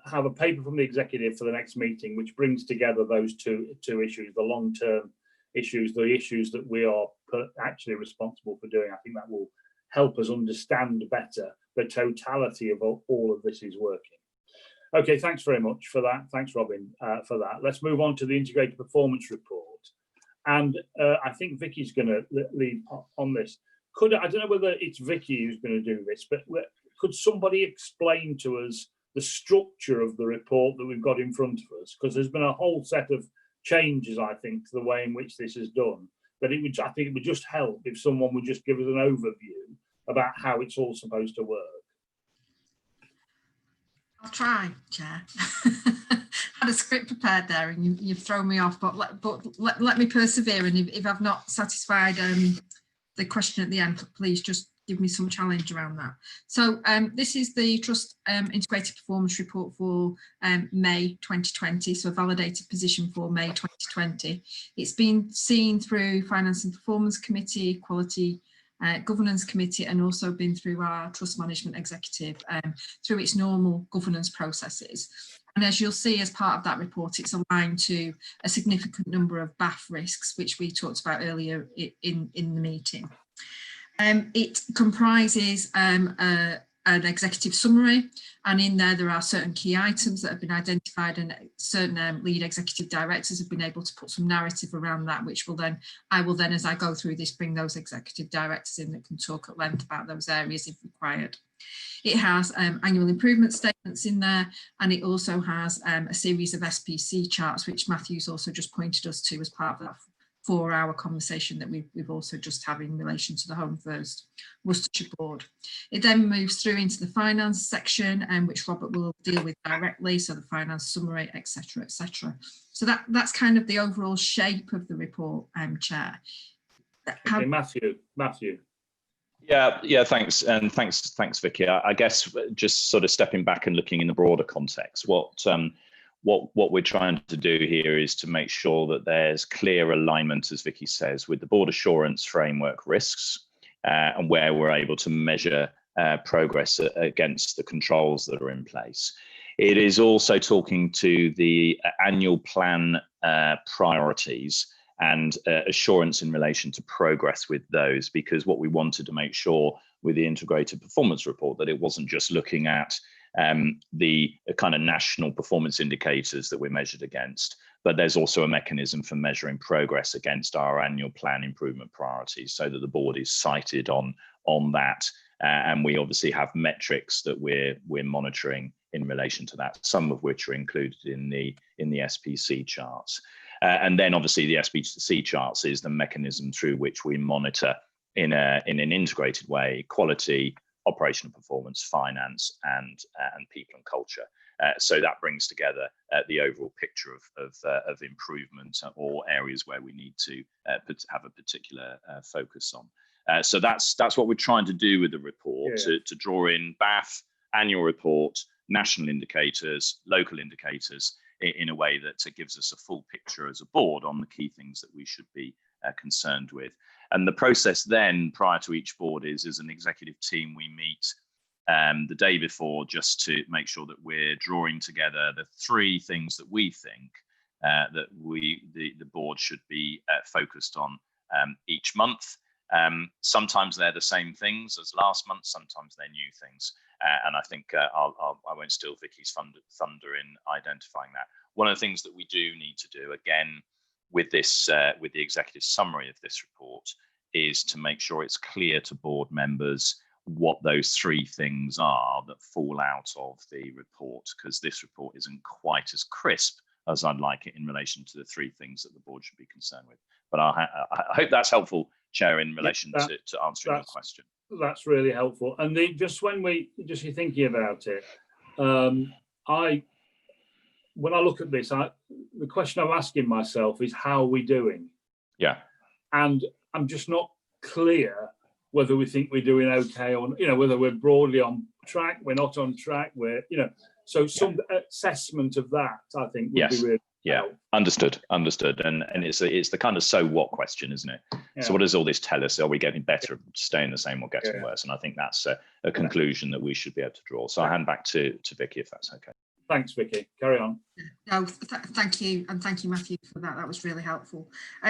have a paper from the executive for the next meeting, which brings together those two issues, the long-term issues, the issues that we are actually responsible for doing, I think that will help us understand better the totality of all of this is working. Okay, thanks very much for that. Thanks, Robin, for that. Let's move on to the integrated performance report. And I think Vicky's going to lead on this. I don't know whether it's Vicky who's going to do this, but could somebody explain to us the structure of the report that we've got in front of us? Because there's been a whole set of changes, I think, to the way in which this is done. But it would, I think it would just help if someone would just give us an overview about how it's all supposed to work. I'll try, Chair. Had a script prepared there and you've thrown me off, but let me persevere, and if I've not satisfied the question at the end, please just give me some challenge around that. So this is the Trust Integrated Performance Report for May 2020, so a validated position for May 2020. It's been seen through Finance and Performance Committee, Quality Governance Committee, and also been through our Trust Management Executive through its normal governance processes. And as you'll see, as part of that report, it's aligned to a significant number of BAF risks, which we talked about earlier in the meeting. It comprises an executive summary, and in there are certain key items that have been identified, and certain lead executive directors have been able to put some narrative around that, which will then, I will then, as I go through this, bring those executive directors in that can talk at length about those areas if required. It has annual improvement statements in there, and it also has a series of SPC charts, which Matthew's also just pointed us to as part of that 4-hour conversation that we've also just had in relation to the Home First Worcestershire Board. It then moves through into the finance section, which Robert will deal with directly, so the finance summary, etc., etc. So that's kind of the overall shape of the report, Chair. Okay, Matthew. Yeah, thanks, and thanks, Vicky. I guess just sort of stepping back and looking in the broader context, what we're trying to do here is to make sure that there's clear alignment, as Vicky says, with the board assurance framework risks and where we're able to measure progress against the controls that are in place. It is also talking to the annual plan priorities and assurance in relation to progress with those, because what we wanted to make sure with the integrated performance report that it wasn't just looking at the kind of national performance indicators that we're measured against, but there's also a mechanism for measuring progress against our annual plan improvement priorities, so that the board is cited on that, and we obviously have metrics that we're monitoring in relation to that, some of which are included in the SPC charts. And then obviously the SPC charts is the mechanism through which we monitor in an integrated way quality, operational performance, finance, and people and culture. So that brings together the overall picture of improvement or areas where we need to have a particular focus on. So that's what we're trying to do with the report, to draw in BAF, annual report, national indicators, local indicators, in a way that gives us a full picture as a board on the key things that we should be concerned with. And the process then, prior to each board, is as an executive team, we meet the day before just to make sure that we're drawing together the 3 things that we think that the board should be focused on each month. Sometimes they're the same things as last month, sometimes they're new things. And I think I won't steal Vicky's thunder in identifying that. One of the things that we do need to do, again, with this, with the executive summary of this report, is to make sure it's clear to board members what those 3 things are that fall out of the report, because this report isn't quite as crisp as I'd like it in relation to the 3 things that the board should be concerned with. But I hope that's helpful, Chair, in relation to answering your question. That's really helpful. And just when you're thinking about it, when I look at this, the question I'm asking myself is, how are we doing? Yeah. And I'm just not clear whether we think we're doing okay, or whether we're broadly on track, we're not on track, so some assessment of that, I think, would be really helpful. Understood. And it's the kind of so what question, isn't it? Yeah. So what does all this tell us? Are we getting better, staying the same, or getting worse? And I think that's a conclusion that we should be able to draw. So I'll hand back to Vicky, if that's okay. Thanks, Vicky. Carry on. No, thank you, and thank you, Matthew, for that. That was really helpful.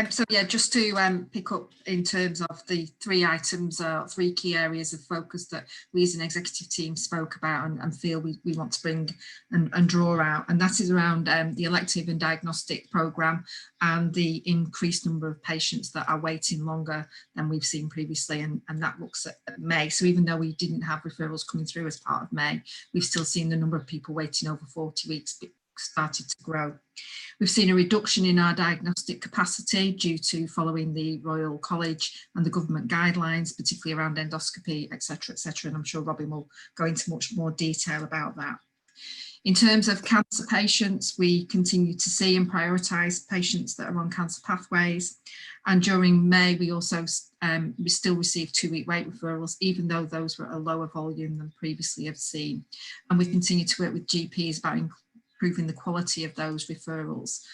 So yeah, just to pick up in terms of the 3 items, 3 key areas of focus that we as an executive team spoke about and feel we want to bring and draw out, and that is around the elective and diagnostic programme and the increased number of patients that are waiting longer than we've seen previously, and that looks at May. So even though we didn't have referrals coming through as part of May, we've still seen the number of people waiting over 40 weeks started to grow. We've seen a reduction in our diagnostic capacity due to following the Royal College and the government guidelines, particularly around endoscopy, etc., etc. And I'm sure Robin will go into much more detail about that. In terms of cancer patients, we continue to see and prioritise patients that are on cancer pathways. And during May, we also we still received 2-week wait referrals, even though those were at a lower volume than previously have seen. And we continue to work with GPs about improving the quality of those referrals.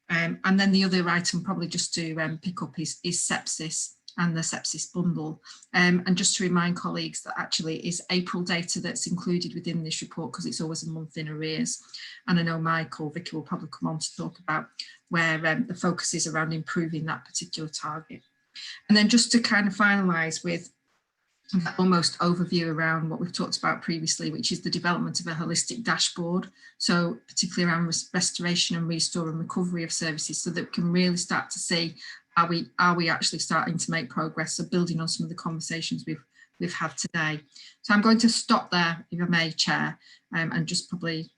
And then the other item probably just to pick up is sepsis and the sepsis bundle. And just to remind colleagues that actually it is April data that's included within this report because it's always a month in arrears. And I know Mike or Vicky will probably come on to talk about where the focus is around improving that particular target. And then just to kind of finalise with almost overview around what we've talked about previously, which is the development of a holistic dashboard. So particularly around restoration and restore and recovery of services so that we can really start to see are we actually starting to make progress? So building on some of the conversations we've had today. So I'm going to stop there, if I may, Chair, and just probably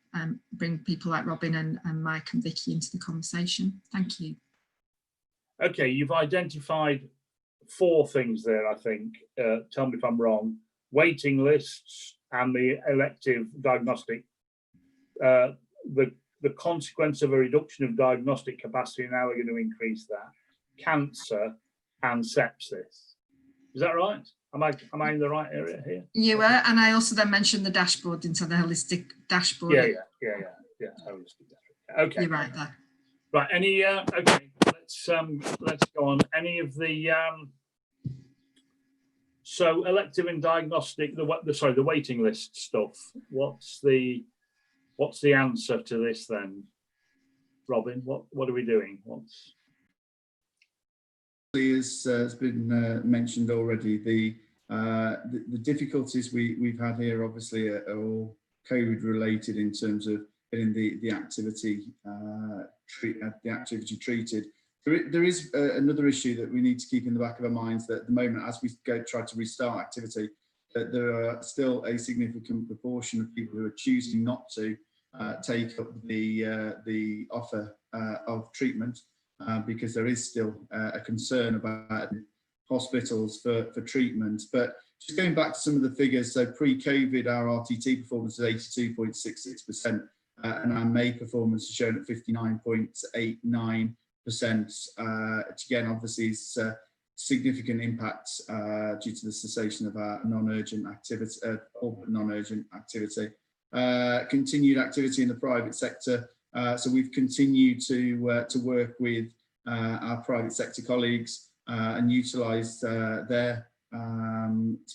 bring people like Robin and Mike and Vicky into the conversation. Thank you. Okay, you've identified 4 things there, I think. Tell me if I'm wrong. Waiting lists and the elective diagnostic. The consequence of a reduction of diagnostic capacity, now we're going to increase that. Cancer and sepsis. Is that right? Am I in the right area here? You were, and I also then mentioned the dashboard into the holistic dashboard. Yeah. Holistic dashboard. Okay. You're right there. Right. Any? Okay. Let's go on. Any of the so elective and diagnostic. The waiting list stuff. What's the answer to this then, Robin? What are we doing? As has been mentioned already, the difficulties we've had here obviously are all COVID related in terms of getting the activity treated. There is another issue that we need to keep in the back of our minds, that at the moment, as we try to restart activity, that there are still a significant proportion of people who are choosing not to take up the offer of treatment. Because there is still a concern about hospitals for treatment. But just going back to some of the figures, so pre-COVID, our RTT performance was 82.66%, and our May performance is shown at 59.89%. Which again, obviously, is significant impact due to the cessation of our non-urgent activity, continued activity in the private sector. So we've continued to work with our private sector colleagues and utilise their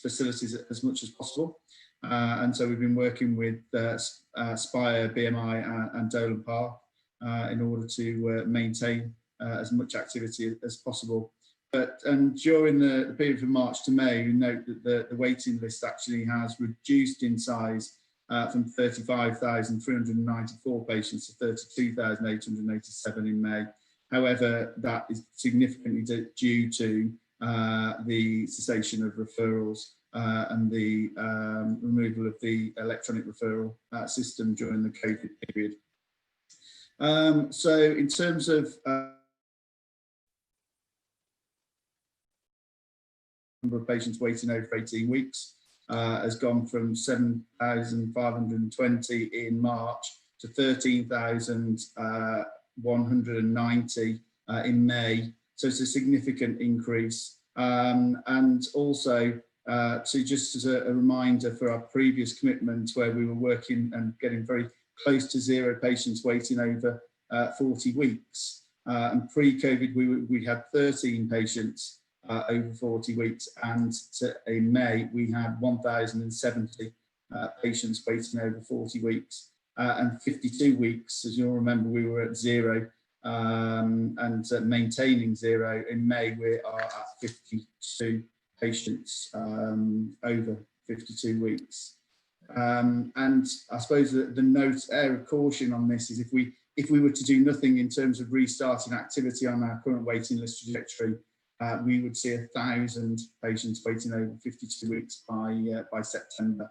facilities as much as possible. And so we've been working with Spire, BMI and Dolan Park in order to maintain as much activity as possible. And during the period from March to May, we note that the waiting list actually has reduced in size from 35,394 patients to 32,887 in May. However, that is significantly due to the cessation of referrals and the removal of the electronic referral system during the COVID period. So in terms of number of patients waiting over 18 weeks, has gone from 7,520 in March to 13,190 in May. So it's a significant increase. And also, to just as a reminder for our previous commitments, where we were working and getting very close to 0 patients waiting over 40 weeks. And pre-COVID, we had 13 patients over 40 weeks, and in May we had 1,070 patients waiting over 40 weeks, and 52 weeks, as you'll remember, we were at 0 and maintaining 0. In May we are at 52 patients over 52 weeks. And I suppose that the note air of caution on this is if we were to do nothing in terms of restarting activity on our current waiting list trajectory, we would see 1,000 patients waiting over 52 weeks by September.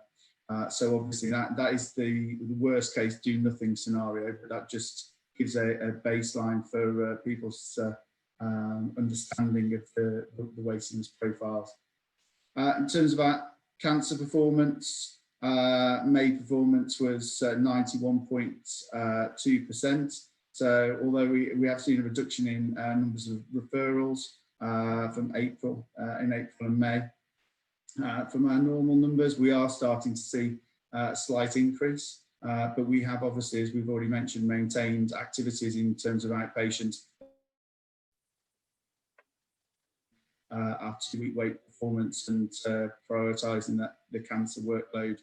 So obviously that is the worst case do nothing scenario, but that just gives a baseline for people's understanding of the waiting list profiles. In terms of our cancer performance, May performance was 91.2%. So although we have seen a reduction in numbers of referrals from April and May, from our normal numbers, we are starting to see a slight increase. But we have obviously, as we've already mentioned, maintained activities in terms of outpatient, our 2-week wait performance, and prioritising the cancer workload.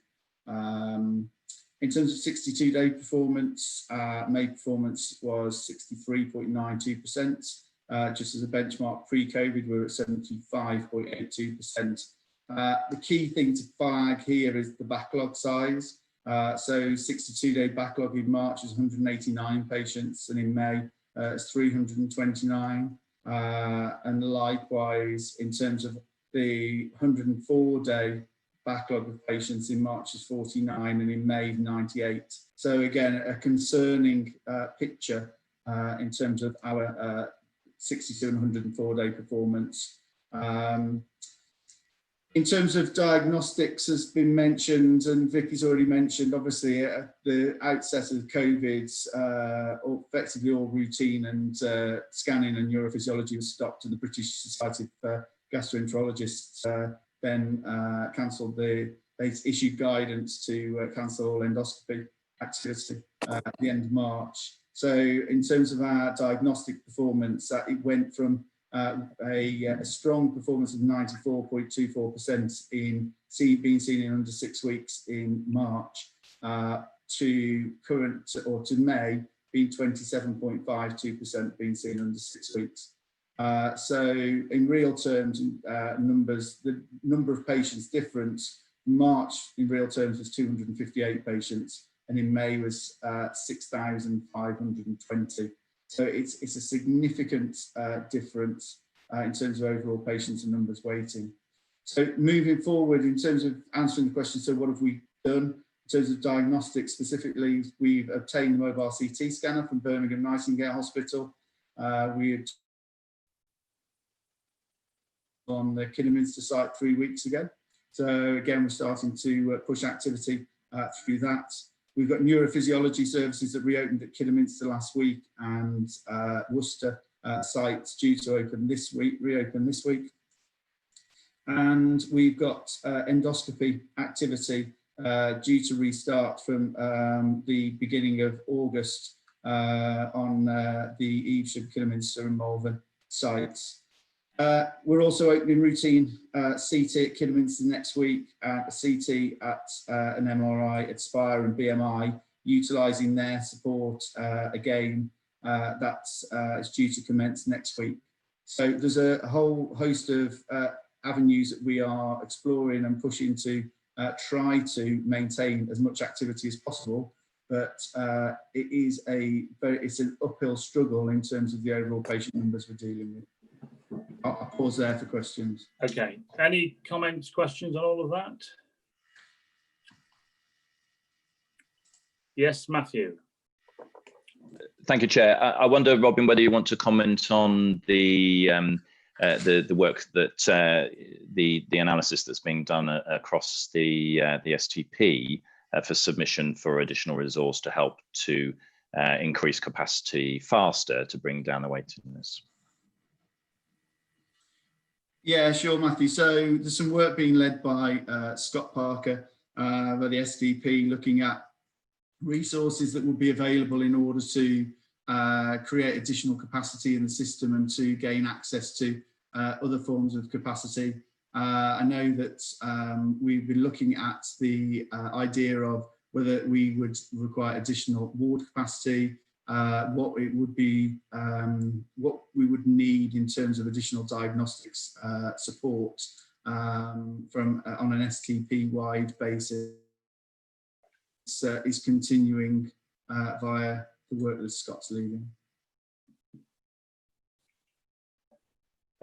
In terms of 62-day performance, May performance was 63.92%. Just as a benchmark, pre-COVID, we were at 75.82%. The key thing to flag here is the backlog size. So 62-day backlog in March was 189 patients, and in May it's 329. And likewise, in terms of the 104-day backlog of patients, in March is 49 and in May 98. So again, a concerning picture in terms of our 62 and 104-day performance. In terms of diagnostics, has been mentioned, and Vicky's already mentioned, obviously at the outset of COVID, effectively all routine and scanning and neurophysiology was stopped, and the British Society of Gastroenterologists then cancelled they issued guidance to cancel all endoscopy activity at the end of March. So in terms of our diagnostic performance, it went from a strong performance of 94.24% in being seen in under 6 weeks in March to May being 27.52% being seen under 6 weeks. So in real terms, numbers, the number of patients difference, March in real terms was 258 patients, and in May was 6,520. So it's a significant difference in terms of overall patients and numbers waiting. So moving forward, in terms of answering the question, so what have we done? In terms of diagnostics specifically, we've obtained the mobile CT scanner from Birmingham Nightingale Hospital. We had on the Kidderminster site 3 weeks ago. So again, we're starting to push activity through that. We've got neurophysiology services that reopened at Kidderminster last week, and Worcester sites due to open this week, reopen this week. And we've got endoscopy activity due to restart from the beginning of August on the Evesham, Kidderminster and Malvern sites. We're also opening routine CT at Kidderminster next week, a CT at an MRI at Spire and BMI, utilising their support again. That's due to commence next week. So there's a whole host of avenues that we are exploring and pushing to try to maintain as much activity as possible, but it's an uphill struggle in terms of the overall patient numbers we're dealing with. I'll pause there for questions. Okay, any comments, questions on all of that? Yes, Matthew. Thank you, Chair. I wonder, Robin, whether you want to comment on the work that the analysis that's being done across the STP for submission for additional resource to help to increase capacity faster to bring down the waiting list. Yeah, sure, Matthew. So there's some work being led by Scott Parker, by the SDP, looking at resources that would be available in order to create additional capacity in the system and to gain access to other forms of capacity. I know that we've been looking at the idea of whether we would require additional ward capacity, what it would be, what we would need in terms of additional diagnostics support from on an STP-wide basis. Is continuing via the work that Scott's leading.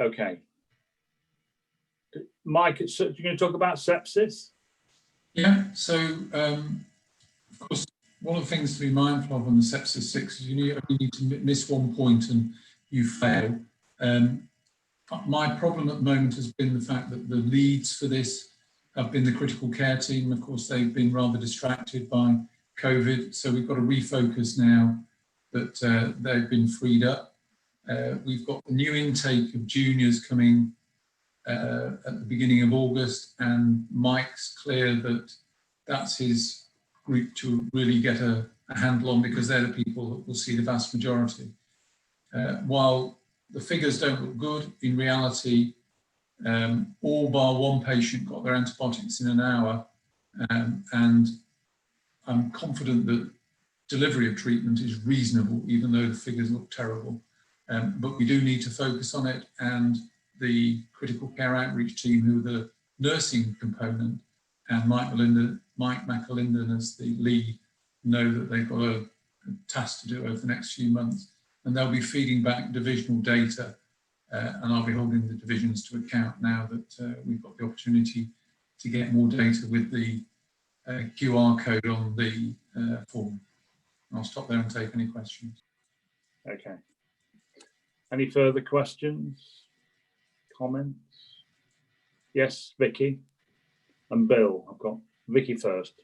Okay. Mike, so you're going to talk about sepsis? Yeah, so of course, one of the things to be mindful of on the sepsis 6 is you only need to miss one point and you fail. My problem at the moment has been the fact that the leads for this have been the critical care team. Of course, they've been rather distracted by COVID, so we've got to refocus now that they've been freed up. We've got the new intake of juniors coming at the beginning of August, and Mike's clear that that's his group to really get a handle on, because they're the people that will see the vast majority. While the figures don't look good, in reality, all bar one patient got their antibiotics in an hour, and I'm confident that delivery of treatment is reasonable, even though the figures look terrible. But we do need to focus on it, and the critical care outreach team, who are the nursing component, and Mike McAlinden as the lead, know that they've got a task to do over the next few months, and they'll be feeding back divisional data, and I'll be holding the divisions to account now that we've got the opportunity to get more data with the QR code on the form. I'll stop there and take any questions. Okay. Any further questions, comments? Yes, Vicky and Bill. I've got Vicky first.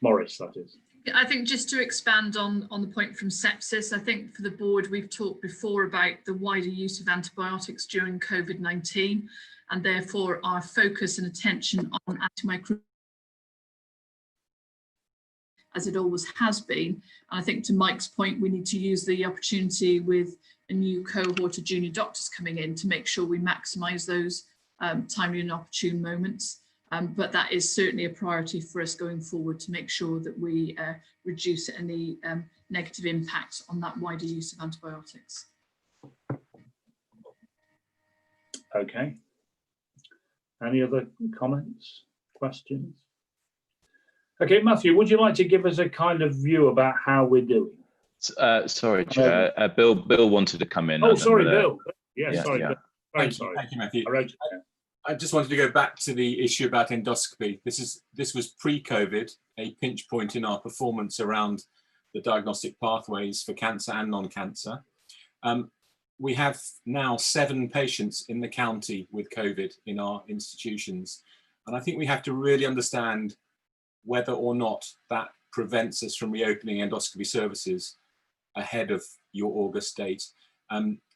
Morris, that is. I think just to expand on the point from sepsis, I think for the board, we've talked before about the wider use of antibiotics during COVID-19, and therefore our focus and attention on antimicrobial, as it always has been. And I think to Mike's point, we need to use the opportunity with a new cohort of junior doctors coming in to make sure we maximise those timely and opportune moments. But that is certainly a priority for us going forward, to make sure that we reduce any negative impact on that wider use of antibiotics. Okay. Any other comments, questions? Okay, Matthew, would you like to give us a kind of view about how we're doing? Sorry, Chair. Bill wanted to come in. Oh, sorry, Bill. Yeah, sorry. Yeah. Bill. Thank you, Matthew. All right. I just wanted to go back to the issue about endoscopy. This was pre-COVID, a pinch point in our performance around the diagnostic pathways for cancer and non-cancer. We have now 7 patients in the county with COVID in our institutions. And I think we have to really understand whether or not that prevents us from reopening endoscopy services ahead of your August date.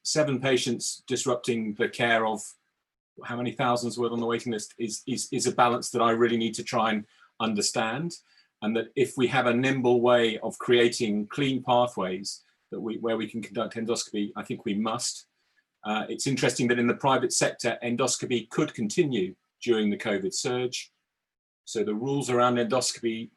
7 patients disrupting the care of how many thousands were on the waiting list is a balance that I really need to try and understand. And that if we have a nimble way of creating clean pathways that where we can conduct endoscopy, I think we must. It's interesting that in the private sector, endoscopy could continue during the COVID surge. So the rules around endoscopy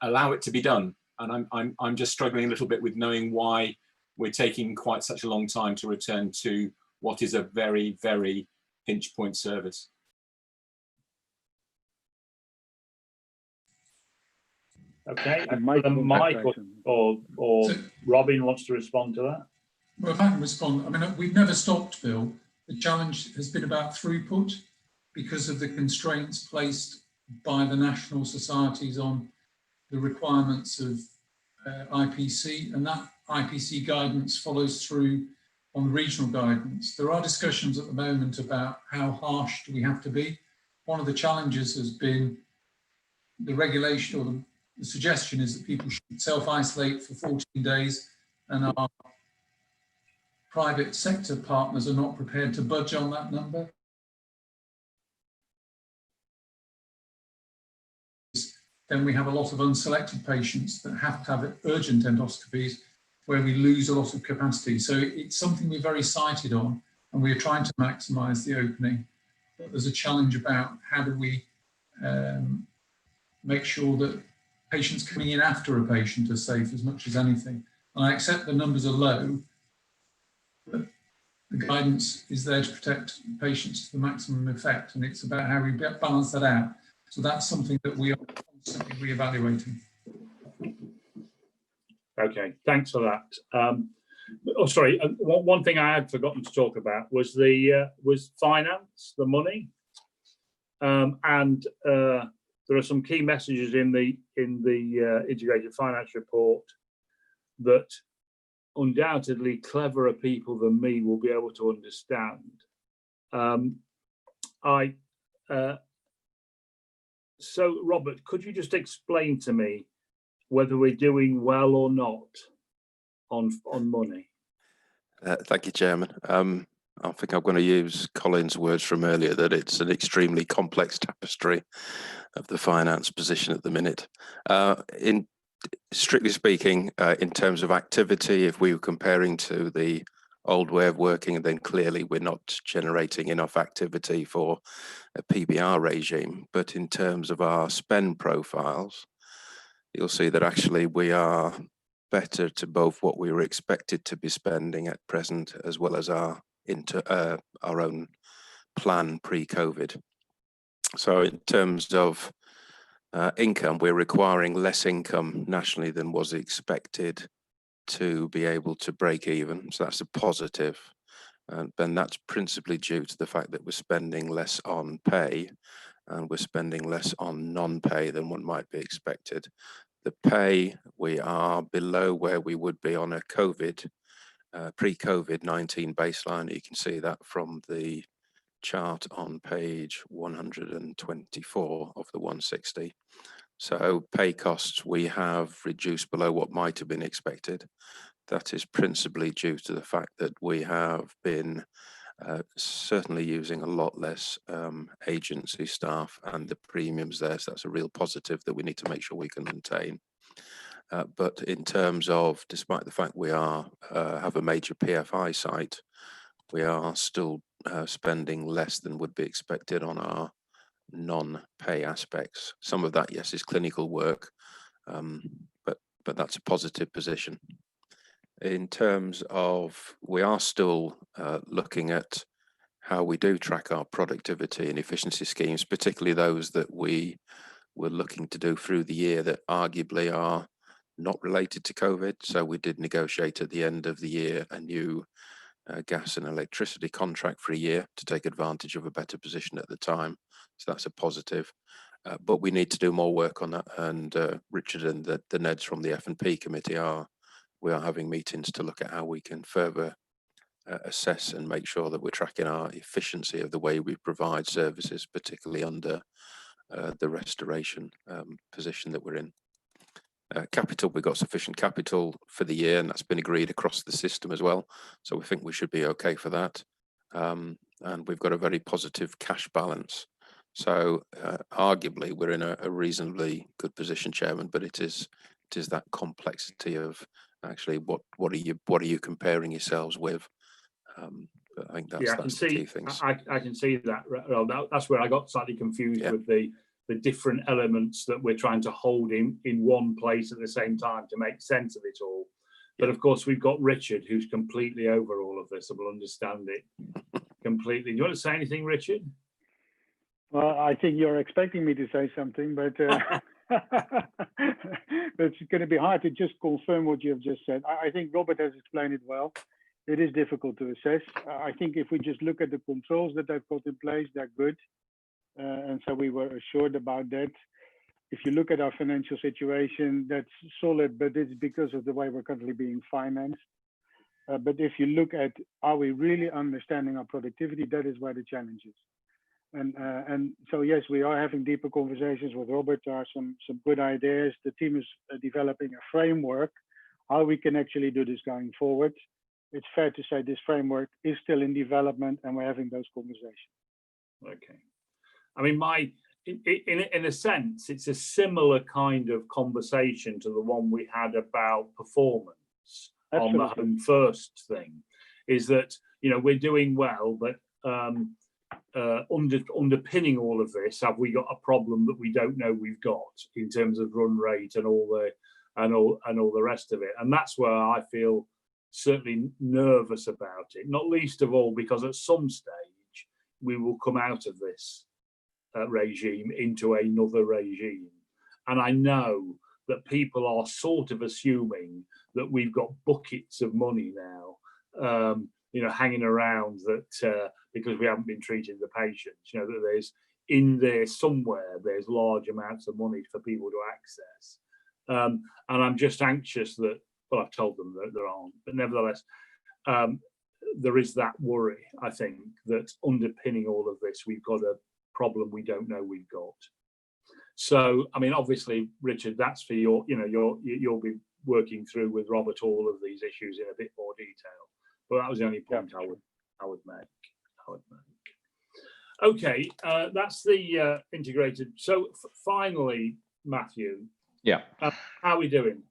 allow it to be done. And I'm just struggling a little bit with knowing why we're taking quite such a long time to return to what is a very, very pinch point service. Okay, and Mike or Robin wants to respond to that. Well, if I can respond, I mean, we've never stopped, Bill. The challenge has been about throughput because of the constraints placed by the national societies on the requirements of IPC, and that IPC guidance follows through on regional guidance. There are discussions at the moment about how harsh do we have to be. One of the challenges has been the regulation, or the suggestion is that people should self-isolate for 14 days, and our private sector partners are not prepared to budge on that number. Then we have a lot of unselected patients that have to have urgent endoscopies where we lose a lot of capacity. So it's something we're very sighted on, and we're trying to maximise the opening. But there's a challenge about how do we make sure that patients coming in after a patient are safe as much as anything. And I accept the numbers are low, but the guidance is there to protect patients to the maximum effect, and it's about how we balance that out. So that's something that we are constantly reevaluating. Okay, thanks for that. Oh, sorry. One thing I had forgotten to talk about was was finance, the money, and there are some key messages in the integrated finance report that undoubtedly cleverer people than me will be able to understand. So Robert, could you just explain to me whether we're doing well or not on money? Thank you, Chairman. I think I'm going to use Colin's words from earlier that it's an extremely complex tapestry of the finance position at the minute. Strictly speaking, in terms of activity, if we were comparing to the old way of working, then clearly we're not generating enough activity for a PBR regime. But in terms of our spend profiles, you'll see that actually we are better to both what we were expected to be spending at present, as well as our own plan pre-COVID. So in terms of income, we're requiring less income nationally than was expected to be able to break even. So that's a positive. And then that's principally due to the fact that we're spending less on pay and we're spending less on non-pay than one might be expected. The pay, we are below where we would be on a pre-COVID-19 baseline. You can see that from the chart on page 124 of the 160. So pay costs we have reduced below what might have been expected. That is principally due to the fact that we have been certainly using a lot less agency staff and the premiums there. So that's a real positive that we need to make sure we can maintain. But in terms of, despite the fact we are have a major PFI site, we are still spending less than would be expected on our non-pay aspects. Some of that, yes, is clinical work, but that's a positive position. In terms of, we are still looking at how we do track our productivity and efficiency schemes, particularly those that we were looking to do through the year that arguably are not related to COVID. So we did negotiate at the end of the year a new gas and electricity contract for a year to take advantage of a better position at the time. So that's a positive. But we need to do more work on that. And Richard and the Neds from the F&P committee we are having meetings to look at how we can further assess and make sure that we're tracking our efficiency of the way we provide services, particularly under the restoration position that we're in. Capital, we've got sufficient capital for the year, and that's been agreed across the system as well. So we think we should be okay for that. And we've got a very positive cash balance. So arguably we're in a reasonably good position, Chairman, but it is that complexity of actually what are you comparing yourselves with? But I think that's the key things. I can see that. Well, that's where I got slightly confused with the different elements that we're trying to hold in one place at the same time to make sense of it all. But of course, we've got Richard, who's completely over all of this and will understand it completely. Do you want to say anything, Richard? Well, I think you're expecting me to say something, but it's going to be hard to just confirm what you have just said. I think Robert has explained it well. It is difficult to assess. I think if we just look at the controls that they've got in place, they're good. And so we were assured about that. If you look at our financial situation, that's solid, but it's because of the way we're currently being financed. But if you look at, are we really understanding our productivity, that is where the challenge is. And so, yes, we are having deeper conversations with Robert. There are some good ideas. The team is developing a framework, how we can actually do this going forward. It's fair to say this framework is still in development and we're having those conversations. Okay. I mean, in a sense, it's a similar kind of conversation to the one we had about performance. Absolutely. On the Home First thing, is that, you know, we're doing well, but underpinning all of this, have we got a problem that we don't know we've got in terms of run rate and all the rest of it? And that's where I feel certainly nervous about it, not least of all because at some stage we will come out of this regime into another regime, and I know that people are sort of assuming that we've got buckets of money now, you know, hanging around that because we haven't been treating the patients, you know, that there's in there somewhere there's large amounts of money for people to access. And I'm just anxious that, well, I've told them that there aren't, but nevertheless, there is that worry, I think, that underpinning all of this, we've got a problem we don't know we've got. So, I mean, obviously, Richard, that's for your, you'll be working through with Robert all of these issues in a bit more detail. But that was the only point I would make. Okay, that's the integrated. So finally, Matthew. Yeah. How are we doing?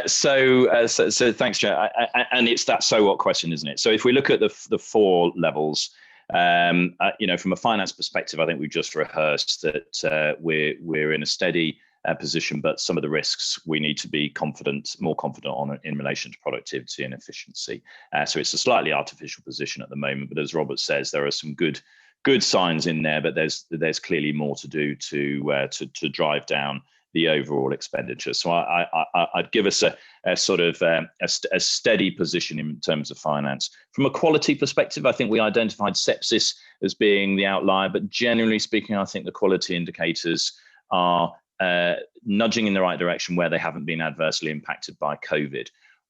So thanks, Chair. And it's that so what question, isn't it? So if we look at the 4 levels, from a finance perspective, I think we've just rehearsed that we're in a steady position, but some of the risks we need to be more confident on in relation to productivity and efficiency. So it's a slightly artificial position at the moment, but as Robert says, there are some good signs in there, but there's clearly more to do to drive down the overall expenditure. So I'd give us a sort of a steady position in terms of finance. From a quality perspective, I think we identified sepsis as being the outlier, but generally speaking, I think the quality indicators are nudging in the right direction where they haven't been adversely impacted by COVID.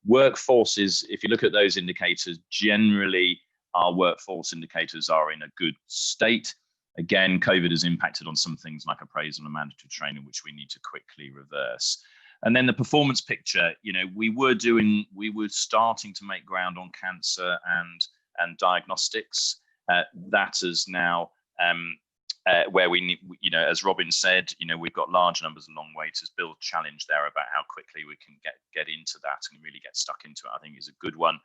Workforces, if you look at those indicators, generally our workforce indicators are in a good state. Again, COVID has impacted on some things like appraisal and mandatory training, which we need to quickly reverse. And then the performance picture, we were starting to make ground on cancer and diagnostics. That is now where we need, as Robin said, we've got large numbers and long waiters. Bill's challenge there about how quickly we can get into that and really get stuck into it, I think is a good one.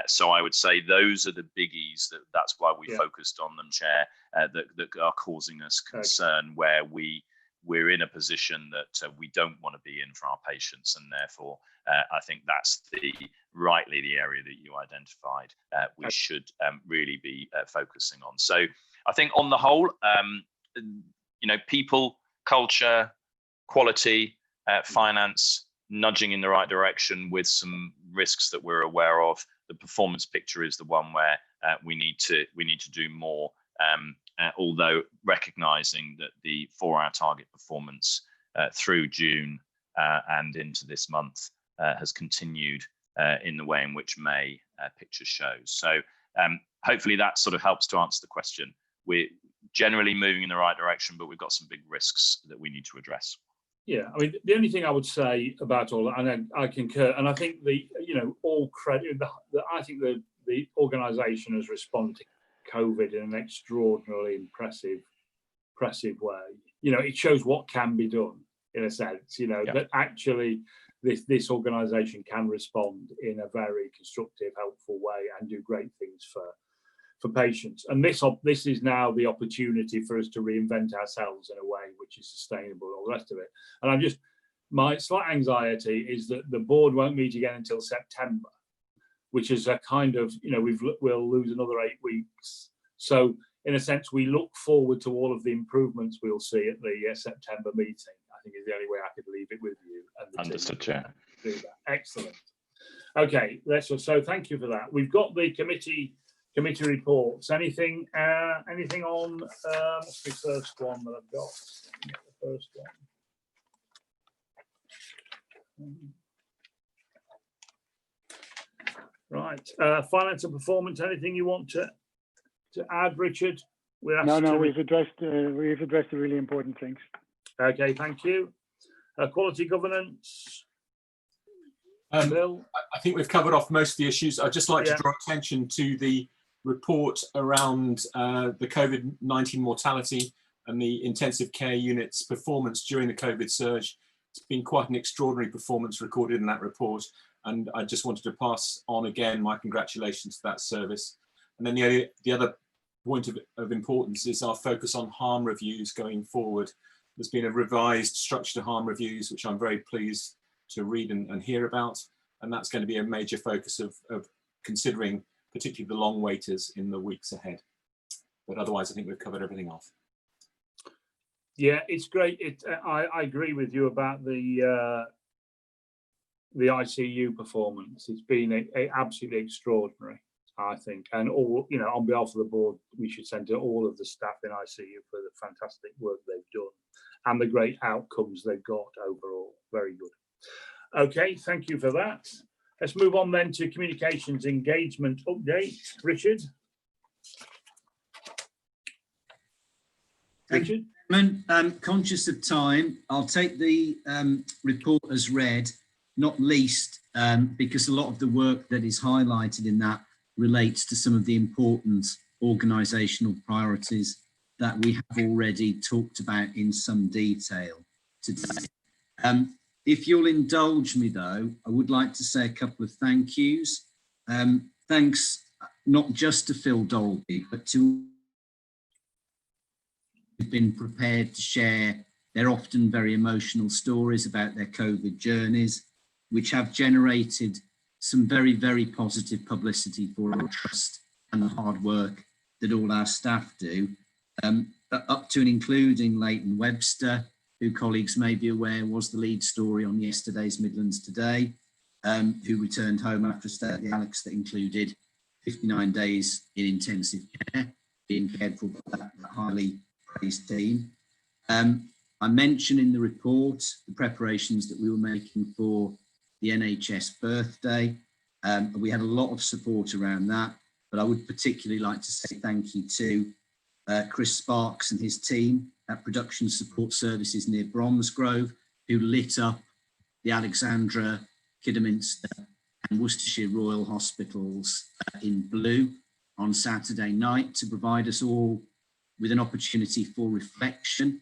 So I would say those are the biggies. That's why we focused on them, Chair, that are causing us concern, where we're in a position that we don't want to be in for our patients, and therefore I think that's rightly the area that you identified we should really be focusing on. So I think on the whole, people, culture, quality, finance, nudging in the right direction with some risks that we're aware of. The performance picture is the one where we need to do more, although recognizing that the 4-hour target performance through June and into this month has continued in the way in which May picture shows. So hopefully that sort of helps to answer the question. We're generally moving in the right direction, but we've got some big risks that we need to address. Yeah, I mean, the only thing I would say about all that, and I concur, and I think all credit, I think the organisation has responded to COVID in an extraordinarily impressive way. It shows what can be done in a sense. That actually this organisation can respond in a very constructive, helpful way and do great things for patients. And this is now the opportunity for us to reinvent ourselves in a way which is sustainable and all the rest of it. And my slight anxiety is that the board won't meet again until September, which is a kind of, we'll lose another 8 weeks. So in a sense, we look forward to all of the improvements we'll see at the September meeting. I think is the only way I could leave it with you. And understood, Chair. Do that. Excellent. Okay, so thank you for that. We've got the committee reports. Anything on what's the first one that I've got? The first one. Right. Finance and performance. Anything you want to add, Richard? No, we've addressed the really important things. Okay, thank you. Quality governance. Bill? I think we've covered off most of the issues. I'd just like to draw attention to the report around the COVID-19 mortality and the intensive care unit's performance during the COVID surge. It's been quite an extraordinary performance recorded in that report, and I just wanted to pass on again my congratulations to that service. And then the other point of importance is our focus on harm reviews going forward. There's been a revised structure to harm reviews, which I'm very pleased to read and hear about, and that's going to be a major focus of considering particularly the long waiters in the weeks ahead. But otherwise, I think we've covered everything off. Yeah, it's great. I agree with you about the ICU performance. It's been absolutely extraordinary. I think, and all, you know, on behalf of the board, we should send to all of the staff in ICU for the fantastic work they've done and the great outcomes they've got overall. Very good. Okay, thank you for that. Let's move on then to communications engagement update. Richard. Richard. Conscious of time, I'll take the report as read, not least because a lot of the work that is highlighted in that relates to some of the important organisational priorities that we have already talked about in some detail today. If you'll indulge me though, I would like to say a couple of thank yous. Thanks not just to Phil Dolby, but to who've been prepared to share their often very emotional stories about their COVID journeys, which have generated some very, very positive publicity for our trust and the hard work that all our staff do, up to and including Leighton Webster, who colleagues may be aware was the lead story on yesterday's Midlands Today, who returned home after a stay at the Alex that included 59 days in intensive care, being cared for by that highly praised team. I mentioned in the report the preparations that we were making for the NHS birthday. We had a lot of support around that, but I would particularly like to say thank you to Chris Sparks and his team at Production Support Services near Bromsgrove, who lit up the Alexandra, Kidderminster and Worcestershire Royal Hospitals in blue on Saturday night to provide us all with an opportunity for reflection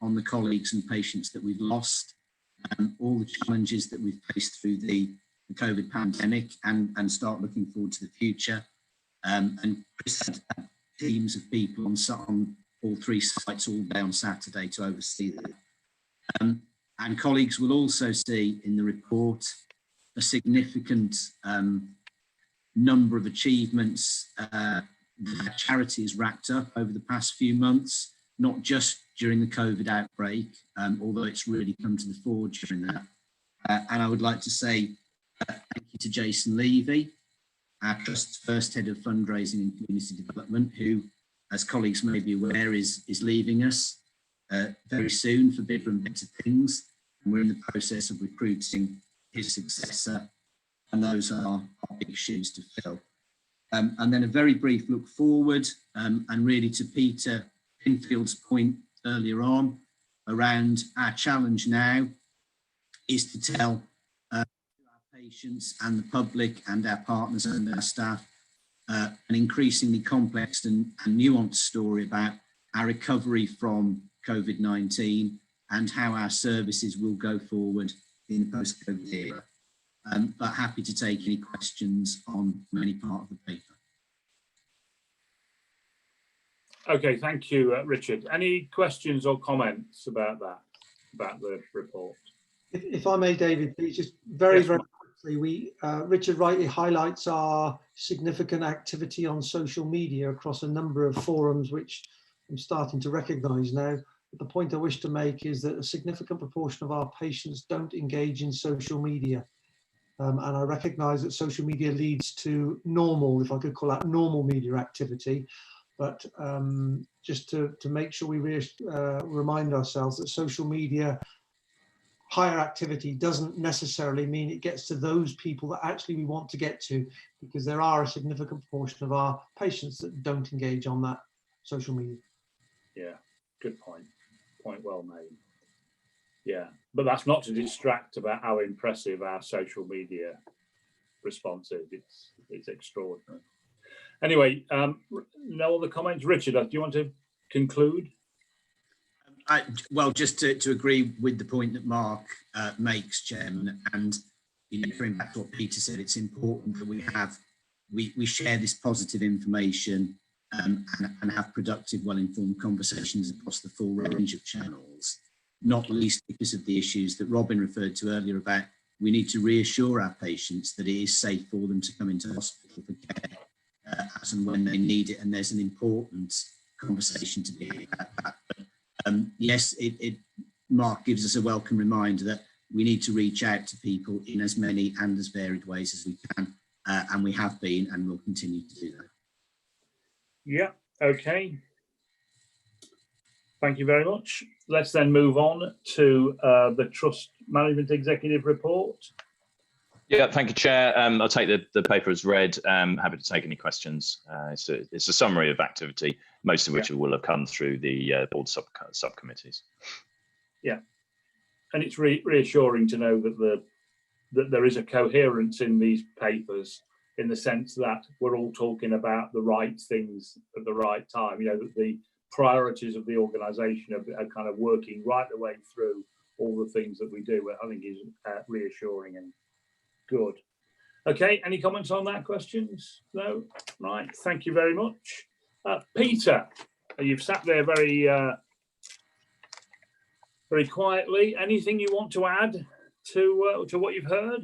on the colleagues and patients that we've lost, all the challenges that we've faced through the COVID pandemic and start looking forward to the future. And Chris had teams of people on all three sites all day on Saturday to oversee that. And colleagues will also see in the report a significant number of achievements that charity has racked up over the past few months, not just during the COVID outbreak, although it's really come to the fore during that. And I would like to say thank you to Jason Levy, our Trust's first head of fundraising and community development, who, as colleagues may be aware, is leaving us very soon for bigger and better things. And we're in the process of recruiting his successor, and those are our big shoes to fill. And then a very brief look forward, and really to Peter Pinfield's point earlier on around our challenge now is to tell our patients and the public and our partners and our staff an increasingly complex and nuanced story about our recovery from COVID-19 and how our services will go forward in the post-COVID era. But happy to take any questions on any part of the paper. Okay, thank you, Richard. Any questions or comments about that, about the report? If I may, David, please, just very quickly, Richard rightly highlights our significant activity on social media across a number of forums, which I'm starting to recognise now. But the point I wish to make is that a significant proportion of our patients don't engage in social media. And I recognise that social media leads to normal, if I could call that normal media activity. But just to make sure we remind ourselves that social media higher activity doesn't necessarily mean it gets to those people that actually we want to get to, because there are a significant proportion of our patients that don't engage on that social media. Yeah, good point. Point well made. Yeah, but that's not to distract about how impressive our social media response is. It's extraordinary. Anyway, no other comments. Richard, do you want to conclude? Well, just to agree with the point that Mark makes, Chairman, and going back to what Peter said, it's important that we share this positive information and have productive, well-informed conversations across the full range of channels, not least because of the issues that Robin referred to earlier about we need to reassure our patients that it is safe for them to come into hospital for care as and when they need it, and there's an important conversation to be had about that. But, yes, Mark gives us a welcome reminder that we need to reach out to people in as many and as varied ways as we can. and we have been and will continue to do that. Yeah, okay. Thank you very much. Let's then move on to the Trust Management Executive Report. Yeah, thank you, Chair. I'll take the paper as read. Happy to take any questions. It's a summary of activity, most of which will have come through the board subcommittees. Yeah, and it's reassuring to know that there is a coherence in these papers, in the sense that we're all talking about the right things at the right time. You know, that the priorities of the organisation are kind of working right the way through all the things that we do. I think is reassuring and good. Okay, any comments on that? Questions? No? Right, thank you very much. Peter, you've sat there very quietly. Anything you want to add to what you've heard?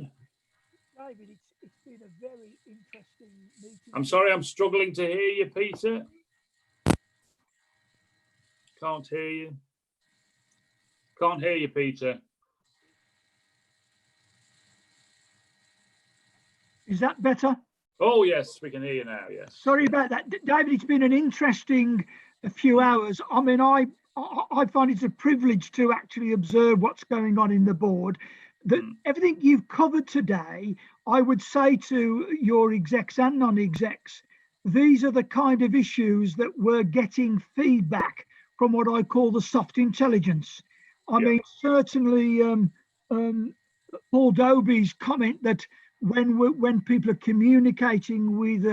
David, it's been a very interesting meeting. I'm sorry, I'm struggling to hear you, Peter. Can't hear you. Can't hear you, Peter. Is that better? Oh, yes, we can hear you now, yes. Sorry about that. David, it's been an interesting few hours. I mean, I find it's a privilege to actually observe what's going on in the board. That everything you've covered today, I would say to your execs and non-execs, these are the kind of issues that we're getting feedback from what I call the soft intelligence. I mean, certainly Paul Dobie's comment that when people are communicating with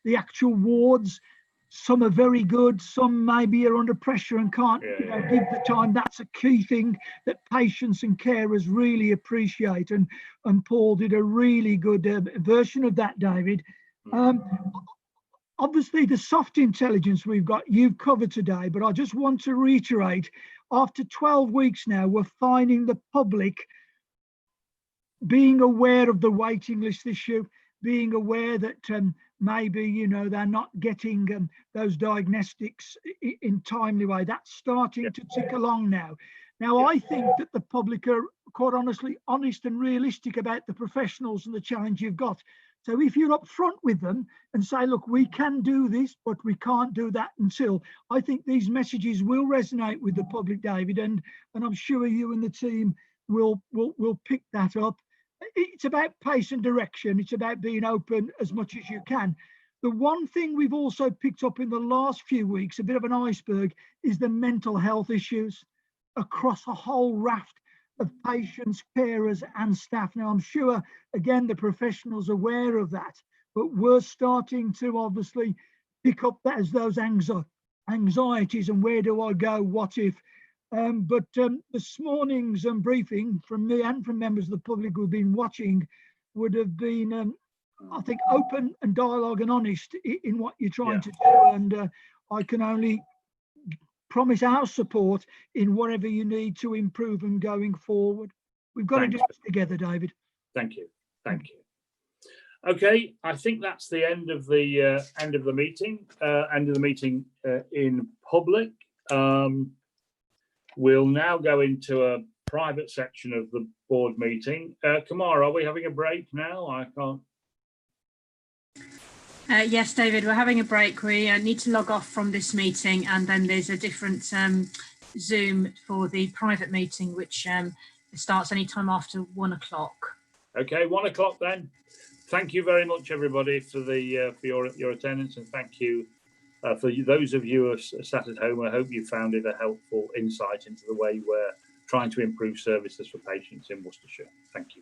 the actual wards, some are very good, some maybe are under pressure and can't give the time. That's a key thing that patients and carers really appreciate. And Paul did a really good version of that, David. Obviously, the soft intelligence you've covered today, but I just want to reiterate, after 12 weeks now, we're finding the public being aware of the waiting list issue, being aware that maybe, you know, they're not getting those diagnostics in timely way. That's starting to tick along now. Now, I think that the public are quite honestly honest and realistic about the professionals and the challenge you've got. So if you're upfront with them and say, look, we can do this, but we can't do that until, I think these messages will resonate with the public, David, and I'm sure you and the team will pick that up. It's about pace and direction. It's about being open as much as you can. The one thing we've also picked up in the last few weeks, a bit of an iceberg, is the mental health issues across a whole raft of patients, carers and staff. Now, I'm sure, again, the professionals are aware of that, but we're starting to obviously pick up that as those anxieties and where do I go, what if. But this morning's briefing from me and from members of the public who've been watching would have been, I think, open and dialogue and honest in what you're trying to do. And I can only promise our support in whatever you need to improve and going forward. We've got to do this together, David. Thank you. Thank you. Okay, I think that's the end of the meeting in public. We'll now go into a private section of the board meeting. Kamara, are we having a break now? I can't. Yes, David, we're having a break. We need to log off from this meeting, and then there's a different Zoom for the private meeting, which starts any time after 1 o'clock. Okay, 1 o'clock then. Thank you very much, everybody, for your attendance, and thank you for those of you who are sat at home. I hope you found it a helpful insight into the way we're trying to improve services for patients in Worcestershire. Thank you.